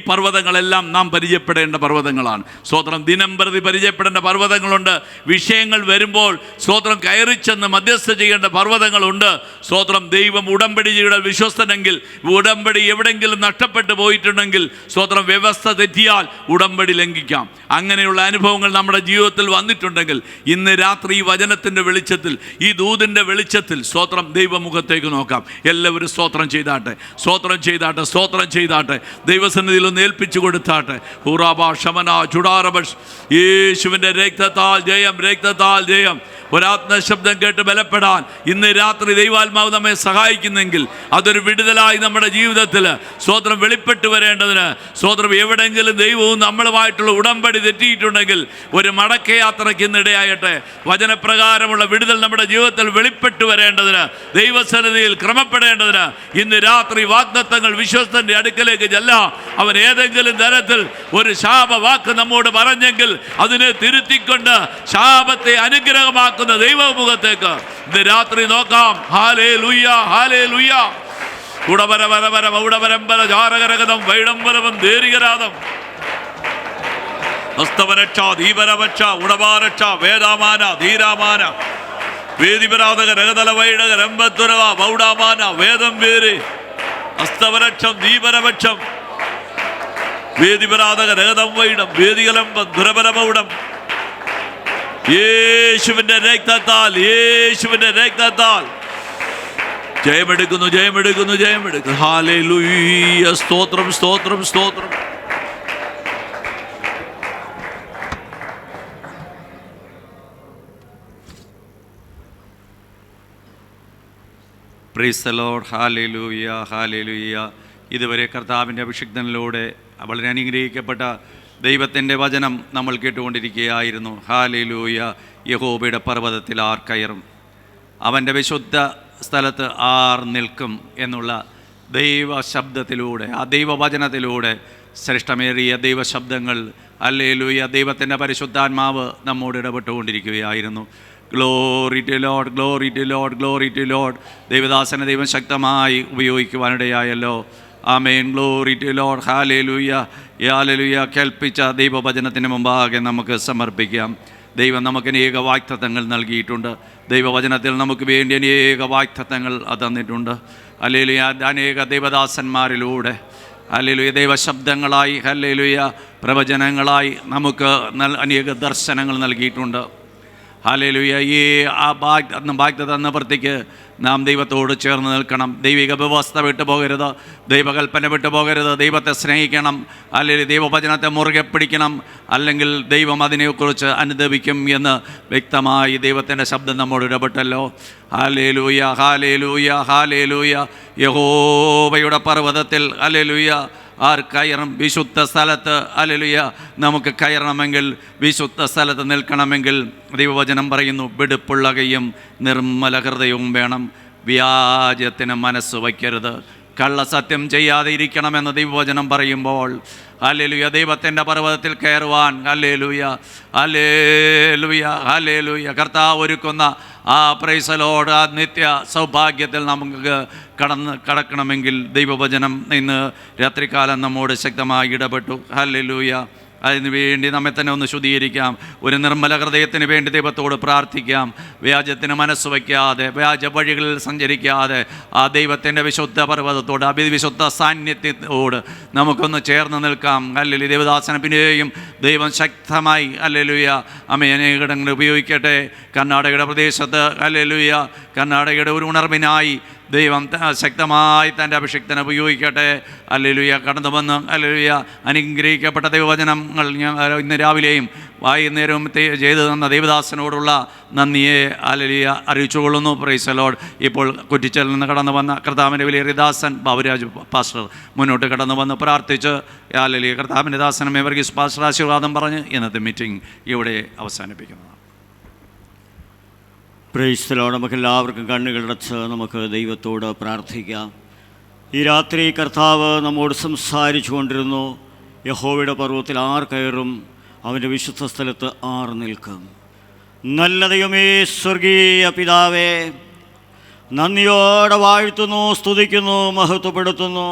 പർവ്വതങ്ങളെല്ലാം നാം പരിചയപ്പെടേണ്ട പർവ്വതങ്ങളാണ്. സ്തോത്രം. ദിനം പ്രതി പരിചയപ്പെടേണ്ട പർവ്വതങ്ങളുണ്ട്. വിഷയങ്ങൾ വരുമ്പോൾ സ്തോത്രം കയറി ചെന്ന് മധ്യസ്ഥ ചെയ്യേണ്ട പർവ്വതങ്ങളുണ്ട്. സ്തോത്രം. ദൈവം ഉടമ്പടിയുടെ വിശ്വസ്തനെങ്കിൽ, ഉടമ്പടി എവിടെയെങ്കിലും നഷ്ടപ്പെട്ടു പോയിട്ടുണ്ടെങ്കിൽ സ്തോത്രം വ്യവസ്ഥ തെറ്റിയാൽ ഉടമ്പടി ലംഘിക്കാം. അങ്ങനെയുള്ള അനുഭവങ്ങൾ നമ്മുടെ ജീവിതത്തിൽ വന്നിട്ടുണ്ടെങ്കിൽ ഇന്ന് രാത്രി ഈ വചനത്തിൻ്റെ വെളിച്ചത്തിൽ, ഈ ദൂതിൻ്റെ വെളിച്ചത്തിൽ സ്തോത്രം ദൈവമുഖത്തേക്ക് നോക്കാം. എല്ലാവരും സ്തോത്രം ചെയ്താട്ടെ, സ്തോത്രം ചെയ്താട്ടെ, സ്തോത്രം ചെയ്താട്ടെ. ദൈവസന്നിധിയിൽ ഒന്ന് ഏൽപ്പിച്ചു കൊടുത്താട്ടെ. ഹൂറാബാ ഷമന ചുടാറബഷ്. യേശുവിൻ്റെ രക്തത്താൽ ജയം, രക്തത്താൽ ജയം. ഒരാത്മശബ്ദം കേട്ട് ബലപ്പെടാൻ ഇന്ന് രാത്രി ദൈവാത്മാവ് നമ്മെ സഹായിക്കുന്നെങ്കിൽ അതൊരു വിടുതലായി നമ്മുടെ ജീവിതത്തിൽ സ്തോത്രം വെളിപ്പെട്ട് വരേണ്ടതിന് സ്തോത്രം എവിടെയെങ്കിലും ദൈവവും നമ്മളുമായിട്ടുള്ള ഉടമ്പടി തെറ്റിയിട്ടുണ്ടെങ്കിൽ ഒരു മടക്കയാത്രയ്ക്ക് ഇന്നിടയായിട്ട് വചനപ്രകാരമുള്ള വിടുതൽ നമ്മുടെ ജീവിതത്തിൽ വെളിപ്പെട്ട് വരേണ്ടതിന്, ദൈവസന്നിധിയിൽ ക്രമപ്പെടേണ്ടതിന് ഇന്ന് രാത്രി വാഗ്ദത്തങ്ങൾ വിശ്വസ്തന്റെ അടുക്കലേക്ക് ചെല്ലാം. അവൻ ഏതെങ്കിലും തരത്തിൽ ഒരു ശാപവാക്ക് നമ്മോട് പറഞ്ഞെങ്കിൽ അതിനെ തിരുത്തിക്കൊണ്ട് ശാപത്തെ അനുഗ്രഹമാക്കുന്ന ദൈവമുഖത്തേക്ക് ഇന്ന് രാത്രി നോക്കാം. Hallelujah, hallelujah. ഉടവരവരവര ഔടവരംബര ജാരകരഗതം വൈഡംബരവം ദേരികരാതം ഹസ്തവരക്ഷ ധീപരവക്ഷ ഉടവാരക്ഷ വേദാമാന ധീരാമാന വേദിപരാധക രഗതല വൈഡക രംബത്തുരവ വൗഡാമാന വേദം വേര് ഹസ്തവരക്ഷം ധീപരവക്ഷം വേദിപരാധക രഗതം വൈഡം വേദികലംബം ദുരപരമൗഡം. യേശുവിന്റെ രക്തത്താൽ, യേശുവിന്റെ രക്തത്താൽ ജയമെടുക്കുന്നു, ജയമെടുക്കുന്നു, ജയമെടുക്കുന്നു. ഹല്ലേലൂയ. സ്തോത്രം, സ്തോത്രം, സ്തോത്രം. Price the Lord. Hallelujah, hallelujah. ഇതുവരെ കർത്താവിൻ്റെ അഭിഷിക്തനിലൂടെ വളരെ അനുഗ്രഹിക്കപ്പെട്ട ദൈവത്തിൻ്റെ വചനം നമ്മൾ കേട്ടുകൊണ്ടിരിക്കുകയായിരുന്നു. ഹല്ലേലൂയ. യഹോവയുടെ പർവ്വതത്തിൽ ആർ കയറും, അവൻ്റെ വിശുദ്ധ സ്ഥലത്ത് ആർ നിൽക്കും എന്നുള്ള ദൈവശബ്ദത്തിലൂടെ, ആ ദൈവവചനത്തിലൂടെ ശ്രേഷ്ഠമേറിയ ദൈവശബ്ദങ്ങൾ ഹല്ലേലൂയ ദൈവത്തിൻ്റെ പരിശുദ്ധാത്മാവ് നമ്മോട് ഇടപെട്ടുകൊണ്ടിരിക്കുകയായിരുന്നു. Glory to Lord, glory to Lord, glory to Lord. ദൈവദാസനെ ദൈവം ശക്തമായി ഉപയോഗിക്കുവാനിടയായല്ലോ. Amen. Glory to Lord. Hallelujah, hallelujah. കേൾപ്പിച്ച ദൈവവചനത്തിന് മുമ്പാകെ നമുക്ക് സമർപ്പിക്കാം. ദൈവം നമുക്ക് അനേക വാഗ്ദത്തങ്ങൾ നൽകിയിട്ടുണ്ട്. ദൈവവചനത്തിൽ നമുക്ക് വേണ്ടി അനേക വാഗ്ദത്തങ്ങൾ തന്നിട്ടുണ്ട്. ഹല്ലേലൂയ. അനേക ദൈവദാസന്മാരിലൂടെ ഹല്ലേലൂയ ദൈവശബ്ദങ്ങളായി, ഹല്ലേലൂയ പ്രവചനങ്ങളായി നമുക്ക് അനേക ദർശനങ്ങൾ നൽകിയിട്ടുണ്ട്. ഹല്ലേലൂയ. ഈ ആ ബാധ്യത നിവൃത്തിക്ക് നാം ദൈവത്തോട് ചേർന്ന് നിൽക്കണം. ദൈവിക വ്യവസ്ഥ വിട്ടു പോകരുത്, ദൈവകൽപ്പന വിട്ടു പോകരുത്. ദൈവത്തെ സ്നേഹിക്കണം, അല്ലെങ്കിൽ ദൈവവചനത്തെ മുറുകെ പിടിക്കണം, അല്ലെങ്കിൽ ദൈവം അതിനെക്കുറിച്ച് അനുദപിക്കും എന്ന് വ്യക്തമായി ദൈവത്തിൻ്റെ ശബ്ദം നമ്മോട് ഇടപെട്ടല്ലോ. Hallelujah, hallelujah, hallelujah. യഹോവയുടെ പർവ്വതത്തിൽ ഹല്ലേലൂയ ആർ കയറും? വിശുദ്ധ സ്ഥലത്ത്. ഹല്ലേലൂയ. നമുക്ക് കയറണമെങ്കിൽ, വിശുദ്ധ സ്ഥലത്ത് നിൽക്കണമെങ്കിൽ ദൈവവചനം പറയുന്നു, വെടുപ്പുള്ള കൈയും നിർമ്മല ഹൃദയവും വേണം. വ്യാജത്തിന് മനസ്സ് വയ്ക്കരുത്, കള്ളസത്യം ചെയ്യാതെ ഇരിക്കണമെന്ന് ദൈവവചനം പറയുമ്പോൾ ഹല്ലേലൂയ ദൈവത്തിൻ്റെ പർവ്വതത്തിൽ കയറുവാൻ ഹല്ലേലൂയ, ഹല്ലേലൂയ, ഹല്ലേലൂയ കർത്താവ് ഒരുക്കുന്ന ആ പ്രൈസലോട് ആ നിത്യ സൗഭാഗ്യത്തിൽ നമുക്ക് കടക്കണമെങ്കിൽ ദൈവവചനം ഇന്ന് രാത്രികാലം നമ്മോട് ശക്തമായി ഇടപെട്ടു. ഹല്ലേലൂയ. അതിനു വേണ്ടി നമ്മെ തന്നെ ഒന്ന് ശുദ്ധീകരിക്കാം. ഒരു നിർമ്മല ഹൃദയത്തിന് വേണ്ടി ദൈവത്തോട് പ്രാർത്ഥിക്കാം. വ്യാജത്തിന് മനസ്സ് വയ്ക്കാതെ, വ്യാജ വഴികളിൽ സഞ്ചരിക്കാതെ ആ ദൈവത്തിൻ്റെ വിശുദ്ധ പർവ്വതത്തോട്, അഭിവിശുദ്ധ സാന്നിധ്യത്തോട് നമുക്കൊന്ന് ചേർന്ന് നിൽക്കാം. ഹല്ലേലൂയ. ദേവദാസനെ പിന്നെയും ദൈവം ശക്തമായി ഹല്ലേലൂയ അനേകടങ്ങൾ ഉപയോഗിക്കട്ടെ. കർണാടകയുടെ പ്രദേശത്ത് ഹല്ലേലൂയ കർണാടകയുടെ ഒരു ഉണർവിനായി ദൈവം ശക്തമായി തൻ്റെ അഭിഷിക്തനെ ഉപയോഗിക്കട്ടെ. ഹല്ലേലൂയ. കടന്നു വന്ന് ഹല്ലേലൂയ അനുഗ്രഹിക്കപ്പെട്ട ദൈവവചനങ്ങൾ ഇന്ന് രാവിലെയും വൈകുന്നേരവും ചെയ്തു തന്ന ദൈവദാസനോടുള്ള നന്ദിയെ ഹല്ലേലൂയ അറിയിച്ചുകൊള്ളുന്നു. Praise the Lord. ഇപ്പോൾ കുറ്റിച്ചലിൽ നിന്ന് കടന്നു വന്ന കർത്താവിൻ്റെ വിലയേറിയ ദാസൻ ബാബുരാജ് പാസ്റ്റർ മുന്നോട്ട് കടന്നു വന്ന് പ്രാർത്ഥിച്ച് ഹല്ലേലൂയ കർത്താവിൻ്റെ ദാസനും വർഗീസ് പാസ്റ്റർ ആശീർവാദം പറഞ്ഞ് ഇന്നത്തെ മീറ്റിംഗ് ഇവിടെ അവസാനിപ്പിക്കുന്നതാണ്. Price the Lord. നമുക്കെല്ലാവർക്കും കണ്ണുകളടച്ച് നമുക്ക് ദൈവത്തോട് പ്രാർത്ഥിക്കാം. ഈ രാത്രി കർത്താവ് നമ്മോട് സംസാരിച്ചു കൊണ്ടിരുന്നു. യഹോവയുടെ പർവ്വതത്തിൽ ആർ കയറും, അവൻ്റെ വിശുദ്ധ സ്ഥലത്ത് ആർ നിൽക്കും. നല്ല ദൈവമേ, സ്വർഗീയ പിതാവേ, നന്ദിയോടെ വാഴ്ത്തുന്നു, സ്തുതിക്കുന്നു, മഹത്വപ്പെടുത്തുന്നു.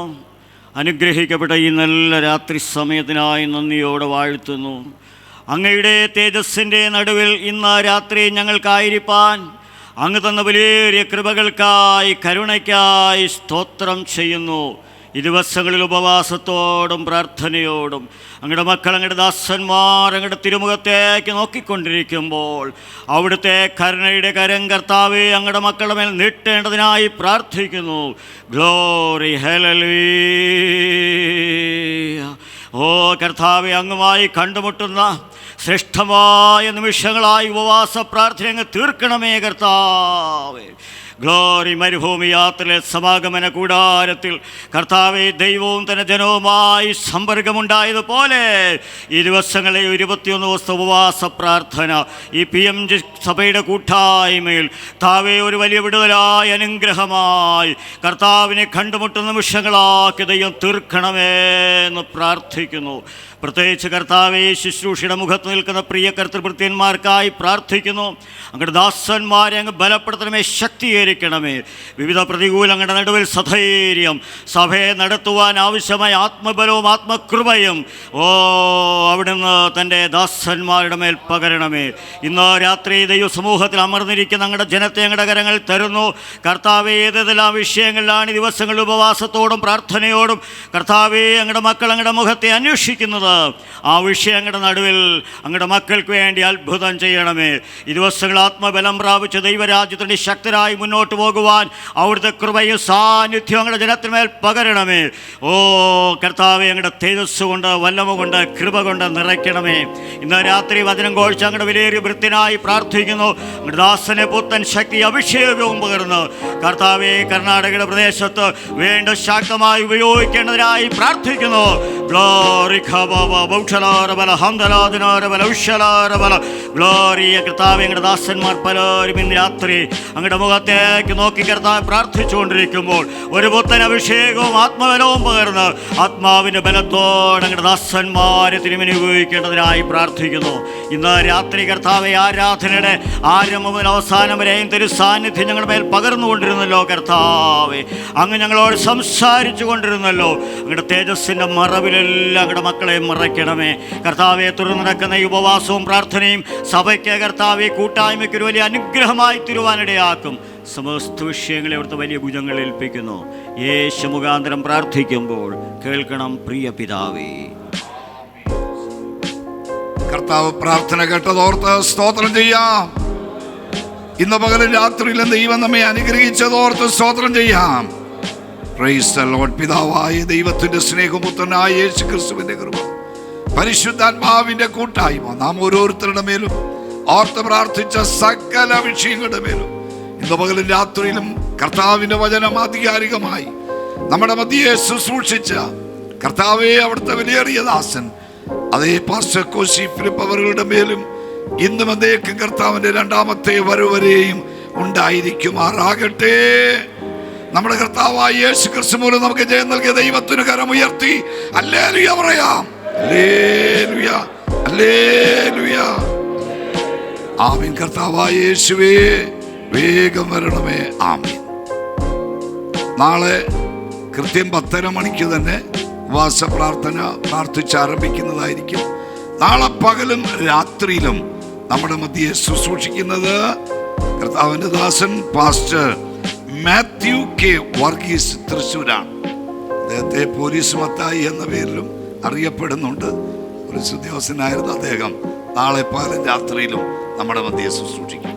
അനുഗ്രഹിക്കപ്പെട്ട ഈ നല്ല രാത്രി സമയത്തിനായി നന്ദിയോടെ വാഴ്ത്തുന്നു. അങ്ങയുടെ തേജസ്സിൻ്റെ നടുവിൽ ഇന്ന് രാത്രി ഞങ്ങൾക്കായിരിക്കാൻ അങ്ങ് തന്ന വലിയ കൃപകൾക്കായി കരുണയ്ക്കായി സ്തോത്രം ചെയ്യുന്നു. ഈ ദിവസങ്ങളിൽ ഉപവാസത്തോടും പ്രാർത്ഥനയോടും അങ്ങയുടെ മക്കൾ, അങ്ങയുടെ ദാസന്മാർ അങ്ങയുടെ തിരുമുഖത്തേക്ക് നോക്കിക്കൊണ്ടിരിക്കുമ്പോൾ അവിടുത്തെ കരുണയുടെ കരം കർത്താവേ അങ്ങയുടെ മക്കളുടെ മേൽ നീട്ടേണ്ടതിനായി പ്രാർത്ഥിക്കുന്നു. Glory, hallelujah. ഓ കർത്താവേ, അങ്ങുമായി കണ്ടുമുട്ടുന്ന ശ്രേഷ്ഠമായ നിമിഷങ്ങളായി ഉപവാസ പ്രാർത്ഥന അങ്ങ് തീർക്കണമേ കർത്താവേ. ഗ്ലോറി. മരുഭൂമി യാത്രയിലെ സമാഗമന കൂടാരത്തിൽ കർത്താവെ ദൈവവും തന്നെ ജനവുമായി സമ്പർക്കമുണ്ടായതുപോലെ ഈ ദിവസങ്ങളെ 21 ദിവസത്തെ ഉപവാസ പ്രാർത്ഥന ഈ PMG സഭയുടെ കൂട്ടായ്മയിൽ താവേ ഒരു വലിയ വിടുതലായ അനുഗ്രഹമായി കർത്താവിനെ കണ്ടുമുട്ടുന്ന നിമിഷങ്ങളാക്കി ദൈവം തീർക്കണമെന്ന് പ്രാർത്ഥിക്കുന്നു. പ്രത്യേകിച്ച് കർത്താവെ ശുശ്രൂഷയുടെ മുഖത്ത് നിൽക്കുന്ന പ്രിയ കർത്തൃഭൃത്യന്മാർക്കായി പ്രാർത്ഥിക്കുന്നു. അങ്ങയുടെ ദാസന്മാരെ അങ്ങ് ബലപ്പെടുത്തണമേ, ശക്തീകരിക്കണമേ. വിവിധ പ്രതികൂലങ്ങളുടെ നടുവിൽ സധൈര്യം സഭയെ നടത്തുവാൻ ആവശ്യമായ ആത്മബലവും ആത്മകൃപയും അവിടുന്ന് തൻ്റെ ദാസന്മാരുടെ മേൽ പകരണമേ. ഇന്ന് രാത്രി ദൈവ സമൂഹത്തിൽ അമർന്നിരിക്കുന്ന അങ്ങയുടെ ജനത്തെ അങ്ങയുടെ കരങ്ങൾ തരുന്നു. കർത്താവെ, ഏതെല്ലാം വിഷയങ്ങളിലാണ് ഈ ദിവസങ്ങളിൽ ഉപവാസത്തോടും പ്രാർത്ഥനയോടും കർത്താവെ അങ്ങയുടെ മക്കൾ അങ്ങയുടെ മുഖത്തെ അന്വേഷിക്കുന്നത്, ആ വിഷയങ്ങളുടെ നടുവിൽ അങ്ങയുടെ മക്കൾക്ക് വേണ്ടി അത്ഭുതം ചെയ്യണമേ. ഈ ദിവസങ്ങൾ ആത്മബലം പ്രാപിച്ച് ദൈവരാജ്യത്തിൻ്റെ ശക്തരായി മുന്നോട്ട് പോകുവാൻ അവിടുത്തെ കൃപയും സാന്നിധ്യവും അങ്ങയുടെ ജനത്തിന്മേൽ പകരണമേ. ഓ കർത്താവെ, അങ്ങയുടെ തേജസ് കൊണ്ട്, വല്ലമ കൊണ്ട്, കൃപ കൊണ്ട് നിറയ്ക്കണമേ. ഇന്ന് രാത്രി വചനം കോഴിച്ച് അങ്ങയുടെ വിലയേറിയ വൃത്തിനായി പ്രാർത്ഥിക്കുന്നു. അങ്ങയുടെ ദാസനെ പുത്തൻ ശക്തി അഭിഷേകവും പകർന്ന് കർത്താവെ കർണാടകയുടെ പ്രദേശത്ത് വേണ്ട ശക്തമായി ഉപയോഗിക്കേണ്ടതിനായി പ്രാർത്ഥിക്കുന്നു. ഗ്ലോറി ഗ്ലോറിയ കർത്താവ്, അങ്ങയുടെ ദാസന്മാർ പലരും ഇന്ന് രാത്രി അങ്ങയുടെ മുഖത്തേക്ക് നോക്കി കർത്താവ് പ്രാർത്ഥിച്ചുകൊണ്ടിരിക്കുമ്പോൾ ഒരു പുത്തൻ അഭിഷേകവും ആത്മബലവും പകർന്ന് ആത്മാവിൻ്റെ ബലത്തോടെ അങ്ങയുടെ ദാസന്മാരെ തിരുമേനി ഉപയോഗിക്കേണ്ടതിനായി പ്രാർത്ഥിക്കുന്നു. ഇന്ന് രാത്രി കർത്താവെ ആരാധനയുടെ ആരംഭം മുതൽ അവസാനം വരെയും തിരു സാന്നിധ്യം ഞങ്ങളുടെ മേൽ പകർന്നുകൊണ്ടിരുന്നല്ലോ കർത്താവെ. അങ്ങ് ഞങ്ങളോട് സംസാരിച്ചു കൊണ്ടിരുന്നല്ലോ. അങ്ങയുടെ തേജസ്സിൻ്റെ മറവിലെല്ലാം അങ്ങയുടെ മക്കളെ മറയ്ക്കണമേ കർത്താവെ. തുടർന്ന് നടക്കുന്ന ഈ ഉപവാസവും പ്രാർത്ഥനയും സഭയ്ക്ക് കർത്താവെ കൂട്ടായ്മയ്ക്ക് ഒരു വലിയ അനുഗ്രഹമായി തീരുവാനിടയാക്കും. സമസ്ത വിഷയങ്ങളെ അവിടുത്തെ വലിയ ഭുജങ്ങൾ ഏൽപ്പിക്കുന്നു. യേശു മുഖാന്തരം പ്രാർത്ഥിക്കുമ്പോൾ കേൾക്കണം പ്രിയ പിതാവേ. കർത്താവ് പ്രാർത്ഥന കേട്ടതോർത്ത് സ്തോത്രം ചെയ്യാം. ഇന്ന് പകലും രാത്രിയിലും ദൈവം നമ്മെ അനുഗ്രഹിച്ചതോർത്ത് സ്തോത്രം ചെയ്യാം. Price the Lord. പിതാവായ ദൈവത്തിന്റെ സ്നേഹപുത്രനായ യേശു ക്രിസ്തുവിന്റെ കൃപ, പരിശുദ്ധാത്മാവിന്റെ കൂട്ടായ്മ നാം ഓരോരുത്തരുടെ മേലും ഓർത്ത് പ്രാർത്ഥിച്ച സകല വിഷയങ്ങളുടെ മേലും ഇന്ന് പകലും രാത്രിയിലും കർത്താവിന്റെ വചനം ആധികാരികമായി നമ്മുടെ മധ്യയെ ശുശ്രൂഷിച്ച കർത്താവെ അവിടുത്തെ വിലയേറിയ ദാസൻ അതേ പാസ്റ്റർ കോശി ഫിലിപ്പ് അവരുടെ മേലും ഇന്നും അദ്ദേഹം കർത്താവിന്റെ രണ്ടാമത്തെ വരവരെയും ഉണ്ടായിരിക്കുമാറാകട്ടെ. നമ്മുടെ കർത്താവായ യേശു ക്രിസ്തു മൂലം നമുക്ക് ജയം നൽകിയ ദൈവത്തിന് കരമുയർത്തി ഹല്ലേലൂയ പറയാം. ഹല്ലേലൂയ, ഹല്ലേലൂയ, ആമീൻ. കർത്താവായ യേശുവേ വേഗം വരണമേ. ആമീൻ. നാളെ കൃത്യം 10:30 മണിക്ക് തന്നെ ഉപവാസ പ്രാർത്ഥന പ്രാർത്ഥിച്ചാരംഭിക്കുന്നതായിരിക്കും. നാളെ പകലും രാത്രിയിലും നമ്മുടെ മധ്യയെ ശുശ്രൂഷിക്കുന്നത് കർത്താവിൻ്റെ ദാസൻ പാസ്റ്റർ മാത്യു കെ വർഗീസ് തൃശ്ശൂരാണ്. അദ്ദേഹത്തെ പോലീസ് മത്തായി എന്ന പേരിലും അറിയപ്പെടുന്നുണ്ട്. പോലീസ് ഉദ്യോഗസ്ഥനായിരുന്ന അദ്ദേഹം നാളെ പകലും രാത്രിയിലും നമ്മുടെ മധ്യയെ ശുശ്രൂഷിക്കും.